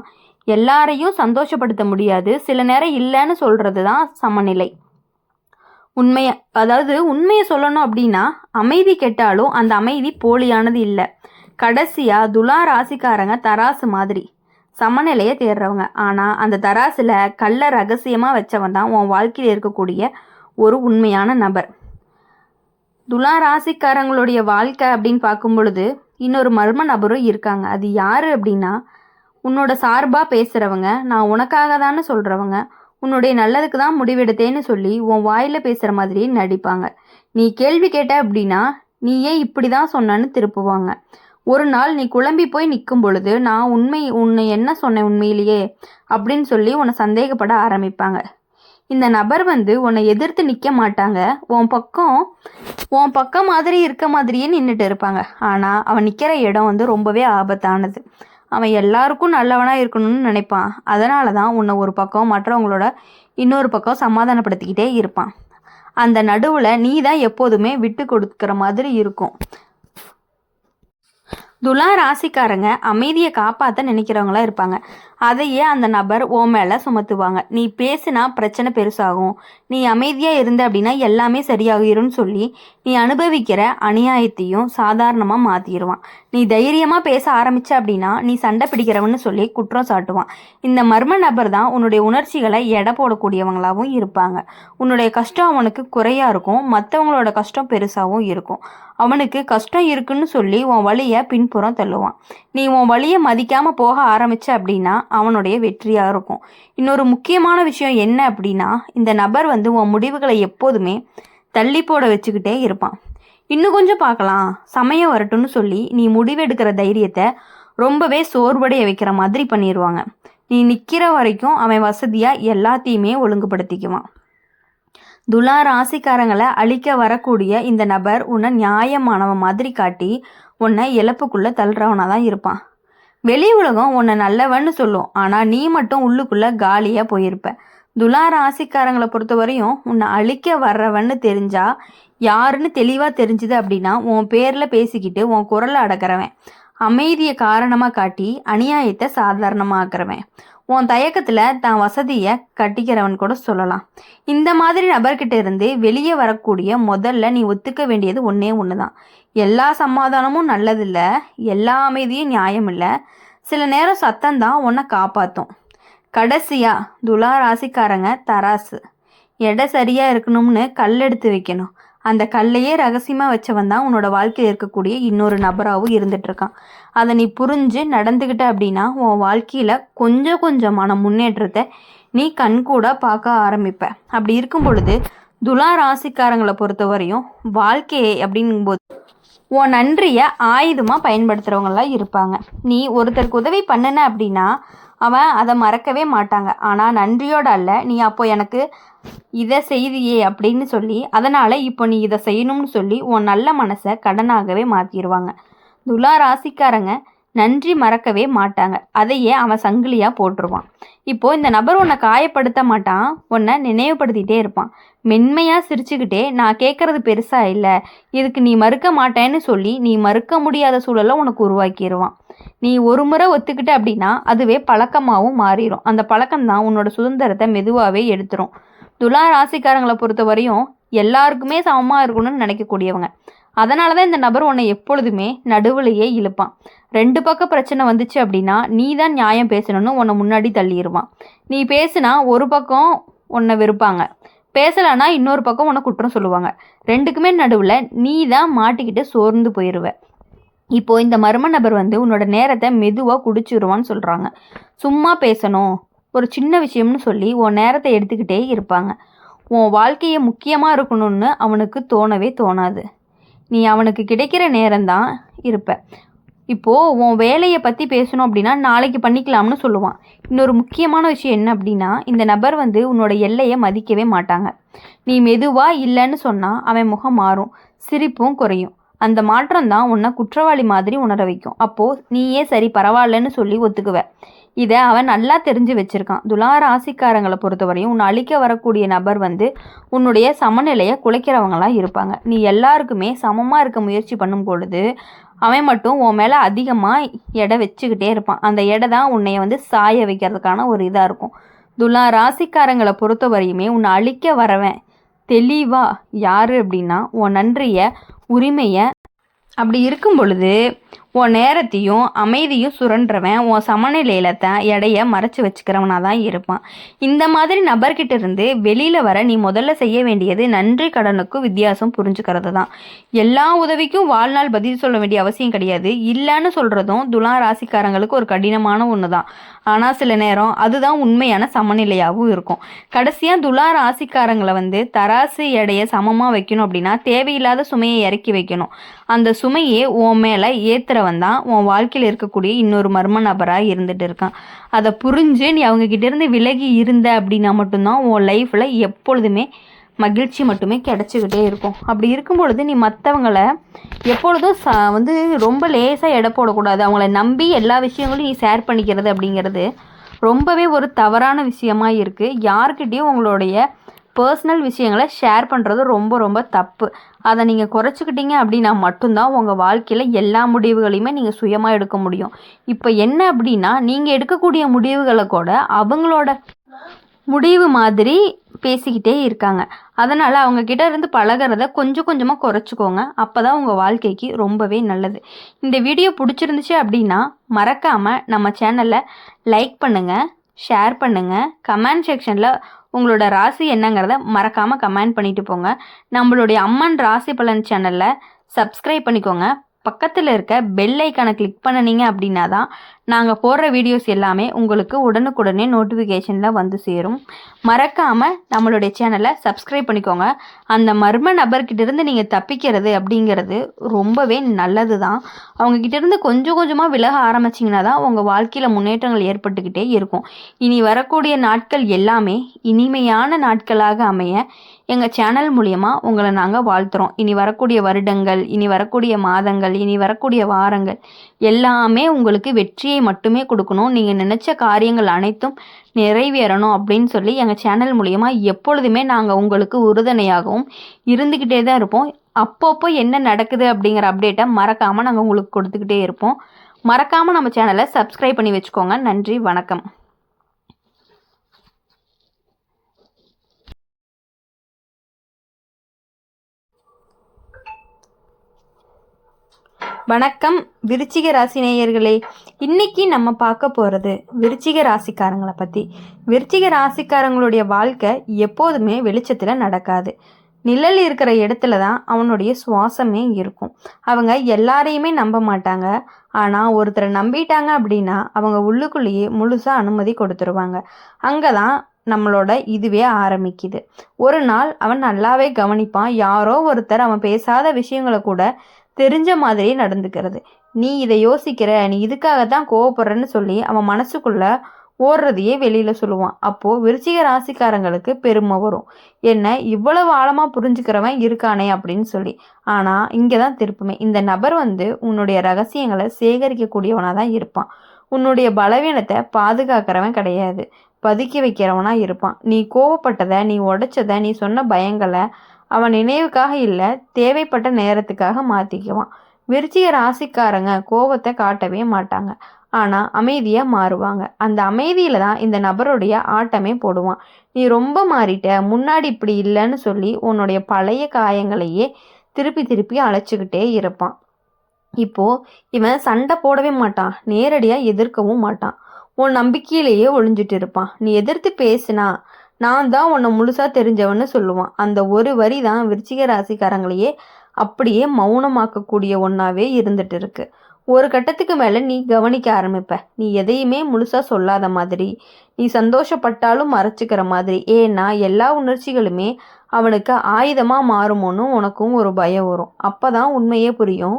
எல்லாரையும் சந்தோஷப்படுத்த முடியாது, சில நேரம் இல்லைன்னு சொல்கிறது தான் சமநிலை. உண்மையை சொல்லணும் அப்படின்னா அமைதி கெட்டாலும் அந்த அமைதி போலியானது இல்லை. கடைசியாக துலா ராசிக்காரங்க தராசு மாதிரி சமநிலையை தேடுறவங்க. ஆனால் அந்த தராசில் கல்லை ரகசியமாக வச்சவன் தான் உன் வாழ்க்கையில் இருக்கக்கூடிய ஒரு உண்மையான நபர். துலா ராசிக்காரங்களுடைய வாழ்க்கை அப்படின்னு பார்க்கும் பொழுது இன்னொரு மர்ம நபரும் இருக்காங்க. அது யார் அப்படின்னா உன்னோட சார்பாக பேசுகிறவங்க, நான் உனக்காக தானே சொல்கிறவங்க, உன்னுடைய நல்லதுக்கு தான் முடிவெடுத்தேன்னு சொல்லி உன் வாயில் பேசுகிற மாதிரியே நடிப்பாங்க. நீ கேள்வி கேட்ட அப்படின்னா நீ ஏன் இப்படி தான் சொன்னன்னு திருப்புவாங்க. ஒரு நாள் நீ குழம்பி போய் நிற்கும் பொழுது நான் உன்னை என்ன சொன்னேன் உண்மையிலேயே அப்படின்னு சொல்லி உன்னை சந்தேகப்பட ஆரம்பிப்பாங்க. இந்த நபர் உன்னை எதிர்த்து நிற்க மாட்டாங்க, உன் பக்கம் மாதிரி இருக்க மாதிரியே நின்றுட்டு இருப்பாங்க. ஆனால் அவன் நிற்கிற இடம் ரொம்பவே ஆபத்தானது. அவன் எல்லாருக்கும் நல்லவனாக இருக்கணும்னு நினைப்பான். அதனால தான் உன்னை ஒரு பக்கம் மற்றவங்களோட இன்னொரு பக்கம் சமாதானப்படுத்திக்கிட்டே இருப்பான். அந்த நடுவில் நீ தான் எப்போதுமே விட்டு கொடுக்குற மாதிரி இருக்கும். துலா ராசிக்காரங்க அமைதியை காப்பாற்ற நினைக்கிறவங்களா இருப்பாங்க. அதையே அந்த நபர் உன் மேலே சுமத்துவாங்க. நீ பேசினா பிரச்சனை பெருசாகும், நீ அமைதியாக இருந்த அப்படின்னா எல்லாமே சரியாகிரும்னு சொல்லி நீ அனுபவிக்கிற அநியாயத்தையும் சாதாரணமாக மாற்றிடுவான். நீ தைரியமாக பேச ஆரம்பித்த அப்படின்னா நீ சண்டை பிடிக்கிறவன்னு சொல்லி குற்றம் சாட்டுவான். இந்த மர்ம நபர் தான் உன்னுடைய உணர்ச்சிகளை எடை போடக்கூடியவங்களாகவும் இருப்பாங்க. உன்னுடைய கஷ்டம் அவனுக்கு குறையாக இருக்கும், மற்றவங்களோட கஷ்டம் பெருசாகவும் இருக்கும். அவனுக்கு கஷ்டம் இருக்குன்னு சொல்லி உன் வழியை பின்புறம் தள்ளுவான். நீ உன் வழியை மதிக்காமல் போக ஆரம்பிச்ச அப்படின்னா அவனுடைய வெற்றியாக இருக்கும். இன்னொரு முக்கியமான விஷயம் என்ன அப்படின்னா, இந்த நபர் உன் முடிவுகளை எப்போதுமே தள்ளி போட வச்சுக்கிட்டே இருப்பான். இன்னும் கொஞ்சம் பார்க்கலாம், சமயம் வரட்டும்னு சொல்லி நீ முடிவெடுக்கிற தைரியத்தை ரொம்பவே சோர்வடைய வைக்கிற மாதிரி பண்ணிடுவாங்க. நீ நிற்கிற வரைக்கும் அவன் வசதியாக எல்லாத்தையுமே ஒழுங்குபடுத்திக்குவான். துலா ராசிக்காரங்களை அழிக்க வரக்கூடிய இந்த நபர் உன்னை நியாயமானவன் மாதிரி காட்டி உன்னை இழப்புக்குள்ளே தள்ளுறவனாக தான் இருப்பான். வெளி உலகம் உன்னை நல்லவன்னு சொல்லும், ஆனால் நீ மட்டும் உள்ளுக்குள்ளே காலியாக போயிருப்ப. துலா ராசிக்காரங்களை பொறுத்த வரையும் உன்னை அழிக்க வர்றவன்னு தெரிஞ்சா யாருன்னு தெளிவாக தெரிஞ்சுது அப்படின்னா உன் பேரில் பேசிக்கிட்டு உன் குரலை அடக்கிறவன், அமைதியை காரணமாக காட்டி அநியாயத்தை சாதாரணமாக்குறவன், உன் தயக்கத்தில் தான் வசதியை கட்டிக்கிறவன் கூட சொல்லலாம். இந்த மாதிரி நபர்கிட்ட இருந்து வெளியே வரக்கூடிய முதல்ல நீ ஒத்துக்க வேண்டியது ஒன்றே ஒன்று தான். எல்லா சமாதானமும் நல்லதில்ல, எல்லா அமைதியும் நியாயம் இல்லை, சில நேரம் சத்தம்தான் உன்னை காப்பாற்றும். கடைசியாக துலா ராசிக்காரங்க தராசு. எடை சரியாக இருக்கணும்னு கல் எடுத்து வைக்கணும். அந்த கல்லையே ரகசியமாக வச்சவன் தான் உன்னோட வாழ்க்கையில் இருக்கக்கூடிய இன்னொரு நபராகவும் இருந்துகிட்ருக்கான். அதை நீ புரிஞ்சு நடந்துக்கிட்ட அப்படின்னா உன் வாழ்க்கையில் கொஞ்சம் கொஞ்சமான முன்னேற்றத்தை நீ கண்கூட பார்க்க ஆரம்பிப்ப. அப்படி இருக்கும் பொழுது துலா ராசிக்காரங்களை பொறுத்த வரையும் வாழ்க்கையை அப்படிங்கும்போது உன் நன்றியை ஆயுதமாக பயன்படுத்துகிறவங்களாம் இருப்பாங்க. நீ ஒருத்தருக்கு உதவி பண்ணின அப்படின்னா அவன் அதை மறக்கவே மாட்டாங்க. ஆனால் நன்றியோடு அல்ல, நீ அப்போ எனக்கு இதை செய்தியே அப்படின்னு சொல்லி அதனால் இப்போ நீ இதை செய்யணும்னு சொல்லி உன் நல்ல மனசை கடனாகவே மாற்றிடுவாங்க. துலா ராசிக்காரங்க நன்றி மறக்கவே மாட்டாங்க, அதையே அவன் சங்கிலியாக போட்டுருவான். இப்போது இந்த நபர் உன்னை காயப்படுத்த மாட்டான், உன்னை நினைவுபடுத்திகிட்டே இருப்பான். மென்மையாக சிரிச்சுக்கிட்டே நான் கேட்குறது பெருசாக இல்லை, இதுக்கு நீ மறுக்க மாட்டேன்னு சொல்லி நீ மறுக்க முடியாத சூழலை உனக்கு உருவாக்கிடுவான். நீ ஒரு முறை ஒத்துக்கிட்ட அப்படின்னா அதுவே பழக்கமாகவும் மாறிடும். அந்த பழக்கம்தான் உன்னோட சுதந்திரத்தை மெதுவாகவே எடுத்துரும். துலா ராசிக்காரங்களை பொறுத்த வரையும் எல்லாருக்குமே சமமாக இருக்கணும்னு நினைக்கக்கூடியவங்க. அதனால தான் இந்த நபர் உன்னை எப்பொழுதுமே நடுவுலையே இழுப்பான். ரெண்டு பக்கம் பிரச்சனை வந்துச்சு அப்படின்னா நீ தான் நியாயம் பேசணும்னு உன்னை முன்னாடி தள்ளிடுவான். நீ பேசுனா ஒரு பக்கம் உன்னை வெறுப்பாங்க, பேசலைன்னா இன்னொரு பக்கம் உன்னை குற்றம் சொல்லுவாங்க. ரெண்டுக்குமே நடுவில் நீ தான் மாட்டிக்கிட்டு சோர்ந்து போயிடுவ. இப்போது இந்த மர்ம நபர் உன்னோட நேரத்தை மெதுவாக குடிச்சிருவான்னு சொல்கிறாங்க. சும்மா பேசணும், ஒரு சின்ன விஷயம்னு சொல்லி உன் நேரத்தை எடுத்துக்கிட்டே இருப்பாங்க. உன் வாழ்க்கையை முக்கியமாக இருக்கணும்னு அவனுக்கு தோணவே தோணாது. நீ அவனுக்கு கிடைக்கிற நேரம்தான் இருப்ப. இப்போது உன் வேலையை பற்றி பேசணும் அப்படின்னா நாளைக்கு பண்ணிக்கலாம்னு சொல்லுவான். இன்னொரு முக்கியமான விஷயம் என்ன அப்படின்னா, இந்த நபர் உன்னோட எல்லையை மதிக்கவே மாட்டாங்க. நீ மெதுவாக இல்லைன்னு சொன்னால் அவன் முகம் மாறும், சிரிப்பும் குறையும். அந்த மாற்றம் தான் உன்னை குற்றவாளி மாதிரி உணர வைக்கும். அப்போது நீயே சரி பரவாயில்லன்னு சொல்லி ஒத்துக்குவ. இதை அவன் நல்லா தெரிஞ்சு வச்சுருக்கான். துலா ராசிக்காரங்களை பொறுத்தவரையும் உன்னை அழிக்க வரக்கூடிய நபர் உன்னுடைய சமநிலையை குலைக்கிறவங்களாம் இருப்பாங்க. நீ எல்லாருக்குமே சமமாக இருக்க முயற்சி பண்ணும் பொழுது அவன் மட்டும் உன் மேலே அதிகமாக எடை வச்சுக்கிட்டே இருப்பான். அந்த எடை தான் உன்னைய சாய வைக்கிறதுக்கான ஒரு இதாக இருக்கும். துலா ராசிக்காரங்களை பொறுத்தவரையுமே உன்னை அழிக்க வரவன் தெளிவாக யார் அப்படின்னா உன் நன்றியை, உரிமையை, அப்படி இருக்கும் பொழுது உன் நேரத்தையும் அமைதியும் சுரண்டுறவன் உன் சமநிலையில தான் எடையை மறைச்சி வச்சுக்கிறவனாக தான் இருப்பான். இந்த மாதிரி நபர்கிட்ட இருந்து வெளியில் வர நீ முதல்ல செய்ய வேண்டியது நன்றி கடனுக்கும் வித்தியாசம் புரிஞ்சுக்கிறது தான். எல்லா உதவிக்கும் வாழ்நாள் பதில் சொல்ல வேண்டிய அவசியம் கிடையாது. இல்லைன்னு சொல்கிறதும் துலா ராசிக்காரங்களுக்கு ஒரு கடினமான ஒன்று தான். ஆனால் சில நேரம் அதுதான் உண்மையான சமநிலையாகவும் இருக்கும். கடைசியாக துலா ராசிக்காரங்களை தராசு எடையை சமமாக வைக்கணும் அப்படின்னா தேவையில்லாத சுமையை இறக்கி வைக்கணும். அந்த சுமையே உன் மேலே ஏற்றுறவன் தான் உன் வாழ்க்கையில் இருக்கக்கூடிய இன்னொரு மர்ம நபராக இருந்துட்டு இருக்கான். அதை புரிஞ்சு நீ அவங்கக்கிட்ட இருந்து விலகி இருந்த அப்படின்னா மட்டும்தான் உன் லைஃப்பில் எப்பொழுதுமே மகிழ்ச்சி மட்டுமே கிடச்சிக்கிட்டே இருக்கும். அப்படி இருக்கும் பொழுது நீ மற்றவங்களை எப்பொழுதும் ரொம்ப லேசாக எடை போடக்கூடாது. அவங்கள நம்பி எல்லா விஷயங்களும் நீ ஷேர் பண்ணிக்கிறது அப்படிங்கிறது ரொம்பவே ஒரு தவறான விஷயமா இருக்குது. யார்கிட்டையும் உங்களுடைய பர்சனல் விஷயங்களை ஷேர் பண்ணுறது ரொம்ப ரொம்ப தப்பு. அதை நீங்கள் குறைச்சிக்கிட்டீங்க அப்படின்னா மட்டும்தான் உங்கள் வாழ்க்கையில் எல்லா முடிவுகளையுமே நீங்கள் சுயமாக எடுக்க முடியும். இப்போ என்ன அப்படின்னா, நீங்கள் எடுக்கக்கூடிய முடிவுகளை கூட அவங்களோட முடிவு மாதிரி பேசிக்கிட்டே இருக்காங்க. அதனால் அவங்கக்கிட்ட இருந்து பழகிறத கொஞ்சம் கொஞ்சமாக குறைச்சிக்கோங்க. அப்போ தான் உங்கள் வாழ்க்கைக்கு ரொம்பவே நல்லது. இந்த வீடியோ பிடிச்சிருந்துச்சு அப்படின்னா மறக்காமல் நம்ம சேனலை லைக் பண்ணுங்கள், ஷேர் பண்ணுங்கள், கமெண்ட் செக்ஷனில் உங்களோட ராசி என்னங்கிறத மறக்காமல் கமெண்ட் பண்ணிட்டு போங்க. நம்மளுடைய அம்மன் ராசி பலன் சேனலில் சப்ஸ்கிரைப் பண்ணிக்கோங்க. பக்கத்தில் இருக்க பெல் ஐக்கானை கிளிக் பண்ணினீங்க அப்படின்னா தான் நாங்கள் போடுற வீடியோஸ் எல்லாமே உங்களுக்கு உடனுக்குடனே நோட்டிஃபிகேஷனில் வந்து சேரும். மறக்காமல் நம்மளுடைய சேனலை சப்ஸ்கிரைப் பண்ணிக்கோங்க. அந்த மர்ம நபர்கிட்டேருந்து நீங்கள் தப்பிக்கிறது அப்படிங்கிறது ரொம்பவே நல்லது தான். அவங்கக்கிட்டேருந்து கொஞ்சம் கொஞ்சமாக விலக ஆரம்பிச்சிங்கன்னா தான் உங்கள் வாழ்க்கையில் முன்னேற்றங்கள் ஏற்பட்டுக்கிட்டே இருக்கும். இனி வரக்கூடிய நாட்கள் எல்லாமே இனிமையான நாட்களாக அமைய எங்கள் சேனல் மூலயமா உங்களை நாங்கள் வாழ்த்துறோம். இனி வரக்கூடிய வருடங்கள், இனி வரக்கூடிய மாதங்கள், இனி வரக்கூடிய வாரங்கள் எல்லாமே உங்களுக்கு வெற்றியை மட்டுமே கொடுக்கணும். நீங்கள் நினச்ச காரியங்கள் அனைத்தும் நிறைவேறணும் அப்படின்னு சொல்லி எங்கள் சேனல் மூலயமா எப்பொழுதுமே நாங்கள் உங்களுக்கு உறுதுணையாகவும் இருந்துக்கிட்டே தான் இருப்போம். அப்பப்போ என்ன நடக்குது அப்படிங்கிற அப்டேட்டை மறக்காமல் நாங்கள் உங்களுக்கு கொடுத்துக்கிட்டே இருப்போம். மறக்காமல் நம்ம சேனலை சப்ஸ்கிரைப் பண்ணி வச்சுக்கோங்க. நன்றி, வணக்கம். வணக்கம் விருச்சிக ராசி நேயர்களே. இன்னைக்கு நம்ம பார்க்க போகிறது விருச்சிக ராசிக்காரங்களை பற்றி. விருச்சிக ராசிக்காரங்களுடைய வாழ்க்கை எப்போதுமே வெளிச்சத்தில் நடக்காது. நிழல் இருக்கிற இடத்துல தான் அவனுடைய சுவாசமே இருக்கும். அவங்க எல்லாரையுமே நம்ப மாட்டாங்க. ஆனால் ஒருத்தரை நம்பிட்டாங்க அப்படின்னா அவங்க உள்ளுக்குள்ளேயே முழுசாக அனுமதி கொடுத்துருவாங்க. அங்கே தான் நம்மளோட இதுவே ஆரம்பிக்குது. ஒரு நாள் அவன் நல்லாவே கவனிப்பான். யாரோ ஒருத்தர் அவன் பேசாத விஷயங்களை கூட தெரிஞ்ச மாதிரியே நடந்துக்கிறது. நீ இதை யோசிக்கிற, நீ இதுக்காக தான் கோவப்படுறன்னு சொல்லி அவன் மனசுக்குள்ள ஓடுறதையே வெளியில சொல்லுவான். அப்போ விருச்சிக ராசிக்காரங்களுக்கு பெருமை வரும். என்ன இவ்வளவு ஆழமா புரிஞ்சுக்கிறவன் இருக்கானே அப்படின்னு சொல்லி. ஆனா இங்கதான் திருப்புமே. இந்த நபர் உன்னுடைய ரகசியங்களை சேகரிக்கக்கூடியவனா தான் இருப்பான். உன்னுடைய பலவீனத்தை பாதுகாக்கிறவன் கிடையாது, பதுக்கி வைக்கிறவனா இருப்பான். நீ கோவப்பட்டதை, நீ உடைச்சதை, நீ சொன்ன பயங்களை அவன் நினைவுக்காக இல்லை, தேவைப்பட்ட நேரத்துக்காக மாற்றிக்குவான். விருச்சிக ராசிக்காரங்க கோபத்தை காட்டவே மாட்டாங்க. ஆனால் அமைதியாக மாறுவாங்க. அந்த அமைதியில் தான் இந்த நபருடைய ஆட்டமே போடுவான். நீ ரொம்ப மாறிட்ட, முன்னாடி இப்படி இல்லைன்னு சொல்லி உன்னுடைய பழைய காயங்களையே திருப்பி திருப்பி அழைச்சிக்கிட்டே இருப்பான். இப்போது இவன் சண்டை போடவே மாட்டான், நேரடியாக எதிர்க்கவும் மாட்டான். உன் நம்பிக்கையிலேயே ஒளிஞ்சிட்டு இருப்பான். நீ எதிர்த்து பேசுனா நான் தான் உன்னை முழுசாக தெரிஞ்சவன்னு சொல்லுவான். அந்த ஒரு வரி தான் விருச்சிக ராசிக்காரங்களையே அப்படியே மௌனமாக்கக்கூடிய ஒன்றாவே இருந்துட்டு இருக்கு. ஒரு கட்டத்துக்கு மேலே நீ கவனிக்க ஆரம்பிப்ப. நீ எதையுமே முழுசாக சொல்லாத மாதிரி, நீ சந்தோஷப்பட்டாலும் மறைச்சிக்கிற மாதிரி. ஏன்னா எல்லா உணர்ச்சிகளுமே அவனுக்கு ஆயுதமாக மாறுமோன்னு உனக்கும் ஒரு பயம் வரும். அப்போ தான் உண்மையே புரியும்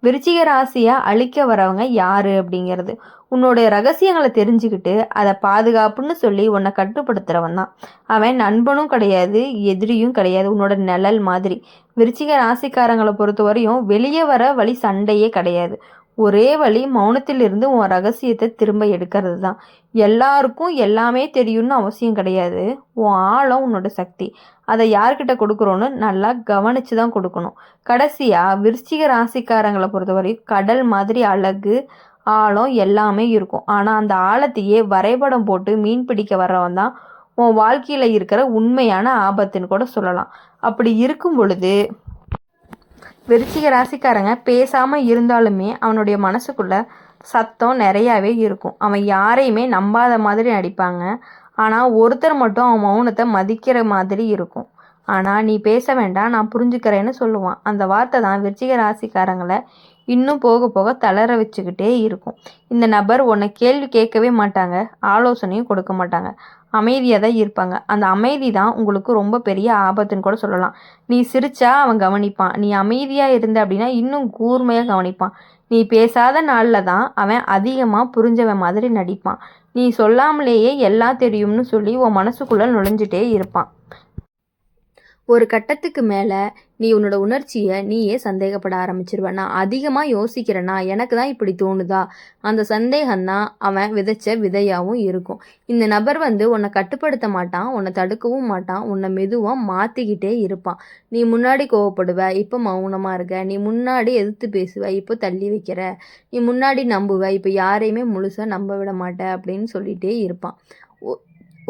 விருச்சிக ராசியை அழிக்க வரவங்க யாரு அப்படிங்கிறது. உன்னோடைய ரகசியங்களை தெரிஞ்சுக்கிட்டு அதை பாதுகாப்புன்னு சொல்லி உன்னை கட்டுப்படுத்துகிறவன் தான். அவன் நண்பனும் கிடையாது, எதிரியும் கிடையாது, உன்னோட நிழல் மாதிரி. விருச்சிக ராசிக்காரங்களை பொறுத்த வரையும் வெளியே வர வழி சண்டையே கிடையாது. ஒரே வழி மௌனத்திலிருந்து உன் ரகசியத்தை திரும்ப எடுக்கிறது தான். எல்லாருக்கும் எல்லாமே தெரியும்னு அவசியம் கிடையாது. உன் ஆழம் உன்னோட சக்தி. அதை யார்கிட்ட கொடுக்குறோன்னு நல்லா கவனித்து தான் கொடுக்கணும். கடைசியாக விருச்சிக ராசிக்காரங்களை பொறுத்தவரை கடல் மாதிரி அழகு, ஆழம் எல்லாமே இருக்கும். ஆனால் அந்த ஆழத்தையே வரைபடம் போட்டு மீன் பிடிக்க வர்றவன் தான் உன் வாழ்க்கையில் இருக்கிற உண்மையான ஆபத்துன்னு கூட சொல்லலாம். அப்படி இருக்கும் பொழுது விருச்சிக ராசிக்காரங்க பேசாமல் இருந்தாலுமே அவனுடைய மனசுக்குள்ள சத்தம் நிறையாவே இருக்கும். அவன் யாரையுமே நம்பாத மாதிரி நடிப்பாங்க. ஆனால் ஒருத்தர் மட்டும் அவன் மௌனத்தை மதிக்கிற மாதிரி இருக்கும். ஆனால் நீ பேச வேண்டாம், நான் புரிஞ்சுக்கிறேன்னு சொல்லுவான். அந்த வார்த்தை தான் விருச்சிக ராசிக்காரங்களை இன்னும் போக போக தளர வச்சுக்கிட்டே இருக்கும். இந்த நபர் உன்னை கேள்வி கேட்கவே மாட்டாங்க, ஆலோசனையும் கொடுக்க மாட்டாங்க, அமைதியாக தான் இருப்பாங்க. அந்த அமைதி தான் உங்களுக்கு ரொம்ப பெரிய ஆபத்துன்னு கூட சொல்லலாம். நீ சிரிச்சா அவன் கவனிப்பான், நீ அமைதியாக இருந்த அப்படின்னா இன்னும் கூர்மையாக கவனிப்பான். நீ பேசாத நாளில் தான் அவன் அதிகமாக புரிஞ்சவன் மாதிரி நடிப்பான். நீ சொல்லாமலேயே எல்லாம் தெரியும்னு சொல்லி உன் மனசுக்குள்ளே நுழைஞ்சிட்டே இருப்பான். ஒரு கட்டத்துக்கு மேலே நீ உன்னோட உணர்ச்சியை நீயே சந்தேகப்பட ஆரம்பிச்சிருவ. நான் அதிகமாக யோசிக்கிறேன்னா எனக்கு தான் இப்படி தோணுதா? அந்த சந்தேகம்தான் அவன் விதைச்ச விதையாகவும் இருக்கும். இந்த நபர் உன்னை கட்டுப்படுத்த மாட்டான், உன்னை தடுக்கவும் மாட்டான், உன்னை மெதுவாக மாற்றிக்கிட்டே இருப்பான். நீ முன்னாடி கோவப்படுவ, இப்போ மௌனமாக இருக்க. நீ முன்னாடி எதிர்த்து பேசுவ, இப்போ தள்ளி வைக்கிற. நீ முன்னாடி நம்புவ, இப்போ யாரையுமே முழுசாக நம்ப விட மாட்ட அப்படின்னு சொல்லிகிட்டே இருப்பான்.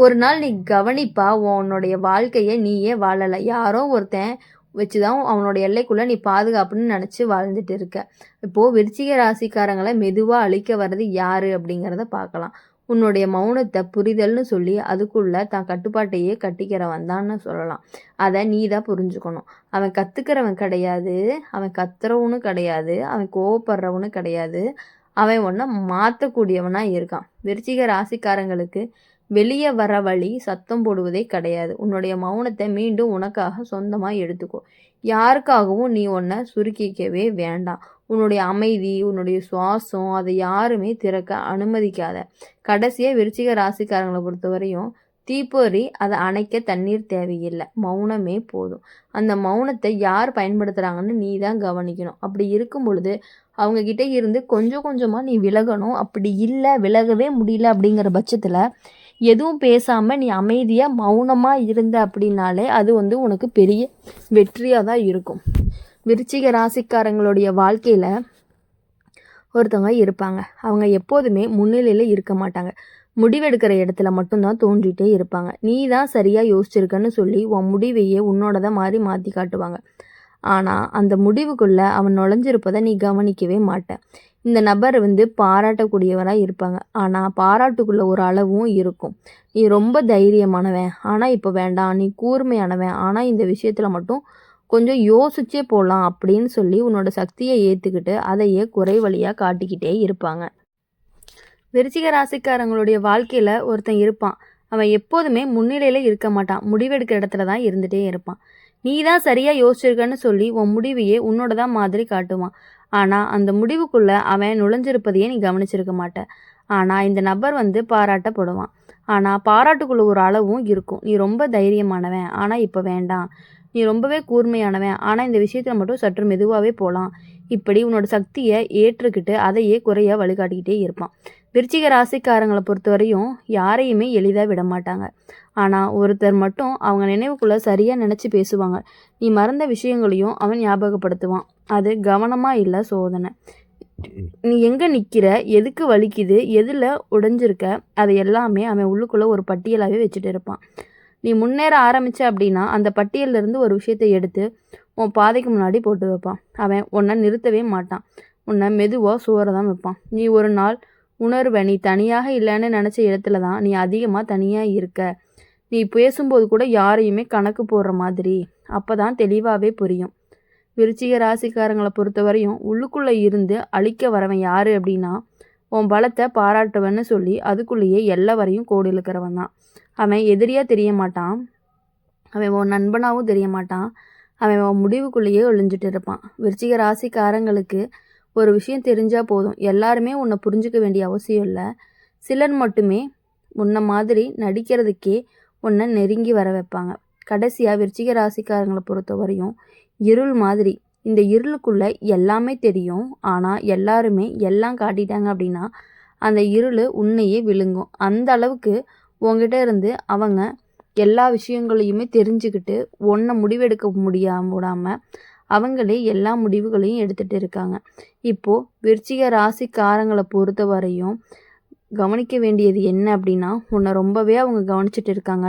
ஒரு நாள் நீ கவனிப்பா, உன்னுடைய வாழ்க்கையை நீயே வாழலை, யாரோ ஒருத்தன் வச்சுதான் அவனோட எல்லைக்குள்ளே நீ பாதுகாப்புன்னு நினச்சி வாழ்ந்துட்டு இருக்க. இப்போது விருச்சிக ராசிக்காரங்களை மெதுவாக அழிக்க வர்றது யார் அப்படிங்கிறத பார்க்கலாம். உன்னுடைய மௌனத்தை புரிதல்னு சொல்லி அதுக்குள்ள தான் கட்டுப்பாட்டையே கட்டிக்கிறவன் தான்னு சொல்லலாம். அதை நீ தான் புரிஞ்சுக்கணும். அவன் கற்றுக்கிறவன் கிடையாது, அவன் கத்துறவனும் கிடையாது, அவன் கோவப்படுறவனும் கிடையாது. அவன் ஒன்றை மாற்றக்கூடியவனாக இருக்கான். விருச்சிக ராசிக்காரங்களுக்கு வெளியே வர வழி சத்தம் போடுவதே கிடையாது. உன்னுடைய மௌனத்தை மீண்டும் உனக்காக சொந்தமாக எடுத்துக்கோ. யாருக்காகவும் நீ ஒன்றை சுருக்கிக்கவே வேண்டாம். உன்னுடைய அமைதி, உன்னுடைய சுவாசம், அதை யாருமே திறக்க அனுமதிக்காத. கடைசியாக விருச்சிக ராசிக்காரங்களை பொறுத்தவரையும் தீப்பொறி அதை அணைக்க தண்ணீர் தேவையில்லை, மௌனமே போதும். அந்த மௌனத்தை யார் பயன்படுத்துகிறாங்கன்னு நீ தான் கவனிக்கணும். அப்படி இருக்கும் பொழுது அவங்கக்கிட்ட இருந்து கொஞ்சம் கொஞ்சமாக நீ விலகணும். அப்படி இல்லை, விலகவே முடியல அப்படிங்கிற பட்சத்தில் எதுவும் பேசாமல் நீ அமைதியாக மௌனமாக இருந்த அப்படின்னாலே அது உனக்கு பெரிய வெற்றியாக தான் இருக்கும். விருச்சிக ராசிக்காரங்களுடைய வாழ்க்கையில் ஒருத்தவங்க இருப்பாங்க. அவங்க எப்போதுமே முன்னிலையில் இருக்க மாட்டாங்க. முடிவெடுக்கிற இடத்துல மட்டும்தான் தோன்றிட்டே இருப்பாங்க. நீ தான் சரியாக யோசிச்சிருக்கன்னு சொல்லி உன் முடிவையே உன்னோடதை மாதிரி மாற்றி காட்டுவாங்க. ஆனால் அந்த முடிவுக்குள்ளே அவன் நுழைஞ்சிருப்பதை நீ கவனிக்கவே மாட்ட. இந்த நபர் பாராட்டக்கூடியவராக இருப்பாங்க. ஆனால் பாராட்டுக்குள்ளே ஒரு அளவும் இருக்கும். நீ ரொம்ப தைரியமானவன், ஆனால் இப்போ வேண்டாம். நீ கூர்மையானவன், ஆனால் இந்த விஷயத்தில் மட்டும் கொஞ்சம் யோசிச்சே போகலாம் அப்படின்னு சொல்லி உன்னோட சக்தியை ஏற்றுக்கிட்டு அதையே குறை வழியாக காட்டிக்கிட்டே இருப்பாங்க. விருச்சிக ராசிக்காரங்களுடைய வாழ்க்கையில் ஒருத்தன் இருப்பான். அவன் எப்போதுமே முன்னிலையில் இருக்க மாட்டான். முடிவெடுக்கிற இடத்துல தான் இருந்துகிட்டே இருப்பான். நீ தான் சரியாக யோசிச்சிருக்கன்னு சொல்லி உன் முடிவையே உன்னோட தான் மாதிரி காட்டுவான். ஆனால் அந்த முடிவுக்குள்ளே அவன் நுழைஞ்சிருப்பதையே நீ கவனிச்சிருக்க மாட்ட. ஆனால் இந்த நபர் பாராட்டப்படுவான். ஆனால் பாராட்டுக்குள்ளே ஒரு அளவும் இருக்கும். நீ ரொம்ப தைரியமானவன், ஆனால் இப்போ வேண்டாம். நீ ரொம்பவே கூர்மையானவன், ஆனால் இந்த விஷயத்தில் மட்டும் சற்று மெதுவாகவே போகலாம். இப்படி உன்னோட சக்தியை ஏற்றுக்கிட்டு அதையே குறைய வழிகாட்டிக்கிட்டே இருப்பான். விருச்சிக ராசிக்காரங்களை பொறுத்தவரையும் யாரையுமே எளிதாக விட மாட்டாங்க. ஆனால் ஒருத்தர் மட்டும் அவங்க நினைவுக்குள்ளே சரியாக நினச்சி பேசுவாங்க. நீ மறந்த விஷயங்களையும் அவன் ஞாபகப்படுத்துவான். அது கவனமாக இல்லை, சோதனை. நீ எங்கே நிற்கிற, எதுக்கு வலிக்குது, எதில் உடைஞ்சிருக்க, அதை எல்லாமே அவன் உள்ளுக்குள்ளே ஒரு பட்டியலாகவே வச்சுட்டு இருப்பான். நீ முன்னேற ஆரம்பித்த அப்படின்னா அந்த பட்டியலிருந்து ஒரு விஷயத்தை எடுத்து உன் பாதைக்கு முன்னாடி போட்டு வைப்பான். அவன் உன்னை நிறுத்தவே மாட்டான். உன்னை மெதுவாக சோற தான் வைப்பான். நீ ஒரு நாள் உணர்வை நீ தனியாக இல்லைன்னு நினச்ச இடத்துல தான் நீ அதிகமாக தனியாக இருக்க. நீ பேசும்போது கூட யாரையுமே கணக்கு போடுற மாதிரி. அப்போ தான் தெளிவாகவே புரியும். விருச்சிக ராசிக்காரங்களை பொறுத்தவரையும் உள்ளுக்குள்ளே இருந்து அழிக்க வரவன் யார் அப்படின்னா உன் பலத்தை பாராட்டுவன்னு சொல்லி அதுக்குள்ளேயே எல்லா வரையும் கோடு இழுக்கிறவன் தான். அவன் எதிரியாக தெரிய மாட்டான், அவன் உன் நண்பனாகவும் தெரிய மாட்டான். அவன் உன் முடிவுக்குள்ளேயே ஒளிஞ்சிட்டு இருப்பான். விருச்சிக ராசிக்காரங்களுக்கு ஒரு விஷயம் தெரிஞ்சால் போதும், எல்லாருமே உன்னை புரிஞ்சுக்க வேண்டிய அவசியம் இல்லை. சிலர் மட்டுமே உன்னை மாதிரி நடிக்கிறதுக்கே உன்னை நெருங்கி வர வைப்பாங்க. கடைசியாக விருச்சிக ராசிக்காரங்களை பொறுத்தவரையும் இருள் மாதிரி. இந்த இருளுக்குள்ளே எல்லாமே தெரியும், ஆனால் எல்லாருமே எல்லாம் காட்டிட்டாங்க அப்படின்னா அந்த இருள் உன்னையே விழுங்கும். அந்த அளவுக்கு உங்ககிட்ட இருந்து அவங்க எல்லா விஷயங்களையுமே தெரிஞ்சுக்கிட்டு ஒன்றை முடிவெடுக்க விடாமல் அவங்களே எல்லா முடிவுகளையும் எடுத்துகிட்டு இருக்காங்க. இப்போது விருச்சிக ராசிக்காரங்களை பொறுத்த வரையும் கவனிக்க வேண்டியது என்ன அப்படின்னா உன்னை ரொம்பவே அவங்க கவனிச்சிட்டு இருக்காங்க.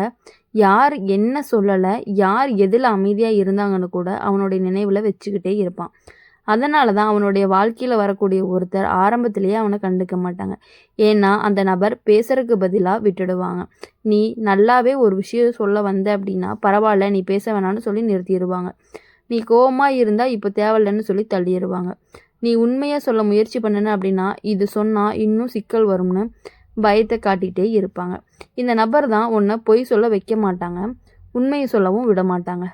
யார் என்ன சொல்லலை, யார் எதில் அமைதியாக இருந்தாங்கன்னு கூட அவனுடைய நினைவில் வச்சுக்கிட்டே இருப்பான். அதனால தான் அவனுடைய வாழ்க்கையில் வரக்கூடிய ஒருத்தர் ஆரம்பத்திலேயே அவனை கண்டுக்க மாட்டாங்க. ஏன்னா அந்த நபர் பேசுறதுக்கு பதிலாக விட்டுடுவாங்க. நீ நல்லாவே ஒரு விஷயம் சொல்ல வந்த அப்படின்னா பரவாயில்ல, நீ பேச வேணான்னு சொல்லி நிறுத்திடுவாங்க. நீ கோவமாக இருந்தால் இப்போ தேவையில்லைன்னு சொல்லி தள்ளிடுவாங்க. நீ உண்மையாக சொல்ல முயற்சி பண்ணுன அப்படின்னா இது சொன்னால் இன்னும் சிக்கல் வரும்னு பயத்தை காட்டிகிட்டே இருப்பாங்க. இந்த நபர் தான் உன்னை பொய் சொல்ல வைக்க மாட்டாங்க, உண்மையை சொல்லவும் விட மாட்டாங்க.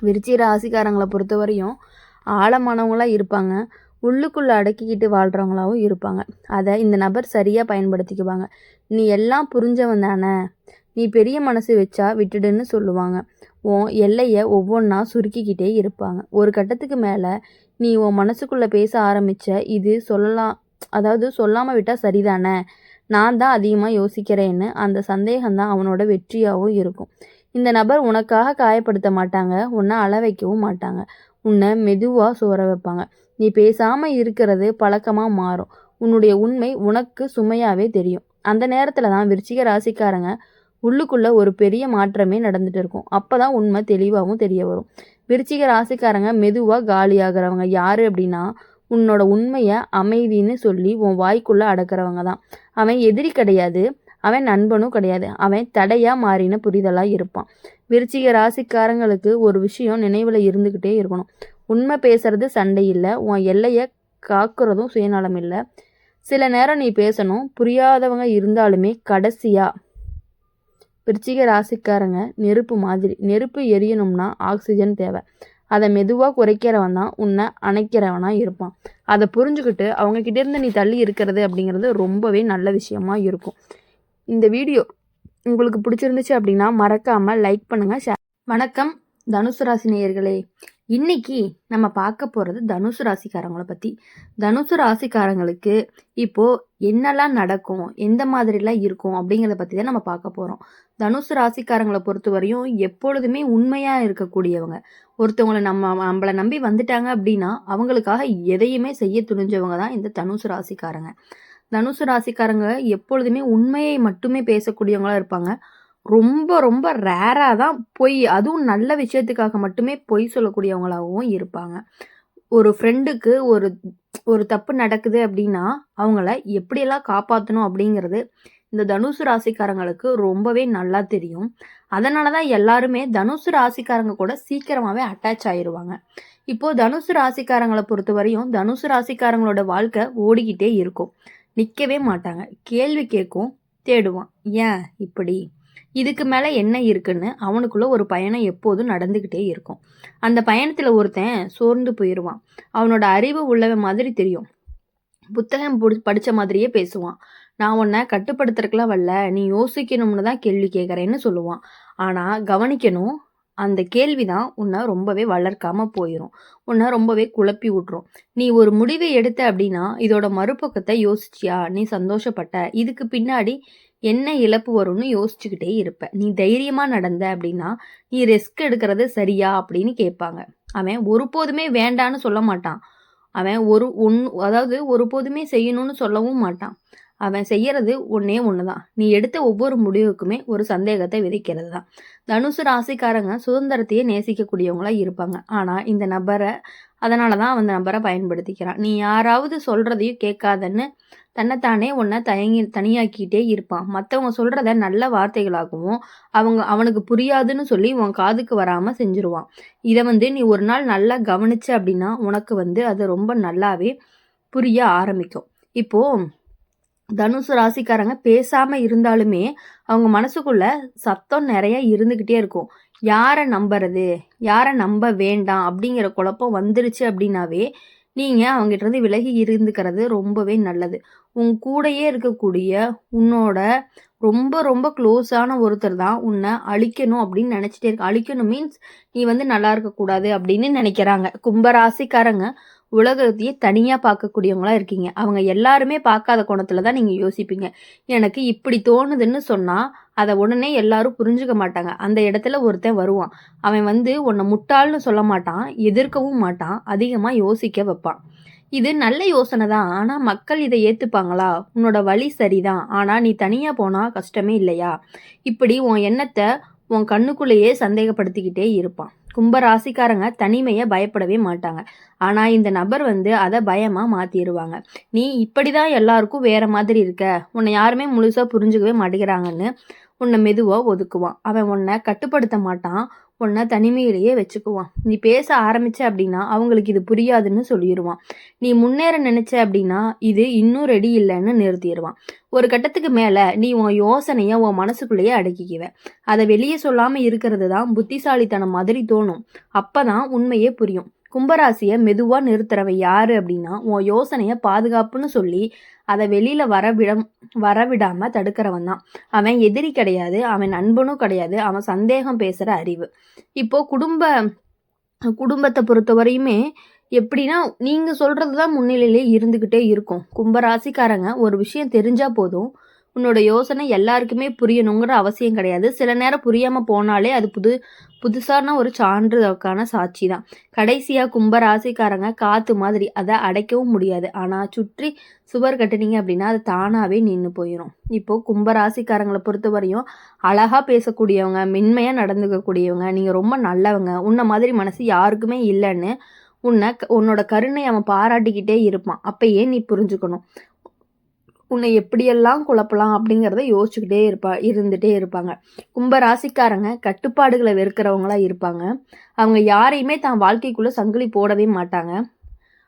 விருச்சிக ராசிக்காரங்களை பொறுத்தவரையும் ஆழமானவங்களாக இருப்பாங்க, உள்ளுக்குள்ளே அடக்கிக்கிட்டு வாழ்கிறவங்களாகவும் இருப்பாங்க. அதை இந்த நபர் சரியாக பயன்படுத்திக்குவாங்க. நீ எல்லாம் புரிஞ்சவன் தானே, நீ பெரிய மனசு வச்சா விட்டுடுன்னு சொல்லுவாங்க. உன் எல்லையை ஒவ்வொன்றா சுருக்கிக்கிட்டே இருப்பாங்க. ஒரு கட்டத்துக்கு மேலே நீ உன் மனசுக்குள்ளே பேச ஆரம்பித்த இது சொல்லாமல் விட்டால் சரிதானே, நான் தான் அதிகமாக யோசிக்கிறேன்னு அந்த சந்தேகம்தான் அவனோட வெற்றியாகவும் இருக்கும். இந்த நபர் உனக்காக காயப்படுத்த மாட்டாங்க, உன்னை அள வைக்கவும் மாட்டாங்க. உன்னை மெதுவாக சோற வைப்பாங்க. நீ பேசாமல் இருக்கிறது பழக்கமாக மாறும். உன்னுடைய உண்மை உனக்கு சுமையாகவே தெரியும். அந்த நேரத்தில் தான் விருச்சிக ராசிக்காரங்க உள்ளுக்குள்ளே ஒரு பெரிய மாற்றமே நடந்துட்டு இருக்கும். அப்போ தான் உண்மை தெளிவாகவும் தெரிய வரும். விருச்சிக ராசிக்காரங்க மெதுவாக காலியாகிறவங்க யார் அப்படின்னா உன்னோட உண்மையை அமைதின்னு சொல்லி உன் வாய்க்குள்ளே அடக்கிறவங்க தான். அவன் எதிரி கிடையாது, அவன் நண்பனும் கிடையாது, அவன் தடையாக மாறின புரிதலாக இருப்பான். விருச்சிக ராசிக்காரங்களுக்கு ஒரு விஷயம் நினைவில் இருந்துக்கிட்டே இருக்கணும். உண்மை பேசுறது சண்டை இல்லை, உன் எல்லையை காக்குறதும் சுயநலம் இல்லை. சில நேரம் நீ பேசணும், புரியாதவங்க இருந்தாலுமே கடைசியாக விருச்சிக ராசிக்காரங்க நெருப்பு மாதிரி. நெருப்பு எரியணும்னா ஆக்சிஜன் தேவை. அதை மெதுவாக குறைக்கிறவன் தான் உன்னை அணைக்கிறவனா இருப்பான். அதை புரிஞ்சுக்கிட்டு அவங்கக்கிட்டேருந்து நீ தள்ளி இருக்கிறது அப்படிங்கிறது ரொம்பவே நல்ல விஷயமா இருக்கும். இந்த வீடியோ உங்களுக்கு பிடிச்சிருந்துச்சு அப்படின்னா மறக்காமல் லைக் பண்ணுங்கள், ஷேர். வணக்கம் தனுசு ராசி நேயர்களே. இன்னைக்கு நம்ம பார்க்க போகிறது தனுசு ராசிக்காரங்களை பற்றி. தனுசு ராசிக்காரங்களுக்கு இப்போது என்னெல்லாம் நடக்கும், எந்த மாதிரிலாம் இருக்கும் அப்படிங்கிறத பற்றி தான் நம்ம பார்க்க போகிறோம். தனுசு ராசிக்காரங்களை பொறுத்த வரையும் எப்பொழுதுமே உண்மையாக இருக்கக்கூடியவங்க. ஒருத்தவங்களை நம்மளை நம்பி வந்துட்டாங்க அப்படின்னா அவங்களுக்காக எதையுமே செய்ய துணிஞ்சவங்க தான் இந்த தனுசு ராசிக்காரங்க. தனுசு ராசிக்காரங்க எப்பொழுதுமே உண்மையை மட்டுமே பேசக்கூடியவங்களா இருப்பாங்க. ரொம்ப ரொம்ப ரேராக தான் பொய், அதுவும் நல்ல விஷயத்துக்காக மட்டுமே பொய் சொல்லக்கூடியவங்களாகவும் இருப்பாங்க. ஒரு ஃப்ரெண்டுக்கு ஒரு தப்பு நடக்குது அப்படின்னா அவங்கள எப்படியெல்லாம் காப்பாற்றணும் அப்படிங்கிறது இந்த தனுசு ராசிக்காரங்களுக்கு ரொம்பவே நல்லா தெரியும். அதனால தான் எல்லாருமே தனுசு ராசிக்காரங்க கூட சீக்கிரமாகவே அட்டாச் ஆயிடுவாங்க. இப்போது தனுசு ராசிக்காரங்களை பொறுத்த வரையும் தனுசு ராசிக்காரங்களோட வாழ்க்கை ஓடிக்கிட்டே இருக்கும். நிற்கவே மாட்டாங்க. கேள்வி கேட்கும், தேடுவான். ஏன் இப்படி, இதுக்கு மேலே என்ன இருக்குன்னு அவனுக்குள்ள ஒரு பயணம் எப்போதும் நடந்துக்கிட்டே இருக்கும். அந்த பயணத்தில் ஒருத்தன் சோர்ந்து போயிடுவான். அவனோட அறிவு உள்ளவன் மாதிரி தெரியும், புத்தகம் படித்த மாதிரியே பேசுவான். நான் உன்னை கட்டுப்படுத்துறதுக்கெல்லாம் வரல, நீ யோசிக்கணும்னு தான் கேள்வி கேட்குறேன்னு சொல்லுவான். ஆனால் கவனிக்கணும், அந்த கேள்வி தான் உன்னை ரொம்பவே வளர்க்காமல் போயிடும், உன்னை ரொம்பவே குழப்பி விட்ரும். நீ ஒரு முடிவை எடுத்த அப்படின்னா இதோட மறுபக்கத்தை யோசிச்சியா, நீ சந்தோஷப்பட்ட, இதுக்கு பின்னாடி என்ன இழப்பு வரும்னு யோசிச்சுக்கிட்டே இருப்ப. நீ தைரியமாக நடந்த அப்படின்னா நீ ரிஸ்க் எடுக்கிறது சரியா அப்படின்னு கேட்பாங்க. அவன் ஒருபோதுமே வேண்டான்னு சொல்ல மாட்டான். அவன் அதாவது ஒருபோதுமே செய்யணும்னு சொல்லவும் மாட்டான். அவன் செய்யறது ஒன்னே ஒன்று தான், நீ எடுத்த ஒவ்வொரு முடிவுக்குமே ஒரு சந்தேகத்தை விதைக்கிறது தான். தனுசு ராசிக்காரங்க சுதந்திரத்தையே நேசிக்கக்கூடியவங்களா இருப்பாங்க. ஆனால் இந்த நபரை அதனால தான் அந்த நபரை பயன்படுத்திக்கிறான். நீ யாராவது சொல்கிறதையும் கேட்காதன்னு தன்னைத்தானே உன்னை தனியாக்கிட்டே இருப்பான். மற்றவங்க சொல்கிறத நல்ல வார்த்தைகளாகவும் அவனுக்கு புரியாதுன்னு சொல்லி உன் காதுக்கு வராமல் செஞ்சுருவான். இதை நீ ஒரு நாள் நல்லா கவனிச்ச அப்படின்னா உனக்கு அது ரொம்ப நல்லாவே புரிய ஆரம்பிக்கும். இப்போது தனுசு ராசிக்காரங்க பேசாமல் இருந்தாலுமே அவங்க மனசுக்குள்ள சத்தம் நிறைய இருந்துக்கிட்டே இருக்கும். யாரை நம்புறது, யாரை நம்ப வேண்டாம் அப்படிங்கிற குழப்பம் வந்துருச்சு அப்படின்னாவே நீங்கள் அவங்ககிட்ட விலகி இருந்துக்கிறது ரொம்பவே நல்லது. உன் கூடையே இருக்கக்கூடிய உன்னோட ரொம்ப ரொம்ப க்ளோஸான ஒருத்தர் தான் உன்னை அழிக்கணும் அப்படின்னு நினச்சிட்டே இருக்க. அழிக்கணும் மீன்ஸ் நீ நல்லா இருக்கக்கூடாது அப்படின்னு நினைக்கிறாங்க. கும்பராசிக்காரங்க உலகத்தையே தனியாக பார்க்கக்கூடியவங்களா இருக்கீங்க. அவங்க எல்லாருமே பார்க்காத கோணத்தில் தான் நீங்கள் யோசிப்பீங்க. எனக்கு இப்படி தோணுதுன்னு சொன்னால் அதை உடனே எல்லாரும் புரிஞ்சுக்க மாட்டாங்க. அந்த இடத்துல ஒருத்தன் வருவான். அவன் உன்னை முட்டாள்னு சொல்ல மாட்டான், எதிர்க்கவும் மாட்டான், அதிகமாக யோசிக்க வைப்பான். இது நல்ல யோசனை தான், ஆனால் மக்கள் இதை ஏற்றுப்பாங்களா? உன்னோட வழி சரிதான், ஆனால் நீ தனியாக போனால் கஷ்டமே இல்லையா? இப்படி உன் எண்ணத்தை உன் கண்ணுக்குள்ளேயே சந்தேகப்படுத்திக்கிட்டே இருப்பான். கும்பராசிக்காரங்க தனிமையை பயப்படவே மாட்டாங்க. ஆனால் இந்த நபர் அதை பயமாக மாற்றிடுவாங்க. நீ இப்படி தான் எல்லாருக்கும் வேற மாதிரி இருக்க, உன்னை யாருமே முழுசாக புரிஞ்சுக்கவே மாட்டேங்கிறாங்கன்னு உன்னை மெதுவாக ஒதுக்குவான். அவன் உன்னை கட்டுப்படுத்த மாட்டான், உன்னை தனிமையிலேயே வச்சுக்குவான். நீ பேச ஆரம்பிச்ச அப்படின்னா அவங்களுக்கு இது புரியாதுன்னு சொல்லிடுவான். நீ முன்னேற நினைச்ச அப்படின்னா இது இன்னும் ரெடி இல்லைன்னு நிறுத்திடுவான். ஒரு கட்டத்துக்கு மேலே நீ உன் யோசனையை உன் மனசுக்குள்ளேயே அடக்கிக்குவ. அதை வெளியே சொல்லாமல் இருக்கிறது தான் புத்திசாலித்தனம் மாதிரி தோணும். அப்போ தான் உண்மையே புரியும். கும்பராசியை மெதுவாக நிறுத்துறவன் யாரு அப்படின்னா உன் யோசனையை பாதுகாப்புன்னு சொல்லி அதை வெளியில் வரவிடாமல் தடுக்கிறவன் தான். அவன் எதிரி கிடையாது, அவன் நண்பனும் கிடையாது, அவன் சந்தேகம் பேசுகிற அறிவு. இப்போது குடும்பத்தை பொறுத்தவரையுமே எப்படின்னா நீங்கள் சொல்கிறது தான் முன்னிலையிலே இருந்துக்கிட்டே இருக்கும். கும்பராசிக்காரங்க ஒரு விஷயம் தெரிஞ்சால் போதும், உன்னோட யோசனை எல்லாருக்குமே புரியணுங்கிற அவசியம் கிடையாது. சில நேரம் புரியாமல் போனாலே அது புதுசான ஒரு சான்றுக்கான சாட்சி தான். கடைசியாக கும்பராசிக்காரங்க காற்று மாதிரி, அதை அடைக்கவும் முடியாது. ஆனால் சுற்றி சுவர் கட்டுனீங்க அப்படின்னா அது தானாகவே நின்று போயிடும். இப்போது கும்பராசிக்காரங்களை பொறுத்த வரையும் அழகாக பேசக்கூடியவங்க, மென்மையாக நடந்துக்கக்கூடியவங்க, நீங்கள் ரொம்ப நல்லவங்க, உன்ன மாதிரி மனசு யாருக்குமே இல்லைன்னு உன்னோட கருணை அவன் பாராட்டிக்கிட்டே இருப்பான். அப்பயே நீ புரிஞ்சுக்கணும். உன்னை எப்படியெல்லாம் குழப்பலாம் அப்படிங்கிறத யோசிச்சுக்கிட்டே இருந்துகிட்டே இருப்பாங்க. கும்பராசிக்காரங்க கட்டுப்பாடுகளை வெறுக்கிறவங்களா இருப்பாங்க. அவங்க யாரையுமே தான் வாழ்க்கைக்குள்ளே சங்கிலி போடவே மாட்டாங்க.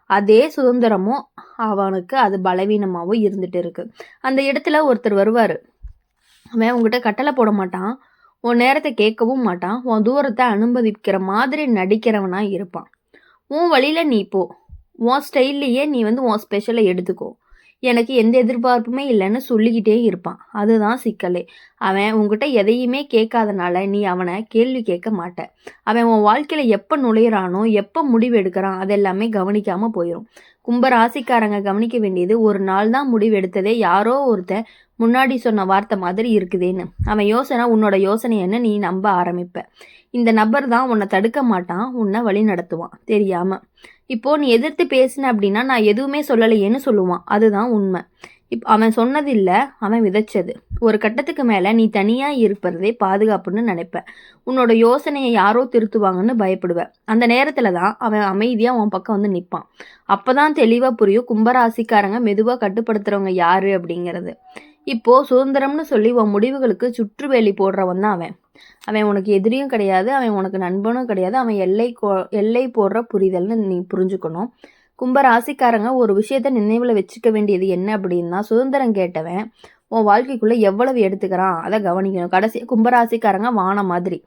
அதே சுதந்திரமும் அவனுக்கு அது பலவீனமாகவும் இருந்துட்டு இருக்கு. அந்த இடத்துல ஒருத்தர் வருவார். அவன் உங்ககிட்ட கட்டளை போட மாட்டான், உன் நேரத்தை கேட்கவும் மாட்டான், உன் தூரத்தை அனுமதிக்கிற மாதிரி நடிக்கிறவனா இருப்பான். உன் வழியில நீ போ, உன் ஸ்டைல்லையே நீ உன் ஸ்பெஷலை எடுத்துக்கோ, எனக்கு எந்த எதிர்பார்ப்புமே இல்லைன்னு சொல்லிக்கிட்டே இருப்பான். அதுதான் சிக்கலே. அவன் உங்ககிட்ட எதையுமே கேட்காதனால நீ அவனை கேள்வி கேட்க மாட்ட. அவன் உன் வாழ்க்கையில் எப்போ நுழையிறானோ, எப்போ முடிவு எடுக்கிறான், அதெல்லாமே கவனிக்காமல் போயிடும். கும்பராசிக்காரங்க கவனிக்க வேண்டியது, ஒரு நாள் தான் முடிவு எடுத்ததே யாரோ ஒருத்தன் முன்னாடி சொன்ன வார்த்தை மாதிரி இருக்குதேன்னு. அவன் யோசனை உன்னோட யோசனைன்னு நீ நம்ப ஆரம்பிப்ப. இந்த நபர் தான் உன்னை தடுக்க மாட்டான், உன்னை வழி நடத்துவான் தெரியாம. இப்போ நீ எதிர்த்து பேசின அப்படின்னா நான் எதுவுமே சொல்லலையேன்னு சொல்லுவான். அதுதான் உண்மை. அவன் சொன்னது இல்லை, அவன் விதைச்சது. ஒரு கட்டத்துக்கு மேலே நீ தனியாக இருப்பதே பாதுகாப்புன்னு நினைப்ப. உன்னோட யோசனையை யாரோ திருத்துவாங்கன்னு பயப்படுவ. அந்த நேரத்தில் தான் அவன் அமைதியாக உன் பக்கம் நிற்பான். அப்போ தான் தெளிவாக புரியும் கும்பராசிக்காரங்க மெதுவாக கட்டுப்படுத்துகிறவங்க யாரு அப்படிங்கிறது. இப்போது சுதந்திரம்னு சொல்லி உன் முடிவுகளுக்கு சுற்றுவேலி போடுறவன் தான் அவன். அவன் உனக்கு எதிரியும் கிடையாது, அவன் உனக்கு நண்பனும் கிடையாது. அவன் எல்லை போடுற புரிதல்னு நீ புரிஞ்சுக்கணும். கும்பராசிக்காரங்க ஒரு விஷயத்த நினைவில் வச்சுக்க வேண்டியது என்ன அப்படின்னா, சுதந்திரம் கேட்டவன் உன் வாழ்க்கைக்குள்ளே எவ்வளவு எடுத்துக்கிறான் அதை கவனிக்கணும். கடைசி கும்பராசிக்காரங்க வானம் மாதிரி.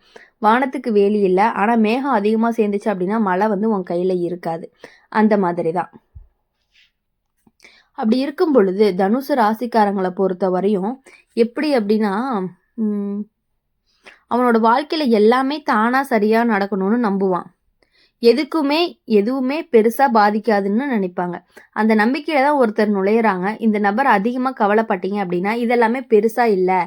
வானத்துக்கு வேலி இல்லை, ஆனால் மேகம் அதிகமாக சேர்ந்துச்சு அப்படின்னா மழை உன் கையில் இருக்காது. அந்த மாதிரி தான். அப்படி இருக்கும் பொழுது தனுசு ராசிக்காரங்களை பொறுத்த வரையும் எப்படி அப்படின்னா, அவனோட வாழ்க்கையில் எல்லாமே தானாக சரியாக நடக்கணும்னு நம்புவான். எதுவுமே பெருசாக பாதிக்காதுன்னு நினைப்பாங்க. அந்த நம்பிக்கையில் தான் ஒருத்தர் நுழையிறாங்க. இந்த நபர் அதிகமாக கவலைப்பட்டீங்க அப்படின்னா இதெல்லாமே பெருசாக இல்லை,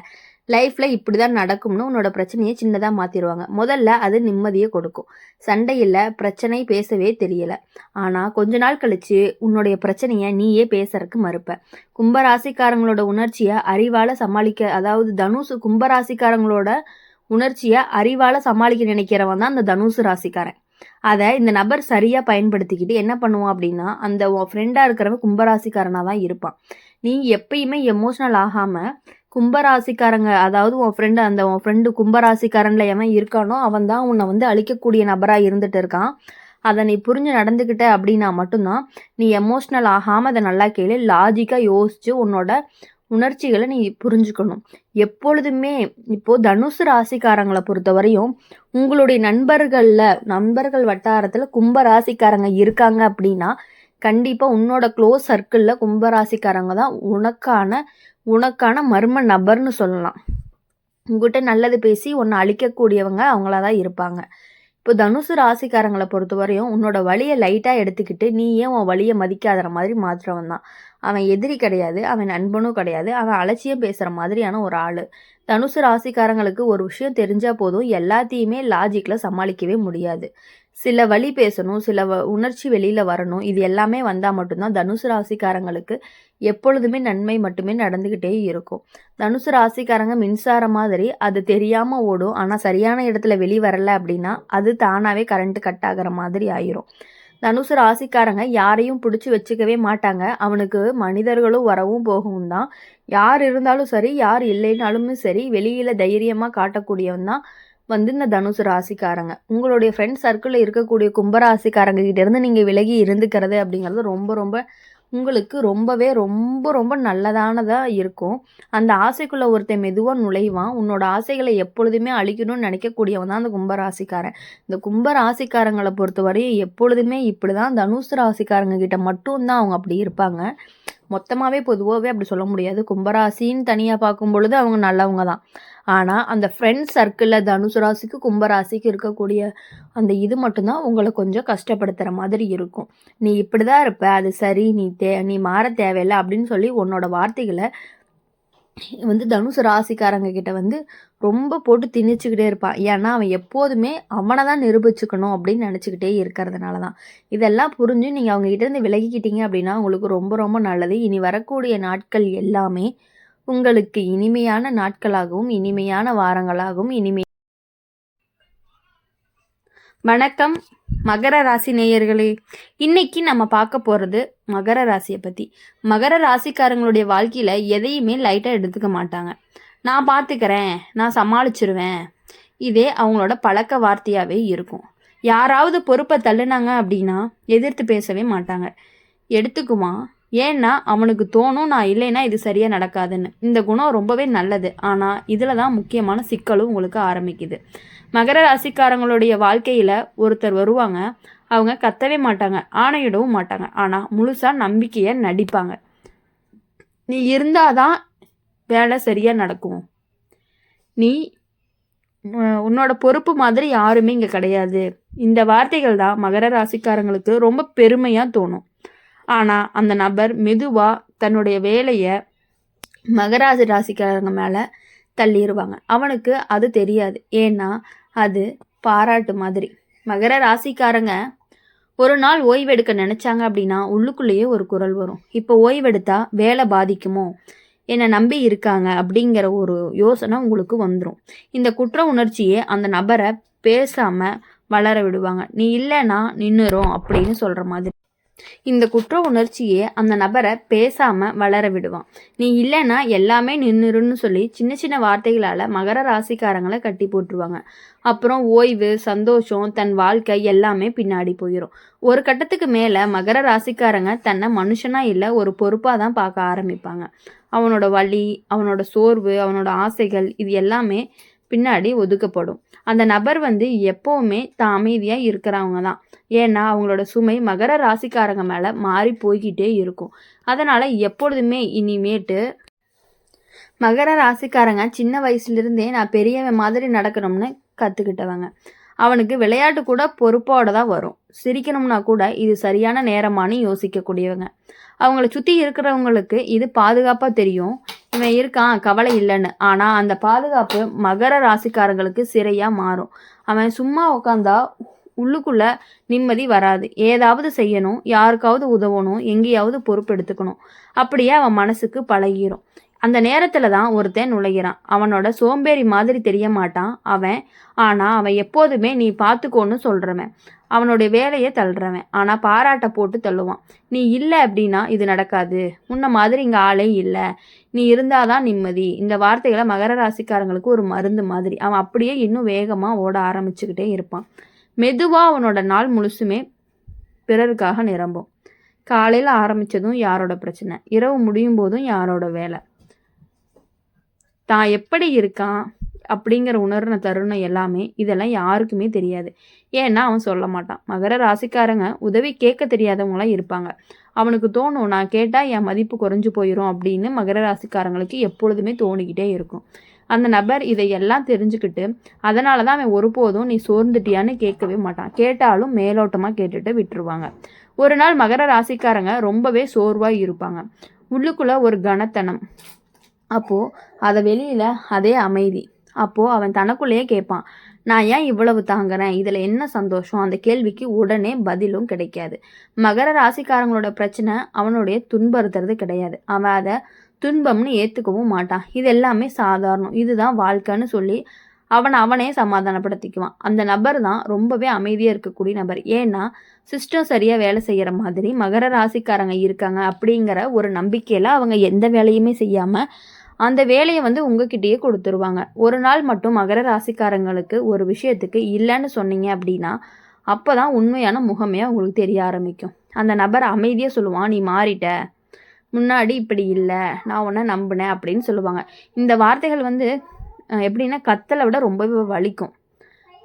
லைஃப்பில் இப்படி தான் நடக்கும்னு உன்னோட பிரச்சனையை சின்னதாக மாற்றிடுவாங்க. முதல்ல அது நிம்மதியை கொடுக்கும். சண்டை இல்லை, பிரச்சனை பேசவே தெரியலை. ஆனால் கொஞ்ச நாள் கழித்து உன்னுடைய பிரச்சனையை நீயே பேசுறதுக்கு மறுப்ப. கும்பராசிக்காரங்களோட உணர்ச்சியை அறிவால் சமாளிக்க, அதாவது தனுசு கும்பராசிக்காரங்களோட உணர்ச்சியை அறிவால் சமாளிக்க நினைக்கிறவன் தான் அந்த தனுசு ராசிக்காரன். அதை இந்த நபர் சரியாக பயன்படுத்திக்கிட்டு என்ன பண்ணுவான் அப்படின்னா, அந்த உன் ஃப்ரெண்டாக இருக்கிறவன் கும்பராசிக்காரனாக தான் இருப்பான். நீ எப்பயுமே எமோஷ்னல் ஆகாமல் கும்பராசிக்காரங்க, அதாவது உன் ஃப்ரெண்டு கும்பராசிக்காரனில் எவன் இருக்கானோ அவன் தான் உன்னை அழிக்கக்கூடிய நபராக இருந்துட்டு இருக்கான். அதை நீ புரிஞ்சு நடந்துக்கிட்ட அப்படின்னா மட்டும்தான் நீ எமோஷ்னல் ஆகாமல் அதை நல்லா கேளு. லாஜிக்காக யோசித்து உன்னோட உணர்ச்சிகளை நீ புரிஞ்சுக்கணும் எப்பொழுதுமே. இப்போது தனுசு ராசிக்காரங்களை பொறுத்த வரையும் உங்களுடைய நண்பர்கள் வட்டாரத்தில் கும்பராசிக்காரங்க இருக்காங்க அப்படின்னா கண்டிப்பாக உன்னோட க்ளோஸ் சர்க்கிளில் கும்பராசிக்காரங்க தான் உனக்கான மர்ம நபர்னு சொல்லலாம். உங்ககிட்ட நல்லது பேசி உன்னை அழிக்கக்கூடியவங்க அவங்களா தான் இருப்பாங்க. இப்போ தனுசு ராசிக்காரங்களை பொறுத்த வரையும் உன்னோட வழியை லைட்டாக எடுத்துக்கிட்டு நீ ஏன் உன் வழியை மதிக்காத மாதிரி மாற்றுறவன் தான். அவன் எதிரி கிடையாது, அவன் நண்பனும் கிடையாது, அவன் அலட்சியம் பேசுகிற மாதிரியான ஒரு ஆள். தனுசு ராசிக்காரங்களுக்கு ஒரு விஷயம் தெரிஞ்சால் போதும், எல்லாத்தையுமே லாஜிக்கில் சமாளிக்கவே முடியாது. சில வழி பேசணும், சில உணர்ச்சி வெளியில் வரணும். இது எல்லாமே வந்தால் மட்டும்தான் தனுசு ராசிக்காரங்களுக்கு எப்பொழுதுமே நன்மை மட்டுமே நடந்துக்கிட்டே இருக்கும். தனுசு ராசிக்காரங்க மின்சாரம் மாதிரி, அது தெரியாமல் ஓடும். ஆனால் சரியான இடத்துல வரல அப்படின்னா அது தானாகவே கரண்ட்டு கட் ஆகிற மாதிரி ஆயிரும். தனுசு ராசிக்காரங்க யாரையும் பிடிச்சி வச்சுக்கவே மாட்டாங்க. அவனுக்கு மனிதர்களும் வரவும் போகவும் தான். யார் இருந்தாலும் சரி, யார் இல்லைனாலுமே சரி, வெளியில் தைரியமாக காட்டக்கூடியவன் தான் இந்த தனுசு ராசிக்காரங்க. உங்களுடைய ஃப்ரெண்ட் சர்க்கிளில் இருக்கக்கூடிய கும்பராசிக்காரங்க கிட்டேருந்து நீங்கள் விலகி இருந்துக்கிறது அப்படிங்கிறது ரொம்ப உங்களுக்கு ரொம்ப நல்லதானதாக இருக்கும். அந்த ஆசைக்குள்ளே ஒருத்தன் மெதுவாக நுழைவான். உன்னோட ஆசைகளை எப்பொழுதுமே அழிக்கணும்னு நினைக்கக்கூடியவன் தான் அந்த கும்பராசிக்காரன். இந்த கும்பராசிக்காரங்களை பொறுத்தவரையும் எப்பொழுதுமே இப்படி தான். தனுசு ராசிக்காரங்க கிட்ட மட்டும்தான் அவங்க அப்படி இருப்பாங்க. மொத்தமாகவே பொதுவாகவே அப்படி சொல்ல முடியாது. கும்பராசின்னு தனியாக பார்க்கும் பொழுது அவங்க நல்லவங்க தான். ஆனால் அந்த ஃப்ரெண்ட்ஸ் சர்க்கிளில் தனுசு ராசிக்கு கும்பராசிக்கு இருக்கக்கூடிய அந்த இது மட்டும்தான் உங்களை கொஞ்சம் கஷ்டப்படுத்துகிற மாதிரி இருக்கும். நீ இப்படி தான் இருப்ப, அது சரி, நீ மாற தேவையில்லை அப்படின்னு சொல்லி உன்னோட வார்த்தைகளை தனுசு ராசிக்காரங்க கிட்ட ரொம்ப போட்டு திணிச்சுக்கிட்டே இருப்பான். ஏன்னா அவன் எப்போதுமே அவனை தான் நிரூபிச்சுக்கணும் அப்படின்னு நினச்சிக்கிட்டே இருக்கிறதுனால தான். இதெல்லாம் புரிஞ்சு நீங்கள் அவங்க கிட்டேருந்து விலகிக்கிட்டீங்க அப்படின்னா உங்களுக்கு ரொம்ப நல்லது. இனி வரக்கூடிய நாட்கள் எல்லாமே உங்களுக்கு இனிமையான நாட்களாகவும் இனிமையான வாரங்களாகவும் வணக்கம். மகர ராசி நேயர்களே, இன்னைக்கு நம்ம பார்க்க போகிறது மகர ராசியை பற்றி. மகர ராசிக்காரங்களுடைய வாழ்க்கையில் எதையுமே லைட்டாக எடுத்துக்க மாட்டாங்க. நான் பார்த்துக்கிறேன், நான் சமாளிச்சிருவேன், இதே அவங்களோட பழக்க வார்த்தையாகவே இருக்கும். யாராவது பொறுப்பை தள்ளுனாங்க அப்படின்னா எதிர்த்து பேசவே மாட்டாங்க. எடுத்துக்குமா, ஏன்னா அவனுக்கு தோணும் நான் இல்லைன்னா இது சரியாக நடக்காதுன்னு. இந்த குணம் ரொம்பவே நல்லது. ஆனால் இதில் தான் முக்கியமான சிக்கலும் உங்களுக்கு ஆரம்பிக்குது. மகர ராசிக்காரங்களுடைய வாழ்க்கையில் ஒருத்தர் வருவாங்க. அவங்க கத்தவே மாட்டாங்க, ஆணையிடவும் மாட்டாங்க, ஆனால் முழுசாக நம்பிக்கையை நடிப்பாங்க. நீ இருந்தாதான் வேலை சரியாக நடக்கும், நீ உன்னோட பொறுப்பு மாதிரி யாருமே இங்கே கிடையாது. இந்த வார்த்தைகள் தான் மகர ராசிக்காரங்களுக்கு ரொம்ப பெருமையாக தோணும். ஆனால் அந்த நபர் மெதுவாக தன்னுடைய வேலையை மகராசி ராசிக்காரங்க மேலே தள்ளிடுவாங்க. அவனுக்கு அது தெரியாது, ஏன்னா அது பாராட்டு மாதிரி. மகர ராசிக்காரங்க ஒரு நாள் ஓய்வெடுக்க நினச்சாங்க அப்படின்னா உள்ளுக்குள்ளேயே ஒரு குரல் வரும், இப்போ ஓய்வெடுத்தா வேலை பாதிக்குமோ, என்னை நம்பி இருக்காங்க அப்படிங்கிற ஒரு யோசனை உங்களுக்கு வந்துடும். இந்த குற்ற உணர்ச்சியே அந்த நபரை பேசாமல் வளர விடுவாங்க. நீ இல்லைன்னா நின்றுரும் அப்படின்னு சொல்கிற மாதிரி. இந்த குற்ற உணர்ச்சியே அந்த நபரை பேசாமல் வளர விடுவான். நீ இல்லைன்னா எல்லாமே நின்றுருன்னு சொல்லி சின்ன சின்ன வார்த்தைகளால் மகர ராசிக்காரங்களை கட்டி போட்டுருவாங்க. அப்புறம் ஓய்வு, சந்தோஷம், தன் வாழ்க்கை எல்லாமே பின்னாடி போயிடும். ஒரு கட்டத்துக்கு மேலே மகர ராசிக்காரங்க தன்னை மனுஷனாக இல்லை ஒரு பொறுப்பாக தான் பார்க்க ஆரம்பிப்பாங்க. அவனோட வலி, அவனோட சோர்வு, அவனோட ஆசைகள் இது எல்லாமே பின்னாடி ஒதுக்கப்படும். அந்த நபர் எப்போவுமே தான் அமைதியாக இருக்கிறவங்க தான். ஏன்னா அவங்களோட சுமை மகர ராசிக்காரங்க மேலே மாறி போய்கிட்டே இருக்கும். அதனால் எப்பொழுதுமே இனிமேட்டு மகர ராசிக்காரங்க சின்ன வயசுலேருந்தே நான் பெரியவன் மாதிரி நடக்கணும்னு கற்றுக்கிட்டவங்க. அவனுக்கு விளையாட்டு கூட பொறுப்போடு தான் வரும். சிரிக்கணும்னா கூட இது சரியான நேரமானு யோசிக்கக்கூடியவங்க. அவங்கள சுற்றி இருக்கிறவங்களுக்கு இது பாதுகாப்பாக தெரியும், இவன் இருக்கான் கவலை இல்லைன்னு. ஆனால் அந்த பாதுகாப்பு மகர ராசிக்காரங்களுக்கு சிறையாக மாறும். அவன் சும்மா உட்காந்தா உள்ளுக்குள்ளே நிம்மதி வராது. ஏதாவது செய்யணும், யாருக்காவது உதவணும், எங்கேயாவது பொறுப்பு எடுத்துக்கணும், அப்படியே அவன் மனசுக்கு பழகிரும். அந்த நேரத்தில் தான் ஒருத்தன் நுழைகிறான். அவனோட சோம்பேறி மாதிரி தெரிய மாட்டான் அவன், ஆனால் அவன் எப்போதுமே நீ பார்த்துக்கோன்னு சொல்கிறவன், அவனுடைய வேலையை தள்ளுறவன். ஆனால் பாராட்ட போட்டு தள்ளுவான். நீ இல்லை அப்படின்னா இது நடக்காது, முன்ன மாதிரி இங்கே ஆளே இல்லை, நீ இருந்தாதான் நிம்மதி. இந்த வார்த்தைகளை மகர ராசிக்காரங்களுக்கு ஒரு மருந்து மாதிரி. அவன் அப்படியே இன்னும் வேகமாக ஓட ஆரம்பிச்சுக்கிட்டே இருப்பான். மெதுவாக அவனோட நாள் முழுசுமே பிறருக்காக நிரம்பும். காலையில் ஆரம்பித்ததும் யாரோட பிரச்சனை, இரவு முடியும் போதும் யாரோட வேலை. தான் எப்படி இருக்கான் அப்படிங்கிற உணர்ன தருணம் எல்லாமே இதெல்லாம் யாருக்குமே தெரியாது. ஏன்னா அவன் சொல்ல மாட்டான். மகர ராசிக்காரங்க உதவி கேட்க தெரியாதவங்களாம் இருப்பாங்க. அவனுக்கு தோணும் நான் கேட்டால் என் மதிப்பு குறைஞ்சு போயிடும் அப்படின்னு மகர ராசிக்காரங்களுக்கு எப்பொழுதுமே தோணிக்கிட்டே இருக்கும். அந்த நபர் இதையெல்லாம் தெரிஞ்சுக்கிட்டு அதனால தான் அவன் ஒருபோதும் நீ சோர்ந்துட்டியான்னு கேட்கவே மாட்டான். கேட்டாலும் மேலோட்டமாக கேட்டுட்டு விட்டுருவாங்க. ஒரு நாள் மகர ராசிக்காரங்க ரொம்பவே சோர்வாக இருப்பாங்க. உள்ளுக்குள்ளே ஒரு கனத்தனம், அப்போது அதை வெளியில் அதே அமைதி. அப்போது அவன் தனக்குள்ளேயே கேட்பான், நான் ஏன் இவ்வளவு தாங்குறேன், இதில் என்ன சந்தோஷம்? அந்த கேள்விக்கு உடனே பதிலும் கிடைக்காது. மகர ராசிக்காரங்களோட பிரச்சனை அவனுடைய துன்புறுத்துறது கிடையாது. அவன் அதை துன்பம்னு ஏற்றுக்கவும் மாட்டான். இது எல்லாமே சாதாரணம், இதுதான் வாழ்க்கைன்னு சொல்லி அவனே சமாதானப்படுத்திக்குவான். அந்த நபர் தான் ரொம்பவே அமைதியாக இருக்கக்கூடிய நபர். ஏன்னா சிஸ்டம் சரியாக வேலை செய்கிற மாதிரி மகர ராசிக்காரங்க இருக்காங்க அப்படிங்கிற ஒரு நம்பிக்கையில் அவங்க எந்த வேலையுமே செய்யாமல் அந்த வேலையை உங்ககிட்டயே கொடுத்துருவாங்க. ஒரு நாள் மட்டும் மகர ராசிக்காரங்களுக்கு ஒரு விஷயத்துக்கு இல்லைன்னு சொன்னீங்க அப்படின்னா அப்போ தான் உண்மையான முகமே உங்களுக்கு தெரிய ஆரம்பிக்கும். அந்த நபர் அமைதியாக சொல்லுவான், நீ மாறிட்ட, முன்னாடி இப்படி இல்லை, நான் உன்னை நம்பினேன் அப்படின்னு சொல்லுவாங்க. இந்த வார்த்தைகள் எப்படின்னா கத்தலை விட ரொம்பவே வலிக்கும்.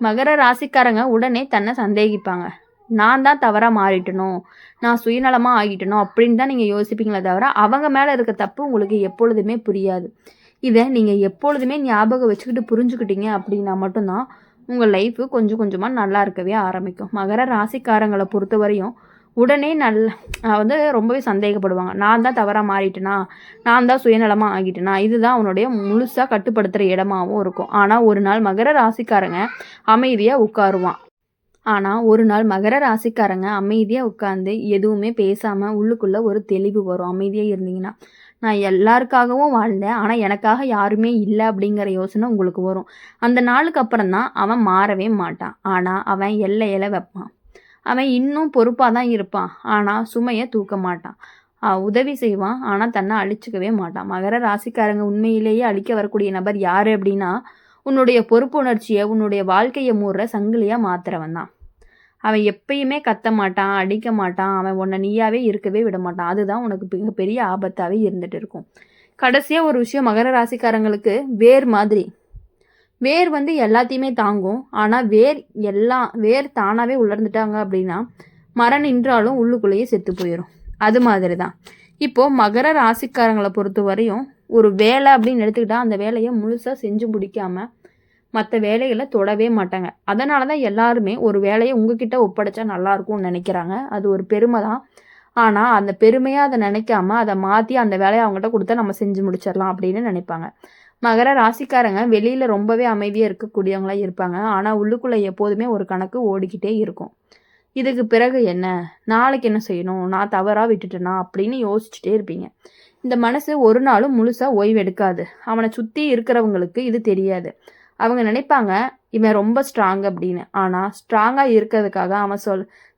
மகர ராசிக்காரங்க உடனே தன்னை சந்தேகிப்பாங்க. நான் தான் தவறாக மாறிட்டணும், நான் சுயநலமாக ஆகிட்டணும் அப்படின்னு தான் நீங்கள் யோசிப்பீங்களே தவிர அவங்க மேலே இருக்க தப்பு உங்களுக்கு எப்பொழுதுமே புரியாது. இதை நீங்கள் எப்பொழுதுமே ஞாபகம் வச்சுக்கிட்டு புரிஞ்சுக்கிட்டீங்க அப்படின்னா மட்டும்தான் உங்கள் லைஃபு கொஞ்சம் கொஞ்சமாக நல்லா இருக்கவே ஆரம்பிக்கும். மகர ராசிக்காரங்களை பொறுத்தவரையும் உடனே ரொம்பவே சந்தேகப்படுவாங்க. நான் தான் தவறாக மாறிட்டேனா, நான் தான் சுயநலமாக ஆகிட்டேனா, இதுதான் அவனுடைய முழுசாக கட்டுப்படுத்துகிற இடமாகவும் இருக்கும். ஆனால் ஒரு நாள் மகர ராசிக்காரங்க அமைதியாக உட்காருவான். ஆனால் ஒரு நாள் மகர ராசிக்காரங்க அமைதியாக உட்காந்து எதுவுமே பேசாமல் உள்ளுக்குள்ளே ஒரு தெளிவு வரும். அமைதியாக இருந்தீங்கன்னா, நான் எல்லாருக்காகவும் வாழ்ந்தேன், ஆனால் எனக்காக யாருமே இல்லை அப்படிங்கிற யோசனை உங்களுக்கு வரும். அந்த நாளுக்கு அப்புறம் தான் அவன் மாறவே மாட்டான். ஆனால் அவன் எல்லையில வைப்பான். அவன் இன்னும் பொறுப்பாக தான் இருப்பான், ஆனால் சுமையை தூக்க மாட்டான். உதவி செய்வான், ஆனால் தன்னை அழிச்சிக்கவே மாட்டான். மகர ராசிக்காரங்க உண்மையிலேயே அழிக்க வரக்கூடிய நபர் யார் அப்படின்னா, உன்னுடைய பொறுப்புணர்ச்சியை உன்னுடைய வாழ்க்கையை மூடுற சங்கிலியாக மாத்துறவன் தான். அவன் எப்பயுமே கத்த மாட்டான், அடிக்க மாட்டான், அவன் உன்னை நீயாவே இருக்கவே விட மாட்டான். அதுதான் உனக்கு மிகப்பெரிய ஆபத்தாகவே இருந்துட்டு இருக்கும். கடைசியாக ஒரு விஷயம், மகர ராசிக்காரங்களுக்கு வேர் மாதிரி. வேர் எல்லாத்தையுமே தாங்கும், ஆனால் வேர் தானாகவே உலர்ந்துட்டாங்க அப்படின்னா மரம் நின்றாலும் உள்ளுக்குள்ளேயே செத்து போயிடும். அது மாதிரி தான் இப்போது மகர ராசிக்காரங்களை பொறுத்த வரையும் ஒரு வேலை அப்படின்னு எடுத்துக்கிட்டால் அந்த வேலையை முழுசாக செஞ்சு முடிக்காமல் மற்ற வேலைகளை தொடவே மாட்டாங்க. அதனால தான் எல்லாருமே ஒரு வேலையை உங்ககிட்ட ஒப்படைச்சா நல்லாயிருக்கும்னு நினைக்கிறாங்க. அது ஒரு பெருமை தான். ஆனால் அந்த பெருமையாக அதை நினைக்காம அதை மாற்றி அந்த வேலையை அவங்ககிட்ட கொடுத்தா நம்ம செஞ்சு முடிச்சிடலாம் அப்படின்னு நினைப்பாங்க. மகர ராசிக்காரங்க வெளியில் ரொம்பவே அமைதியாக இருக்கக்கூடியவங்களாக இருப்பாங்க, ஆனால் உள்ளுக்குள்ளே எப்போதுமே ஒரு கணக்கு ஓடிக்கிட்டே இருக்கும். இதுக்கு பிறகு என்ன, நாளைக்கு என்ன செய்யணும், நான் தவறாக விட்டுட்டேனா அப்படின்னு யோசிச்சுட்டே இருப்பீங்க. இந்த மனசு ஒரு நாளும் முழுசாக ஓய்வு எடுக்காது. அவனை சுற்றி இருக்கிறவங்களுக்கு இது தெரியாது. அவங்க நினைப்பாங்க இவன் ரொம்ப ஸ்ட்ராங் அப்படின்னு. ஆனால் ஸ்ட்ராங்காக இருக்கிறதுக்காக அவன்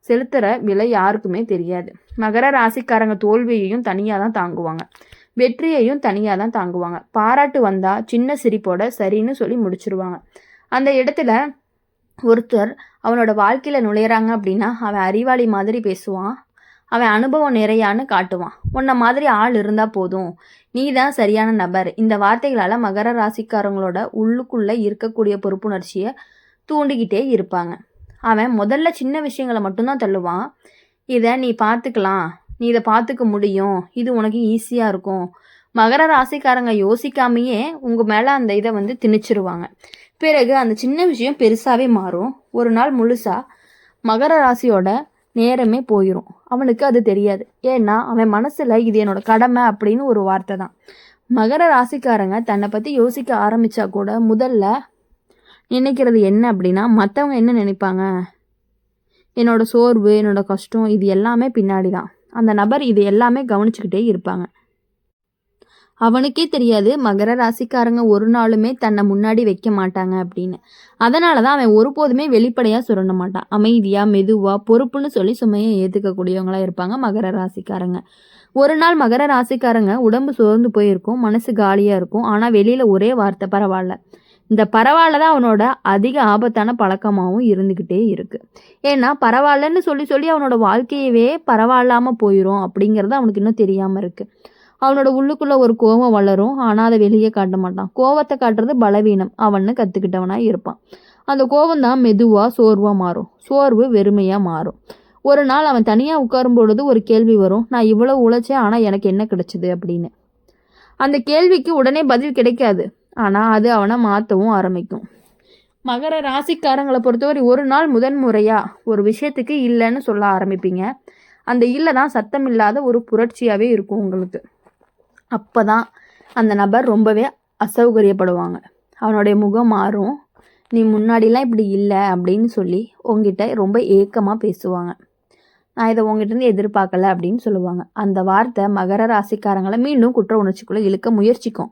செலுத்துகிற விலை யாருக்குமே தெரியாது. மகர ராசிக்காரங்க தோல்வியையும் தனியாக தான் தாங்குவாங்க, வெற்றியையும் தனியாக தான் தாங்குவாங்க. பாராட்டு வந்தால் சின்ன சிரிப்போட சரின்னு சொல்லி முடிச்சிருவாங்க. அந்த இடத்துல ஒருத்தர் அவனோட வாழ்க்கையில் நுழையிறாங்க அப்படின்னா அவன் அறிவாளி மாதிரி பேசுவான், அவன் அனுபவம் நிறையான்னு காட்டுவான். உன்ன மாதிரி ஆள் இருந்தால் போதும், நீ தான் சரியான நபர். இந்த வார்த்தைகளால் மகர ராசிக்காரங்களோட உள்ளுக்குள்ளே இருக்கக்கூடிய பொறுப்புணர்ச்சியை தூண்டிக்கிட்டே இருப்பாங்க. அவன் முதல்ல சின்ன விஷயங்களை மட்டும்தான் தள்ளுவான். இதை நீ பார்த்துக்கலாம், நீ இதை பார்த்துக்க முடியும், இது உனக்கு ஈஸியாக இருக்கும். மகர ராசிக்காரங்க யோசிக்காமையே உங்கள் மேலே அந்த இதை திணிச்சிருவாங்க. பிறகு அந்த சின்ன விஷயம் பெருசாகவே மாறும். ஒரு நாள் முழுசாக மகர ராசியோட நேரமே போயிடும். அவனுக்கு அது தெரியாது. ஏன்னா அவன் மனசில் இது என்னோட கடமை அப்படின்னு ஒரு வார்த்தை தான். மகர ராசிக்காரங்க தன்னை பற்றி யோசிக்க ஆரம்பித்தா கூட முதல்ல நினைக்கிறது என்ன அப்படின்னா, மற்றவங்க என்ன நினைப்பாங்க, என்னோட சோர்வு, என்னோட கஷ்டம், இது எல்லாமே பின்னாடி தான். அந்த நபர் இது எல்லாமே கவனிச்சுக்கிட்டே இருப்பாங்க. அவனுக்கே தெரியாது மகர ராசிக்காரங்க ஒரு நாளுமே தன்னை முன்னாடி வைக்க மாட்டாங்க அப்படின்னு. அதனால தான் அவன் ஒருபோதுமே வெளிப்படையாக சுரண்ட மாட்டான். அமைதியாக மெதுவாக பொறுப்புன்னு சொல்லி சுமையை ஏற்றுக்கக்கூடியவங்களாக இருப்பாங்க மகர ராசிக்காரங்க. ஒரு நாள் மகர ராசிக்காரங்க உடம்பு சோர்ந்து போயிருக்கும், மனசு காலியாக இருக்கும். ஆனால் வெளியில் ஒரே வார்த்தை பரவாயில்ல. இந்த பரவாயில்ல தான் அவனோட அதிக ஆபத்தான பழக்கமாகவும் இருந்துக்கிட்டே இருக்குது. ஏன்னா பரவாயில்லன்னு சொல்லி சொல்லி அவனோட வாழ்க்கையவே பரவாயில்லாமல் போயிடும் அப்படிங்கிறது அவனுக்கு இன்னும் தெரியாமல் இருக்குது. அவனோட உள்ளுக்குள்ளே ஒரு கோபம் வளரும், ஆனால் அதை வெளியே காட்ட மாட்டான். கோபத்தை காட்டுறது பலவீனம் அவன்னு கற்றுக்கிட்டவனாக இருப்பான். அந்த கோபம் தான் மெதுவாக சோர்வாக மாறும், சோர்வு வெறுமையாக மாறும். ஒரு நாள் அவன் தனியாக உட்காரும் பொழுது ஒரு கேள்வி வரும், நான் இவ்வளோ உழைச்சேன் ஆனால் எனக்கு என்ன கிடைச்சிது அப்படின்னு. அந்த கேள்விக்கு உடனே பதில் கிடைக்காது, ஆனால் அது அவனை மாற்றவும் ஆரம்பிக்கும். மகர ராசிக்காரங்களை பொறுத்தவரை ஒரு நாள் முதன்முறையாக ஒரு விஷயத்துக்கு இல்லைன்னு சொல்ல ஆரம்பிப்பீங்க. அந்த இல்லை தான் சத்தம் இல்லாத ஒரு புரட்சியாகவே இருக்கும் உங்களுக்கு. அப்போ தான் அந்த நபர் ரொம்பவே அசௌகரியப்படுவாங்க. அவனுடைய முகம் மாறும். நீ முன்னாடிலாம் இப்படி இல்லை அப்படின்னு சொல்லி உங்ககிட்ட ரொம்ப ஏக்கமாக பேசுவாங்க. நான் இதை உங்ககிட்டருந்து எதிர்பார்க்கல அப்படின்னு சொல்லுவாங்க. அந்த வார்த்தை மகர ராசிக்காரங்களை மீண்டும் குற்ற உணர்ச்சிக்குள்ளே இழுக்க முயற்சிக்கும்.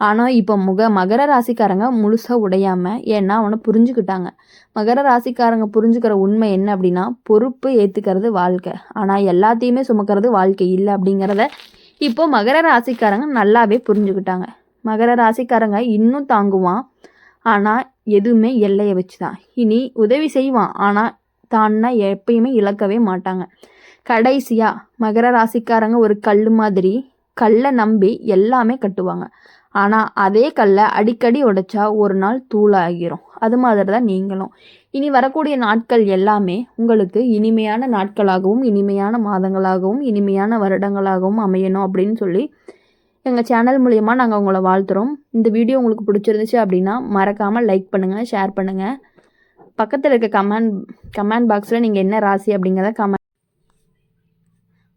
ஆனால் இப்போ மகர ராசிக்காரங்க முழுசாக உடையாமல், ஏன்னா அவனை புரிஞ்சுக்கிட்டாங்க. மகர ராசிக்காரங்க புரிஞ்சுக்கிற உண்மை என்ன அப்படின்னா, பொறுப்பு ஏற்றுக்கிறது வாழ்க்கை, ஆனால் எல்லாத்தையுமே சுமக்கிறது வாழ்க்கை இல்லை அப்படிங்கிறத இப்போ மகர ராசிக்காரங்க நல்லாவே புரிஞ்சுக்கிட்டாங்க. மகர ராசிக்காரங்க இன்னும் தாங்குவான், ஆனால் எதுவுமே எல்லையை வச்சு தான். இனி உதவி செய்வான், ஆனால் தான்னா எப்பயுமே இழக்கவே மாட்டாங்க. கடைசியாக மகர ராசிக்காரங்க ஒரு கல் மாதிரி, கல்லை நம்பி எல்லாமே கட்டுவாங்க. ஆனால் அதே கல்லை அடிக்கடி உடைச்சா ஒரு நாள் தூளாகிரும். அது மாதிரி தான் நீங்களும். இனி வரக்கூடிய நாட்கள் எல்லாமே உங்களுக்கு இனிமையான நாட்களாகவும் இனிமையான மாதங்களாகவும் இனிமையான வருடங்களாகவும் அமையணும் அப்படின்னு சொல்லி எங்கள் சேனல் மூலயமா நாங்கள் உங்களை வாழ்த்துறோம். இந்த வீடியோ உங்களுக்கு பிடிச்சிருந்துச்சு அப்படின்னா மறக்காமல் லைக் பண்ணுங்கள், ஷேர் பண்ணுங்கள். பக்கத்தில் இருக்க கமெண்ட் பாக்ஸில் நீங்கள் என்ன ராசி அப்படிங்கிறத கமெண்ட்.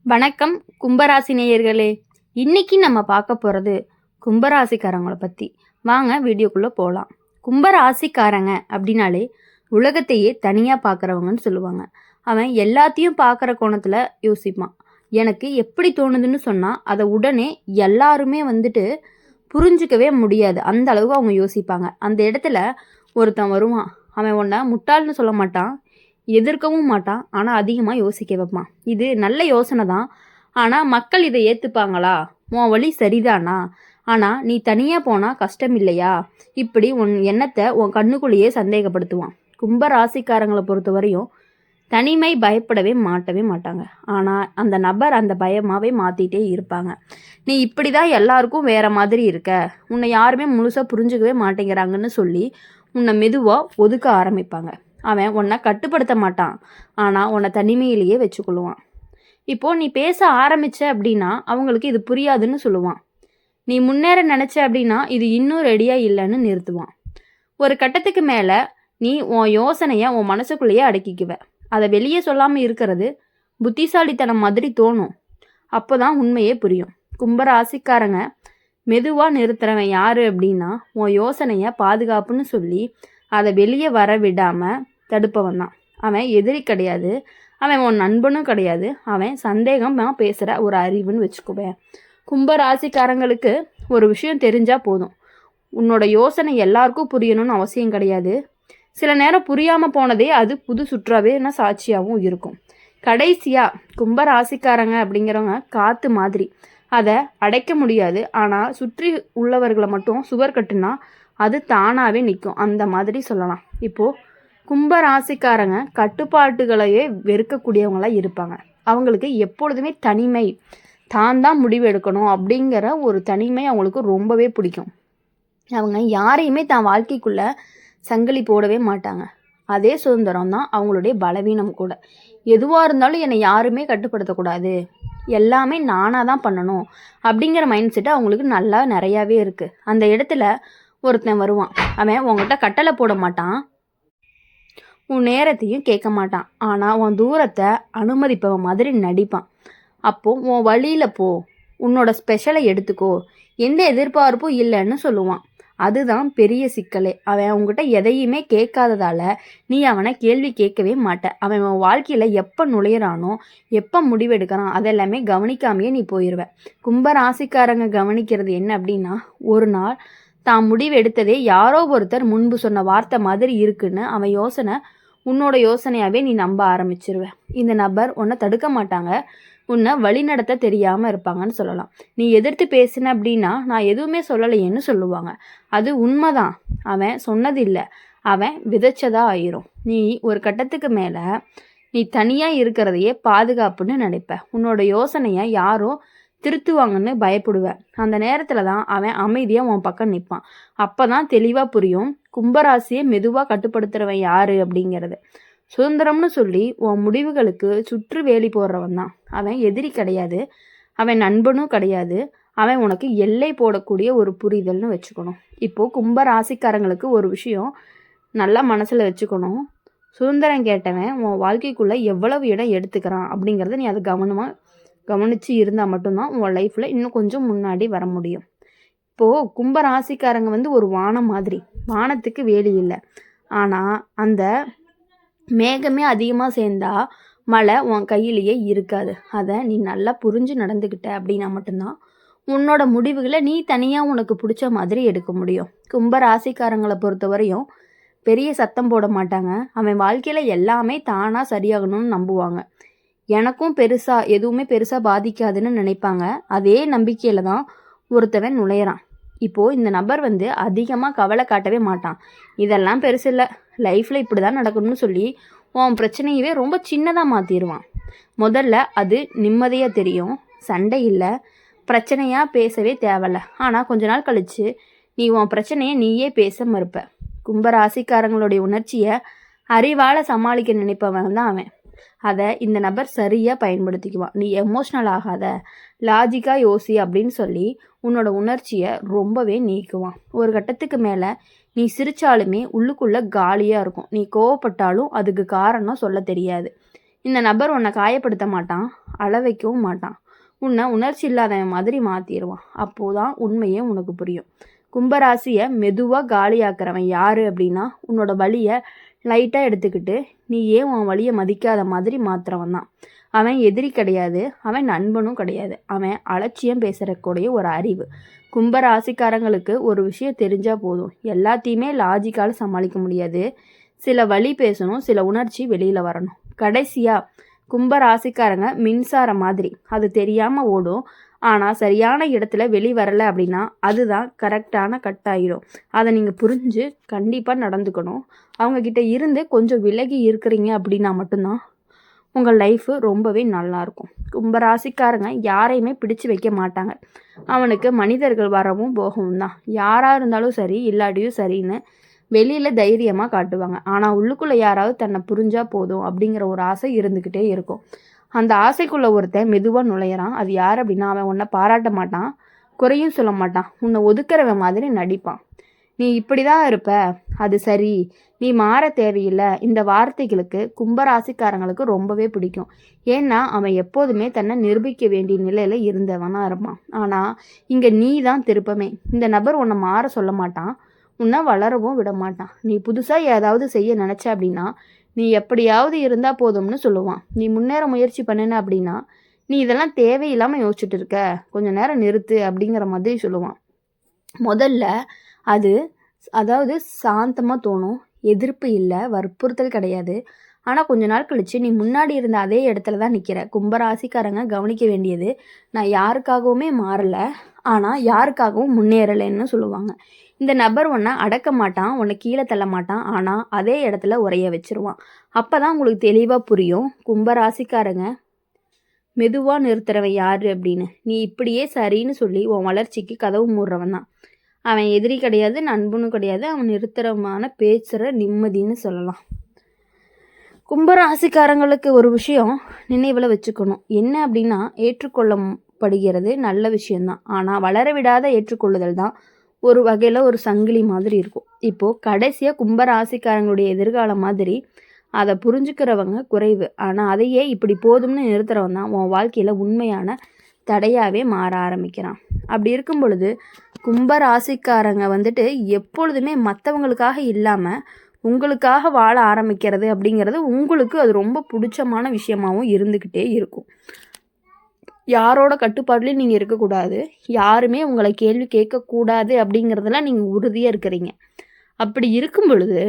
வணக்கம் கும்பராசி நேயர்களே, இன்னைக்கு நம்ம பார்க்க போகிறது கும்பராசிக்காரங்களை பற்றி. வாங்க வீடியோக்குள்ளே போகலாம். கும்பராசிக்காரங்க அப்படின்னாலே உலகத்தையே தனியாக பார்க்குறவங்கன்னு சொல்லுவாங்க. அவன் எல்லாத்தையும் பார்க்குற கோணத்தில் யோசிப்பான். எனக்கு எப்படி தோணுதுன்னு சொன்னால் அதை உடனே எல்லாருமே புரிஞ்சிக்கவே முடியாது, அந்த அளவுக்கு அவங்க யோசிப்பாங்க. அந்த இடத்துல ஒருத்தன் வருவான், அவன் உன்னை முட்டாள்னு சொல்ல மாட்டான், எதிர்க்கவும் மாட்டான், ஆனால் அதிகமாக யோசிக்க வைப்பான். இது நல்ல யோசனை தான், ஆனால் மக்கள் இதை ஏற்றுப்பாங்களா? உன் வழி சரிதானா? ஆனால் நீ தனியாக போனால் கஷ்டம் இல்லையா? இப்படி உன் எண்ணத்தை உன் கண்ணுக்குள்ளேயே சந்தேகப்படுத்துவான். கும்ப ராசிக்காரங்களை பொறுத்த வரையும் தனிமை பயப்படவே மாட்டாங்க. ஆனால் அந்த நபர் அந்த பயமாகவே மாற்றிட்டே இருப்பாங்க. நீ இப்படி தான் எல்லாருக்கும் வேற மாதிரி இருக்க, உன்னை யாருமே முழுசாக புரிஞ்சுக்கவே மாட்டேங்கிறாங்கன்னு சொல்லி உன்னை மெதுவாக ஒதுக்க ஆரம்பிப்பாங்க. அவன் உன்னை கட்டுப்படுத்த மாட்டான், ஆனால் உன்னை தனிமையிலேயே வச்சுக்கொள்ளுவான். இப்போது நீ பேச ஆரம்பித்த அப்படின்னா அவங்களுக்கு இது புரியாதுன்னு சொல்லுவான். நீ முன்னேற நினச்ச அப்படின்னா இது இன்னும் ரெடியாக இல்லைன்னு நிறுத்துவான். ஒரு கட்டத்துக்கு மேலே நீ உன் யோசனையை உன் மனசுக்குள்ளேயே அடக்கிக்குவ. அதை வெளியே சொல்லாமல் இருக்கிறது புத்திசாலித்தனம் மாதிரி தோணும். அப்போ தான் உண்மையே புரியும். கும்பராசிக்காரங்க மெதுவாக நிறுத்துறவன் யார் அப்படின்னா உன் யோசனையை பாதுகாப்புன்னு சொல்லி அதை வெளியே வர விடாமல் தடுப்பவன் தான். அவன் எதிரி கிடையாது, அவன் உன் நண்பனும் கிடையாது, அவன் சந்தேகமாக பேசுகிற ஒரு அறிவுன்னு வச்சுக்குவேன். கும்பராசிக்காரங்களுக்கு ஒரு விஷயம் தெரிஞ்சால் போதும். உன்னோட யோசனை எல்லாருக்கும் புரியணும்னு அவசியம் கிடையாது. சில நேரம் புரியாமல் போனதே அது புது சுற்றாவே சாட்சியாகவும் இருக்கும். கடைசியாக கும்பராசிக்காரங்க அப்படிங்கிறவங்க காற்று மாதிரி, அதை அடைக்க முடியாது. ஆனால் சுற்றி உள்ளவர்களை மட்டும் சுவர் கட்டுனா அது தானாகவே நிற்கும், அந்த மாதிரி சொல்லலாம். இப்போது கும்பராசிக்காரங்க கட்டுப்பாட்டுகளையே வெறுக்கக்கூடியவங்களாக இருப்பாங்க. அவங்களுக்கு எப்பொழுதுமே தனிமை, தான் முடிவு எடுக்கணும் அப்படிங்கிற ஒரு தனிமை அவங்களுக்கு ரொம்பவே பிடிக்கும். அவங்க யாரையுமே தான் வாழ்க்கைக்குள்ளே சங்கிலி போடவே மாட்டாங்க. அதே சுதந்திரம் தான் அவங்களுடைய பலவீனம் கூட. எதுவாக இருந்தாலும் என்னை யாருமே கட்டுப்படுத்தக்கூடாது, எல்லாமே நானாக தான் பண்ணணும் அப்படிங்கிற மைண்ட் செட்டு அவங்களுக்கு நல்லா நிறையாவே இருக்குது. அந்த இடத்துல ஒருத்தன் வருவான், அவன் உங்கள்கிட்ட கட்டளை போட மாட்டான், உன் நேரத்தையும் கேட்க மாட்டான், ஆனால் உன் தூரத்தை அனுமதிப்பவன் மாதிரி நடிப்பான். அப்போது உன் வழியில் போ, உன்னோட ஸ்பெஷலை எடுத்துக்கோ, எந்த எதிர்பார்ப்பும் இல்லைன்னு சொல்லுவான். அதுதான் பெரிய சிக்கலே. அவன் உங்ககிட்ட எதையுமே கேட்காததால நீ அவனை கேள்வி கேட்கவே மாட்ட. அவன் வாழ்க்கையில் எப்போ நுழையிறானோ, எப்போ முடிவெடுக்கிறான் அதெல்லாமே கவனிக்காமையே நீ போயிடுவ. கும்பராசிக்காரங்க கவனிக்கிறது என்ன அப்படின்னா, ஒரு நாள் தான் முடிவு எடுத்ததே யாரோ ஒருத்தர் முன்பு சொன்ன வார்த்தை மாதிரி இருக்குன்னு அவன் யோசனை உன்னோட யோசனையாகவே நீ நம்ப ஆரம்பிச்சிருவ. இந்த நபர் உன்னை தடுக்க மாட்டாங்க, உன்னை வழிநடத்த தெரியாமல் இருப்பாங்கன்னு சொல்லலாம். நீ எதிர்த்து பேசின அப்படின்னா நான் எதுவுமே சொல்லலையேன்னு சொல்லுவாங்க. அது உண்மைதான், அவன் சொன்னது இல்லை, அவன் விதைச்சதா ஆயிரும். நீ ஒரு கட்டத்துக்கு மேலே நீ தனியாக இருக்கிறதையே பாதுகாப்புன்னு நினைப்ப. உன்னோட யோசனையை யாரோ திருத்துவாங்கன்னு பயப்படுவேன். அந்த நேரத்தில் தான் அவன் அமைதியாக உன் பக்கம் நிற்பான். அப்போ தான் தெளிவாக புரியும் கும்பராசியை மெதுவாக கட்டுப்படுத்துகிறவன் யார் அப்படிங்கிறது. சுதந்திரம்னு சொல்லி உன் முடிவுகளுக்கு சுற்று வேலி போடுறவன் தான். அவன் எதிரி கிடையாது, அவன் நண்பனும் கிடையாது, அவன் உனக்கு எல்லை போடக்கூடிய ஒரு புரிதல்னு வச்சுக்கணும். இப்போது கும்பராசிக்காரங்களுக்கு ஒரு விஷயம் நல்லா மனசில் வச்சுக்கணும். சுதந்திரம் கேட்டவன் உன் வாழ்க்கைக்குள்ளே எவ்வளவு இடம் எடுத்துக்கிறான் அப்படிங்கிறத நீ அதை கவனித்து இருந்தால் மட்டும்தான் உன் லைஃப்பில் இன்னும் கொஞ்சம் முன்னாடி வர முடியும். இப்போது கும்பராசிக்காரங்க ஒரு வானம் மாதிரி. வானத்துக்கு வேலி இல்லை, ஆனால் அந்த மேகமே அதிகமாக சேர்ந்தா மழை உன் கையிலேயே இருக்காது. அதை நீ நல்லா புரிஞ்சு நடந்துக்கிட்ட அப்படின்னா மட்டும்தான் உன்னோட முடிவுகளை நீ தனியாக உனக்கு பிடிச்ச மாதிரி எடுக்க முடியும். கும்பராசிக்காரங்களை பொறுத்த வரையும் பெரிய சத்தம் போட மாட்டாங்க. அவன் வாழ்க்கையில் எல்லாமே தானாக சரியாகணும்னு நம்புவாங்க. எனக்கும் எதுவுமே பெருசாக பாதிக்காதுன்னு நினைப்பாங்க. அதே நம்பிக்கையில் தான் ஒருத்தவன் நுழையிறான். இப்போது இந்த நபர் அதிகமாக கவலை காட்டவே மாட்டான். இதெல்லாம் பெருசு இல்லை, லைஃப்பில் இப்படி தான் நடக்கணும்னு சொல்லி உன் பிரச்சனையவே ரொம்ப சின்னதாக மாற்றிடுவான். முதல்ல அது நிம்மதியாக தெரியும், சண்டை இல்லை, பிரச்சனையாக பேசவே தேவையில்ல. ஆனால் கொஞ்ச நாள் கழித்து நீ உன் பிரச்சனையை நீயே பேச மறுப்ப. கும்பராசிக்காரங்களுடைய உணர்ச்சியை அறிவால் சமாளிக்க நினைப்பவன் தான் அவன். அதை இந்த நபர் சரியாக பயன்படுத்திக்குவான். நீ எமோஷ்னல் ஆகாத, லாஜிக்காக யோசி அப்படின்னு சொல்லி உன்னோட உணர்ச்சியை ரொம்பவே நீக்குவான். ஒரு கட்டத்துக்கு மேலே நீ சிரித்தாலுமே உள்ளுக்குள்ளே காலியாக இருக்கும். நீ கோவப்பட்டாலும் அதுக்கு காரணம் சொல்ல தெரியாது. இந்த நபர் உன்னை காயப்படுத்த மாட்டான், அழ வைக்கவும் மாட்டான், உன்னை உணர்ச்சி இல்லாதவன் மாதிரி மாற்றிடுவான். அப்போதான் உண்மையே உனக்கு புரியும். கும்பராசியை மெதுவாக காலியாக்குறவன் யார் அப்படின்னா உன்னோட வலியை லைட்டாக எடுத்துக்கிட்டு நீ ஏன் உன் வழியை மதிக்காத மாதிரி மாற்றுறவன் தான். அவன் எதிரி கிடையாது, அவன் நண்பனும் கிடையாது, அவன் அலட்சியம் பேசுகிறக்கூடிய ஒரு அறிவு. கும்பராசிக்காரங்களுக்கு ஒரு விஷயம் தெரிஞ்சால் போதும், எல்லாத்தையுமே லாஜிக்கால் சமாளிக்க முடியாது, சில வழி பேசணும், சில உணர்ச்சி வெளியில் வரணும். கடைசியாக கும்ப ராசிக்காரங்க மின்சாரம் மாதிரி, அது தெரியாமல் ஓடும். ஆனால் சரியான இடத்துல வரலை அப்படின்னா அதுதான் கரெக்டான கட்டாயிடும். அதை நீங்கள் புரிஞ்சு கண்டிப்பாக நடந்துக்கணும். அவங்கக்கிட்ட இருந்து கொஞ்சம் விலகி இருக்கிறீங்க அப்படின்னா மட்டும்தான் உங்கள் லைஃபு ரொம்பவே நல்லாயிருக்கும். கும்பராசிக்காரங்க யாரையுமே பிடிச்சு வைக்க மாட்டாங்க. அவனுக்கு மனிதர்கள் வரவும் போகவும் தான். யாராக இருந்தாலும் சரி இல்லாட்டியும் சரின்னு வெளியில் தைரியமாக காட்டுவாங்க. ஆனால் உள்ளுக்குள்ளே யாராவது தன்னை புரிஞ்சா போதும் அப்படிங்கிற ஒரு ஆசை இருந்துக்கிட்டே இருக்கும். அந்த ஆசைக்குள்ளே ஒருத்தன் மெதுவாக நுழையிறான். அது யார் அப்படின்னா, அவன் உன்னை பாராட்ட மாட்டான், குறையும் சொல்ல மாட்டான், உன்னை ஒதுக்குறவன் மாதிரி நடிப்பான். நீ இப்படி தான் இருப்ப, அது சரி, நீ மாற தேவையில்லை. இந்த வார்த்தைகளுக்கு கும்பராசிக்காரங்களுக்கு ரொம்பவே பிடிக்கும். ஏன்னா அவன் எப்போதுமே தன்னை நிரூபிக்க வேண்டிய நிலையில் இருந்தவனாக இருப்பான். ஆனால் இங்கே நீ தான் திருப்பமே. இந்த நபர் உன்னை மாற சொல்ல மாட்டான், உன்னை வளரவும் விட மாட்டான். நீ புதுசாக ஏதாவது செய்ய நினச்ச அப்படின்னா நீ எப்படியாவது இருந்தால் போதும்னு சொல்லுவான். நீ முன்னேற முயற்சி பண்ணின அப்படின்னா நீ இதெல்லாம் தேவையில்லாமல் யோசிச்சுட்டு இருக்க, கொஞ்சம் நேரம் நிறுத்து அப்படிங்கிற மாதிரி சொல்லுவான். முதல்ல அதாவது சாந்தமாக தோணும், எதிர்ப்பு இல்லை, வற்புறுத்தல் கிடையாது. ஆனால் கொஞ்ச நாள் கழித்து நீ முன்னாடி இருந்த அதே இடத்துல தான் நிற்கிற. கும்பராசிக்காரங்க கவனிக்க வேண்டியது, நான் யாருக்காகவுமே மாறலை, ஆனால் யாருக்காகவும் முன்னேறலைன்னு சொல்லுவாங்க. இந்த நபர் உன்னை அடக்க மாட்டான், உன்னை கீழே தள்ள மாட்டான், ஆனால் அதே இடத்துல உரைய வச்சிருவான். அப்போ தான் உங்களுக்கு தெளிவாக புரியும் கும்பராசிக்காரங்க மெதுவாக நிறுத்துறவன் யார் அப்படின்னு. நீ இப்படியே சரின்னு சொல்லி உன் வளர்ச்சிக்கு கதவு மூடுறவன் தான். அவன் எதிரி கிடையாது, நண்பனும் கிடையாது, அவன் நிறுத்துறமான பேசுகிற நிம்மதின்னு சொல்லலாம். கும்பராசிக்காரங்களுக்கு ஒரு விஷயம் நினைவில் வச்சுக்கணும். என்ன அப்படின்னா, ஏற்றுக்கொள்ளப்படுகிறது நல்ல விஷயந்தான். ஆனால் வளர விடாத ஏற்றுக்கொள்ளுதல் தான் ஒரு வகையில் ஒரு சங்கிலி மாதிரி இருக்கும். இப்போது கடைசியாக கும்பராசிக்காரங்களுடைய எதிர்காலம் மாதிரி அதை புரிஞ்சுக்கிறவங்க குறைவு. ஆனால் அதையே இப்படி போதும்னு நிறுத்துறவன் தான் உன் வாழ்க்கையில் உண்மையான தடையாகவே மாற ஆரம்பிக்கிறான். அப்படி இருக்கும் பொழுது கும்பராசிக்காரங்க எப்பொழுதுமே மற்றவங்களுக்காக இல்லாமல் உங்களுக்காக வாழ ஆரம்பிக்கிறது அப்படிங்கிறது உங்களுக்கு அது ரொம்ப பிடிச்சமான விஷயமாகவும் இருந்துக்கிட்டே இருக்கும். யாரோட கட்டுப்பாடுலையும் நீங்கள் இருக்கக்கூடாது, யாருமே உங்களை கேள்வி கேட்கக்கூடாது அப்படிங்கிறதுலாம் நீங்கள் உறுதியாக இருக்கிறீங்க. அப்படி இருக்கும் பொழுது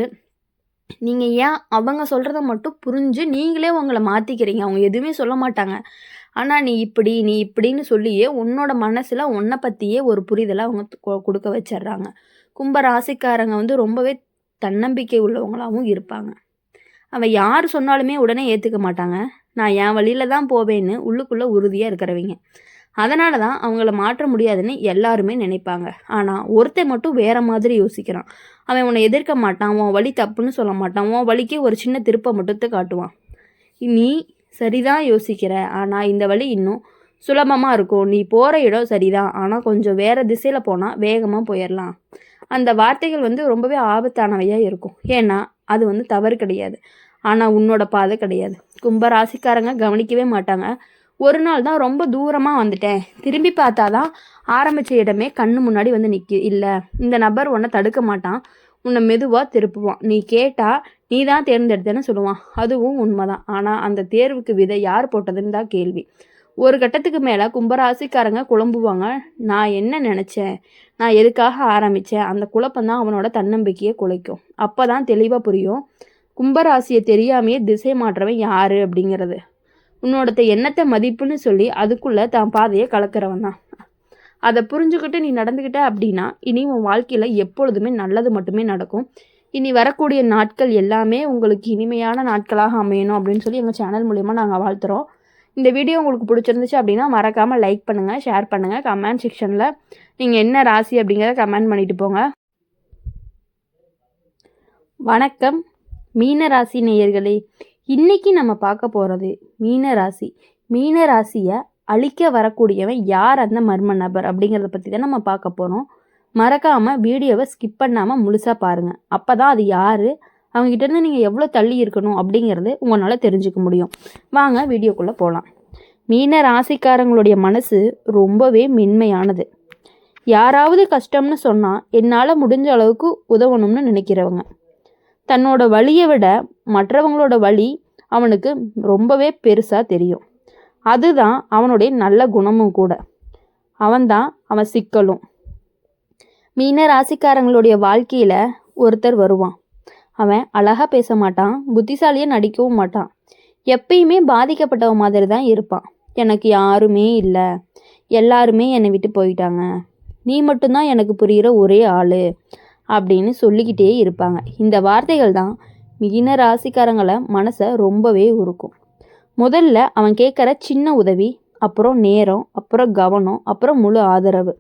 நீங்கள் ஏன் அவங்க சொல்கிறத மட்டும் புரிஞ்சு நீங்களே உங்களை மாற்றிக்கிறீங்க? அவங்க எதுவுமே சொல்ல மாட்டாங்க, ஆனால் நீ இப்படின்னு சொல்லியே உன்னோட மனசில் உன்னை பற்றியே ஒரு புரிதலை அவங்க கொடுக்க வச்சிட்றாங்க. கும்பராசிக்காரங்க ரொம்பவே தன்னம்பிக்கை உள்ளவங்களாகவும் இருப்பாங்க. அவன் யார் சொன்னாலுமே உடனே ஏற்றுக்க மாட்டாங்க. நான் என் வழியில் தான் போவேன்னு உள்ளுக்குள்ளே உறுதியாக இருக்கிறவங்க. அதனால தான் அவங்கள மாற்ற முடியாதுன்னு எல்லாருமே நினைப்பாங்க. ஆனால் ஒருத்தன் மட்டும் வேறு மாதிரி யோசிக்கிறான். அவன் உன்னை எதிர்க்க மாட்டான், உன் வழி தப்புன்னு சொல்ல மாட்டான், உன் வழிக்கே ஒரு சின்ன திருப்ப மட்டுத்தை காட்டுவான். நீ சரிதான் யோசிக்கிற, ஆனால் இந்த வழி இன்னும் சுலபமாக இருக்கும், நீ போகிற இடம் சரிதான், ஆனால் கொஞ்சம் வேறு திசையில் போனால் வேகமாக போயிடலாம். அந்த வார்த்தைகள் ரொம்பவே ஆபத்தானவையாக இருக்கும். ஏன்னா அது தவறு கிடையாது, ஆனால் உன்னோட பாதை கிடையாது. கும்பராசிக்காரங்க கவனிக்கவே மாட்டாங்க. ஒரு நாள் தான் ரொம்ப தூரமாக வந்துட்டேன், திரும்பி பார்த்தா தான் ஆரம்பித்த இடமே கண்ணு முன்னாடி நிற்கி. இல்லை, இந்த நபர் உன்னை தடுக்க மாட்டான், உன்னை மெதுவாக திருப்புவான். நீ கேட்டால் நீ தான் தேர்ந்தெடுத்தேன்னு சொல்லுவான். அதுவும் உண்மைதான். ஆனால் அந்த தேர்வுக்கு விதை யார் போட்டதுன்னு தான் கேள்வி. ஒரு கட்டத்துக்கு மேலே கும்பராசிக்காரங்க குழம்புவாங்க. நான் என்ன நினச்சேன், நான் எதுக்காக ஆரம்பித்தேன், அந்த குழப்பம்தான் அவனோட தன்னம்பிக்கையை குலைக்கும். அப்போ தான் தெளிவாக புரியும் கும்பராசியை தெரியாமையே திசை மாற்றவன் யார் அப்படிங்கிறது. உன்னோட எண்ணத்தை மதிப்புன்னு சொல்லி அதுக்குள்ளே தான் பாதையை கலக்கிறவன் தான். அதை புரிஞ்சுக்கிட்டு நீ நடந்துக்கிட்ட அப்படின்னா இனி உன் வாழ்க்கையில் எப்பொழுதுமே நல்லது மட்டுமே நடக்கும். இனி வரக்கூடிய நாட்கள் எல்லாமே உங்களுக்கு இனிமையான நாட்களாக அமையணும் அப்படின்னு சொல்லி எங்கள் சேனல் மூலயமா நாங்கள் வாழ்த்துறோம். இந்த வீடியோ உங்களுக்கு பிடிச்சிருந்துச்சு அப்படின்னா மறக்காமல் லைக் பண்ணுங்கள், ஷேர் பண்ணுங்கள், கமெண்ட் செக்ஷனில் நீங்கள் என்ன ராசி அப்படிங்கிறத கமெண்ட் பண்ணிட்டு போங்க. வணக்கம் மீனராசி நேயர்களே, இன்னைக்கு நம்ம பார்க்க போகிறது மீனராசி. மீனராசியை அழிக்க வரக்கூடியவன் யார், அந்த மர்ம நபர் அப்படிங்கிறத பற்றி தான் நம்ம பார்க்க போகிறோம். மறக்காமல் வீடியோவை ஸ்கிப் பண்ணாமல் முழுசாக பாருங்கள். அப்போ தான் அது யார், அவங்ககிட்டேருந்து நீங்கள் எவ்வளோ தள்ளி இருக்கணும் அப்படிங்கிறது உங்களால் தெரிஞ்சுக்க முடியும். வாங்க வீடியோக்குள்ளே போகலாம். மீன ராசிக்காரங்களுடைய மனசு ரொம்பவே மென்மையானது. யாராவது கஷ்டம்னு சொன்னால் என்னால் முடிஞ்ச அளவுக்கு உதவணும்னு நினைக்கிறவங்க. தன்னோட வழியை விட மற்றவங்களோட வழி அவனுக்கு ரொம்பவே பெருசாக தெரியும். அதுதான் அவனுடைய நல்ல குணமும் கூட. அவன் சிக்கலும். மீன ராசிக்காரங்களுடைய வாழ்க்கையில் ஒருத்தர் வருவான். அவன் அழகா பேச மாட்டான், புத்திசாலியா நடிக்கவும் மாட்டான். எப்பயுமே பாதிக்கப்பட்டவ மாதிரி தான் இருப்பான். எனக்கு யாருமே இல்லை, எல்லாருமே என்னை விட்டு போயிட்டாங்க, நீ மட்டும்தான் எனக்கு புரிகிற ஒரே ஆள் அப்படின்னு சொல்லிக்கிட்டே இருப்பாங்க. இந்த வார்த்தைகள் தான் மீன ராசிக்காரங்களை மனசை ரொம்பவே உருக்கும். முதல்ல அவன் கேட்குற சின்ன உதவி, அப்புறம் நேரம், அப்புறம் கவனம், அப்புறம் முழு ஆதரவு.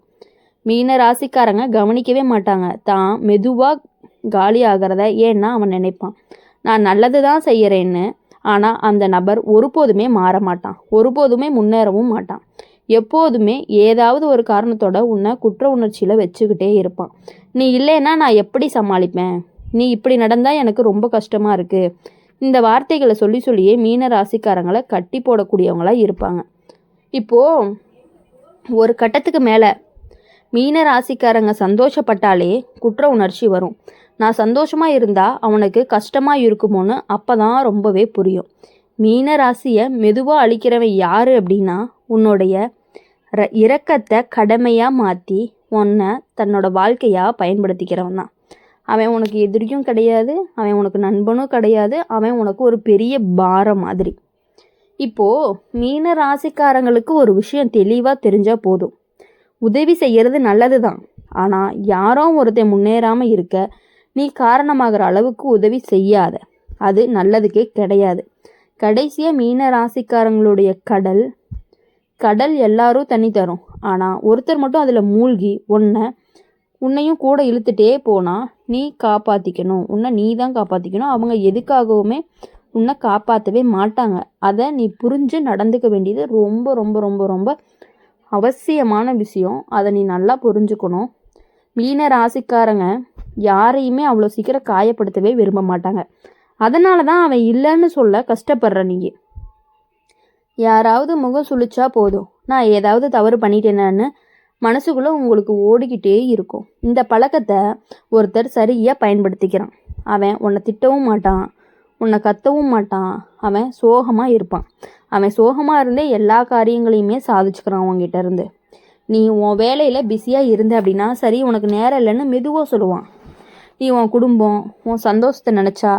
மீன ராசிக்காரங்க கவனிக்கவே மாட்டாங்க தான் மெதுவாக காலி ஆகிறத. ஏன்னா அவன் நினைப்பான், நான் நல்லது தான் செய்கிறேன்னு. ஆனால் அந்த நபர் ஒருபோதுமே மாற மாட்டான், ஒருபோதுமே முன்னேறவும் மாட்டான். எப்போதுமே ஏதாவது ஒரு காரணத்தோட உன்னை குற்ற உணர்ச்சியில் வச்சுக்கிட்டே இருப்பான். நீ இல்லைன்னா நான் எப்படி சமாளிப்பேன், நீ இப்படி நடந்தால் எனக்கு ரொம்ப கஷ்டமாக இருக்குது. இந்த வார்த்தைகளை சொல்லி சொல்லியே மீன ராசிக்காரங்களை கட்டி போடக்கூடியவங்களா இருப்பாங்க. இப்போது ஒரு கட்டத்துக்கு மேலே மீன ராசிக்காரங்க சந்தோஷப்பட்டாலே குற்ற உணர்ச்சி வரும். நான் சந்தோஷமாக இருந்தால் அவனுக்கு கஷ்டமாக இருக்குமோன்னு அப்போ தான் ரொம்பவே புரியும். மீன ராசியை மெதுவாக அழிக்கிறவன் யார் அப்படின்னா, உன்னுடைய இரக்கத்தை கடமையாக மாற்றி உன்னை தன்னோட வாழ்க்கையாக பயன்படுத்திக்கிறவன் தான். அவன் உனக்கு எதிரியும் கிடையாது, அவன் உனக்கு நண்பனும் கிடையாது, அவன் உனக்கு ஒரு பெரிய பாரம் மாதிரி. இப்போது மீன ராசிக்காரங்களுக்கு ஒரு விஷயம் தெளிவாக தெரிஞ்சால் போதும். உதவி செய்கிறது நல்லது தான், ஆனால் யாரோ ஒருத்தன் முன்னேறாமல் இருக்க நீ காரணமாகிற அளவுக்கு உதவி செய்யாத, அது நல்லதுக்கே கிடையாது. கடைசியாக மீன ராசிக்காரங்களுடைய கடல் எல்லாரும் தண்ணி தரும், ஆனால் ஒருத்தர் மட்டும் அதில் மூழ்கி உன்னையும் கூட இழுத்துட்டே போனால் நீ காப்பாற்றிக்கணும், உன்னை நீ தான் காப்பாற்றிக்கணும். அவங்க எதுக்காகவுமே உன்னை காப்பாற்றவே மாட்டாங்க. அதை நீ புரிஞ்சு நடந்துக்க வேண்டியது ரொம்ப ரொம்ப ரொம்ப ரொம்ப அவசியமான விஷயம். அதை நீ நல்லா புரிஞ்சுக்கணும். மீன ராசிக்காரங்க யாரையுமே அவ்வளோ சீக்கிரம் காயப்படுத்தவே விரும்ப மாட்டாங்க. அதனால தான் அவன் இல்லைன்னு சொல்ல கஷ்டப்படுற நீ. யாராவது முகம் சுழிச்சா போதும், நான் ஏதாவது தவறு பண்ணிட்டேனான்னு மனசுக்குள்ளே உங்களுக்கு ஓடிக்கிட்டே இருக்கும். இந்த பழக்கத்தை ஒருத்தர் சரியாக பயன்படுத்திக்கிறான். அவன் உன்னை திட்டவும் மாட்டான், உன்னை கத்தவும் மாட்டான். அவன் சோகமாக இருப்பான். அவன் சோகமாக இருந்தே எல்லா காரியங்களையுமே சாதிச்சுக்கிறான் உங்ககிட்ட இருந்து. நீ உன் வேலையில் பிஸியாக இருந்த அப்படின்னா சரி, உனக்கு நேரம் இல்லைன்னு மெதுவாக சொல்லுவான். நீ உன் குடும்பம், உன் சந்தோஷத்தை நினச்சா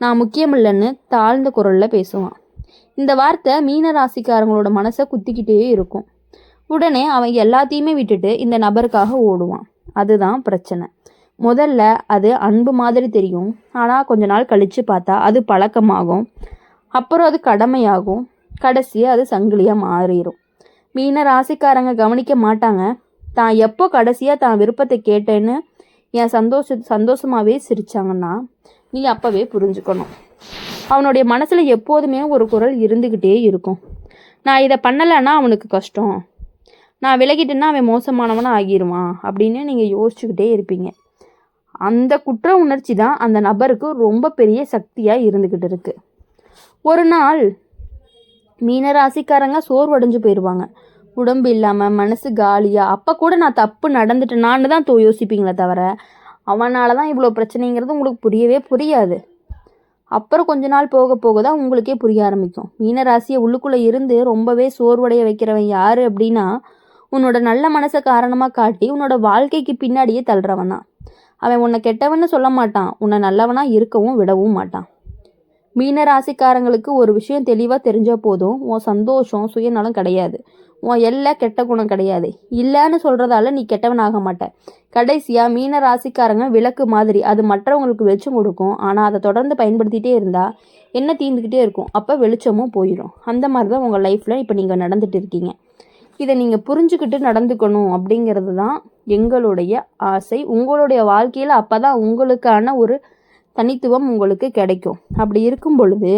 நான் முக்கியம் இல்லைன்னு தாழ்ந்த குரலில் பேசுவான். இந்த வார்த்தை மீன ராசிக்காரங்களோட மனசை குத்திக்கிட்டே இருக்கும். உடனே அவன் எல்லாத்தையுமே விட்டுட்டு இந்த நபருக்காக ஓடுவான். அதுதான் பிரச்சனை. முதல்ல அது அன்பு மாதிரி தெரியும், ஆனால் கொஞ்ச நாள் கழித்து பார்த்தா அது பழக்கமாகும், அப்புறம் அது கடமையாகும், கடைசியாக அது சங்கிலியாக மாறிடும். மீன ராசிக்காரங்க கவனிக்க மாட்டாங்க. தான் எப்போ கடைசியாக தான் விருப்பத்தை கேட்டேன்னு என் சந்தோஷமாகவே சிரித்தாங்கன்னா நீ அப்போவே புரிஞ்சுக்கணும். அவனுடைய மனசில் எப்போதுமே ஒரு குரல் இருந்துக்கிட்டே இருக்கும், நான் இதை பண்ணலைன்னா அவனுக்கு கஷ்டம், நான் விலகிட்டேன்னா அவன் மோசமானவனாக ஆகிடுவான் அப்படின்னு நீங்கள் யோசிச்சுக்கிட்டே இருப்பீங்க. அந்த குற்ற உணர்ச்சி தான் அந்த நபருக்கு ரொம்ப பெரிய சக்தியாக இருந்துக்கிட்டு இருக்குது. ஒரு நாள் மீனராசிக்காரங்க சோர்வடைஞ்சு போயிடுவாங்க, உடம்பு இல்லாமல் மனசு காலியாக. அப்போ கூட நான் தப்பு நடந்துட்டேனான்னு தான் யோசிப்பீங்களே தவிர அவனால தான் இவ்வளோ பிரச்சனைங்கிறது உங்களுக்கு புரியவே புரியாது. அப்புறம் கொஞ்ச நாள் போக போக தான் உங்களுக்கே புரிய ஆரம்பிக்கும். மீனராசியை உள்ளுக்குள்ளே இருந்து ரொம்பவே சோர்வடைய வைக்கிறவன் யார் அப்படின்னா, உன்னோட நல்ல மனசை காரணமாக காட்டி உன்னோட வாழ்க்கைக்கு பின்னாடியே தள்ளுறவன் தான். அவன் உன்னை கெட்டவன்னு சொல்ல மாட்டான், உன்னை நல்லவனாக இருக்கவும் விடவும் மாட்டான். மீனராசிக்காரங்களுக்கு ஒரு விஷயம் தெளிவாக தெரிஞ்சால் போதும், உன் சந்தோஷம் சுயநலம் கிடையாது, உன் எல்லா கெட்ட குணம் கிடையாது. இல்லைன்னு சொல்கிறதால நீ கெட்டவனாக மாட்ட. கடைசியாக மீன ராசிக்காரங்க விளக்கு மாதிரி, அது மற்றவங்களுக்கு வெளிச்சம் கொடுக்கும், ஆனால் அதை தொடர்ந்து பயன்படுத்திகிட்டே இருந்தால் என்ன தீர்ந்துக்கிட்டே இருக்கும், அப்போ வெளிச்சமும் போயிடும். அந்த மாதிரி தான் உங்கள் லைஃப்பில் இப்போ நீங்கள் நடந்துட்டு இருக்கீங்க. இதை நீங்கள் புரிஞ்சுக்கிட்டு நடந்துக்கணும் அப்படிங்கிறது தான் எங்களுடைய ஆசை. உங்களுடைய வாழ்க்கையில் அப்போ தான் உங்களுக்கான ஒரு தனித்துவம் உங்களுக்கு கிடைக்கும். அப்படி இருக்கும் பொழுது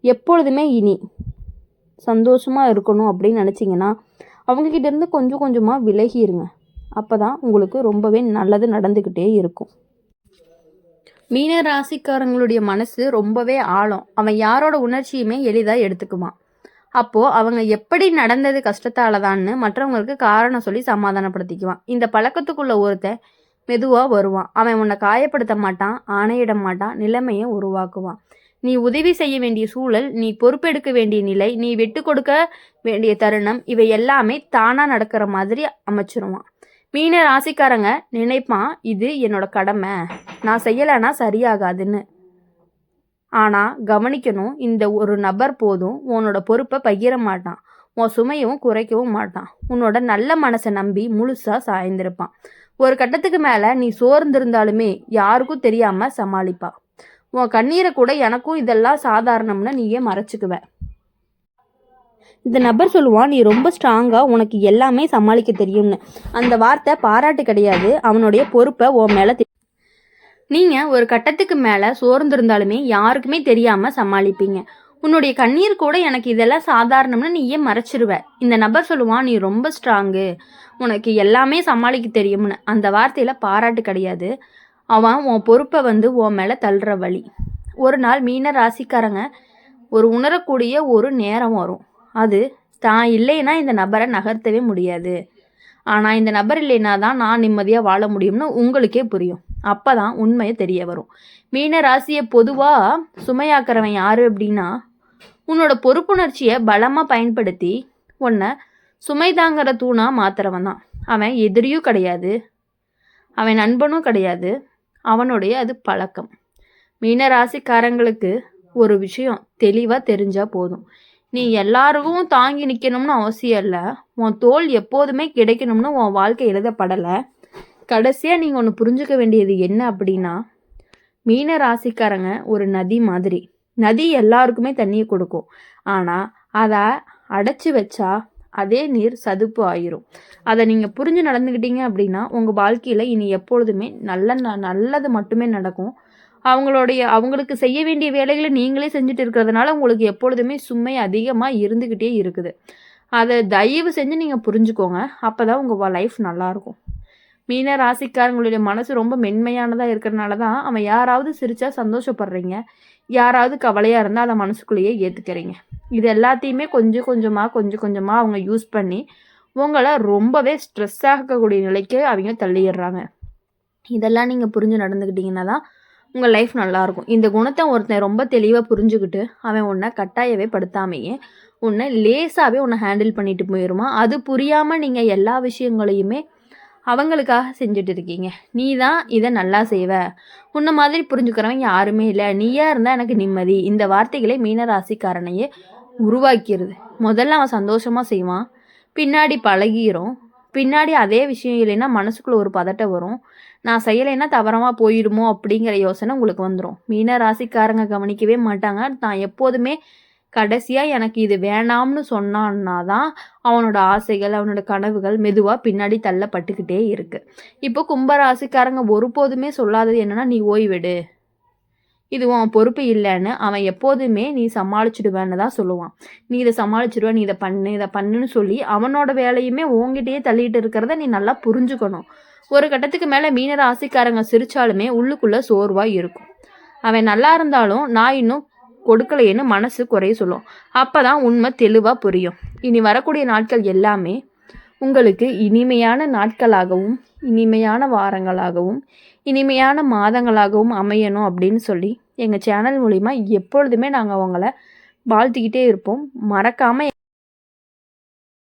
எப்பொழுதுமே இனி சந்தோஷமாக இருக்கணும் அப்படின்னு நினச்சிங்கன்னா அவங்கக்கிட்டேருந்து கொஞ்சம் கொஞ்சமாக விலகிடுங்க. அப்போ தான் உங்களுக்கு ரொம்பவே நல்லது நடந்துக்கிட்டே இருக்கும். மீன ராசிக்காரங்களுடைய மனசு ரொம்பவே ஆழம். அவன் யாரோட உணர்ச்சியுமே எளிதாக எடுத்துக்குவான். அப்போது அவங்க எப்படி நடந்தது கஷ்டத்தால தான்னு மற்றவங்களுக்கு காரணம் சொல்லி சமாதானப்படுத்திக்குவான். இந்த பழக்கத்துக்குள்ள ஒருத்தன் மெதுவாக வருவான். அவன் உன்னை காயப்படுத்த மாட்டான், ஆணையிட மாட்டான், நிலைமையை உருவாக்குவான். நீ உதவி செய்ய வேண்டிய சூழல், நீ பொறுப்பெடுக்க வேண்டிய நிலை, நீ விட்டு கொடுக்க வேண்டிய தருணம், இவை எல்லாமே தானாக நடக்கிற மாதிரி அமைச்சிருவான். மீன ராசிக்காரங்க நினைப்பான், இது என்னோட கடமை, நான் செய்யலைன்னா சரியாகாதுன்னு. ஆனால் கவனிக்கணும், இந்த ஒரு நபர் போதும் உன்னோட பொறுப்பை பகிர மாட்டான், உன் சுமையவும் குறைக்கவும் மாட்டான், உன்னோட நல்ல மனசை நம்பி முழுசாக சாய்ந்திருப்பான். ஒரு கட்டத்துக்கு மேலே நீ சோர்ந்திருந்தாலுமே யாருக்கும் தெரியாமல் சமாளிப்பான். உன் கண்ணீரை கூட எனக்கும் இதெல்லாம் சாதாரணம்னு நீயே மறைச்சிக்குவ. இந்த நபர் சொல்லுவான், நீ ரொம்ப ஸ்ட்ராங்காக உனக்கு எல்லாமே சமாளிக்க தெரியும்னு. அந்த வார்த்தை பாராட்டு கிடையாது, அவனுடைய பொறுப்பை உன் மேலே நீங்கள் ஒரு கட்டத்துக்கு மேலே சோர்ந்திருந்தாலுமே யாருக்குமே தெரியாமல் சமாளிப்பீங்க. உன்னுடைய கண்ணீர் கூட எனக்கு இதெல்லாம் சாதாரணம்னு நீயே மறைச்சிருவ. இந்த நபர் சொல்லுவான், நீ ரொம்ப ஸ்ட்ராங்கு, உனக்கு எல்லாமே சமாளிக்க தெரியும்னு. அந்த வார்த்தையில் பாராட்டு கிடையாது, அவன் உன் பொறுப்பை உன் மேலே தள்ளுற வழி. ஒரு நாள் மீன ராசிக்காரங்க ஒரு உணரக்கூடிய ஒரு நேரம் வரும். அது தான் இல்லைன்னா இந்த நபரை நகர்த்தவே முடியாது, ஆனால் இந்த நபர் இல்லைன்னா தான் நான் நிம்மதியாக வாழ முடியும்னு உங்களுக்கே புரியும். அப்போ தான் உண்மையை தெரிய வரும். மீன ராசியை பொதுவாக சுமையாக்குறவன் யார் அப்படின்னா, உன்னோட பொறுப்புணர்ச்சியை பலமாக பயன்படுத்தி உன்னை சுமை தாங்கிற தூணாக மாத்துறவன் தான். அவன் எதிரியும் கிடையாது, அவன் நண்பனும் கிடையாது, அவனுடைய அது பழக்கம். மீனராசிக்காரங்களுக்கு ஒரு விஷயம் தெளிவாக தெரிஞ்சால் போதும், நீ எல்லாருக்கும் தாங்கி நிற்கணும்னு அவசியம் இல்லை, உன் தோல் எப்போதுமே கிடைக்கணும்னு உன் வாழ்க்கை எழுதப்படலை. கடைசியாக நீங்கள் ஒன்று புரிஞ்சுக்க வேண்டியது என்ன அப்படின்னா, மீன ராசிக்காரங்க ஒரு நதி மாதிரி. நதி எல்லாருக்குமே தண்ணியை கொடுக்கும், ஆனால் அதை அடைச்சி வச்சா அதே நீர் சதுப்பு ஆயிரும். அதை நீங்கள் புரிஞ்சு நடந்துக்கிட்டீங்க அப்படின்னா உங்கள் வாழ்க்கையில் இனி எப்பொழுதுமே நல்லது மட்டுமே நடக்கும். அவங்களுக்கு செய்ய வேண்டிய வேலைகளை நீங்களே செஞ்சுட்டு இருக்கிறதுனால உங்களுக்கு எப்பொழுதுமே சுமை அதிகமாக இருந்துக்கிட்டே இருக்குது. அதை தயவு செஞ்சு நீங்கள் புரிஞ்சுக்கோங்க, அப்போ தான் உங்கள் லைஃப் நல்லாயிருக்கும். மீன ராசிக்காரங்களுடைய மனசு ரொம்ப மென்மையானதாக இருக்கிறனால தான் அவன் யாராவது சிரித்தா சந்தோஷப்படுறீங்க, யாராவது கவலையாக இருந்தால் அதை மனசுக்குள்ளேயே ஏற்றுக்கிறீங்க. இது எல்லாத்தையுமே கொஞ்சம் கொஞ்சமாக அவங்க யூஸ் பண்ணி உங்களை ரொம்பவே ஸ்ட்ரெஸ் ஆகக்கூடிய நிலைக்கு அவங்க தள்ளிடுறாங்க. இதெல்லாம் நீங்கள் புரிஞ்சு நடந்துக்கிட்டிங்கன்னா தான் உங்கள் லைஃப் நல்லாயிருக்கும். இந்த குணத்தை ஒருத்தன் ரொம்ப தெளிவாக புரிஞ்சுக்கிட்டு அவன் உன்னை கட்டாயவே படுத்தாமையே உன்னை லேசாகவே உன்னை ஹேண்டில் பண்ணிட்டு போயிடுமா. அது புரியாமல் நீங்கள் எல்லா விஷயங்களையுமே அவங்களுக்காக செஞ்சுட்டு இருக்கீங்க. நீ தான் இதை நல்லா செய்வ, உன்னை மாதிரி புரிஞ்சுக்கிறவங்க யாருமே இல்லை, நீயா இருந்தால் எனக்கு நிம்மதி, இந்த வார்த்தைகளை மீனராசிக்காரனையே உருவாக்கிடுது. முதல்ல அவன் சந்தோஷமாக செய்வான், பின்னாடி பழகிரும், பின்னாடி அதே விஷயம் இல்லைன்னா மனசுக்குள்ளே ஒரு பதட்டம் வரும், நான் செய்யலைன்னா தவறமாக போயிடுமோ அப்படிங்கிற யோசனை உங்களுக்கு வந்துடும். மீன ராசிக்காரங்க கவனிக்கவே மாட்டாங்க. நான் எப்போதுமே கடைசியாக எனக்கு இது வேணாம்னு சொன்னான்னா தான் அவனோட ஆசைகள் அவனோட கனவுகள் மெதுவாக பின்னாடி தள்ளப்பட்டுக்கிட்டே இருக்குது. இப்போ கும்பராசிக்காரங்க ஒருபோதுமே சொல்லாதது என்னென்னா, நீ ஓய்வெடு, இது உன் பொறுப்பு இல்லைன்னு. அவன் எப்போதுமே நீ சமாளிச்சுடுவேன்னு தான் சொல்லுவான். நீ இதை சமாளிச்சுடுவ, நீ இதை பண்ணுன்னு சொல்லி அவனோட வேலையுமே உங்ககிட்டயே தள்ளிட்டு இருக்கிறத நீ நல்லா புரிஞ்சுக்கணும். ஒரு கட்டத்துக்கு மேலே மீன ராசிக்காரங்க சிரித்தாலுமே உள்ளுக்குள்ளே சோர்வாக இருக்கும். அவன் நல்லா இருந்தாலும் நான் இன்னும் கொடுக்கலையேன்னு மனசு குறைய சொல்லும். அப்போ தான் உண்மை தெளிவாக புரியும். இனி வரக்கூடிய நாட்கள் எல்லாமே உங்களுக்கு இனிமையான நாட்களாகவும் இனிமையான வாரங்களாகவும் இனிமையான மாதங்களாகவும் அமையணும் அப்படின்னு சொல்லி எங்கள் சேனல் மூலிமா எப்பொழுதுமே நாங்கள் அவங்கள வாழ்த்திக்கிட்டே இருப்போம். மறக்காமல்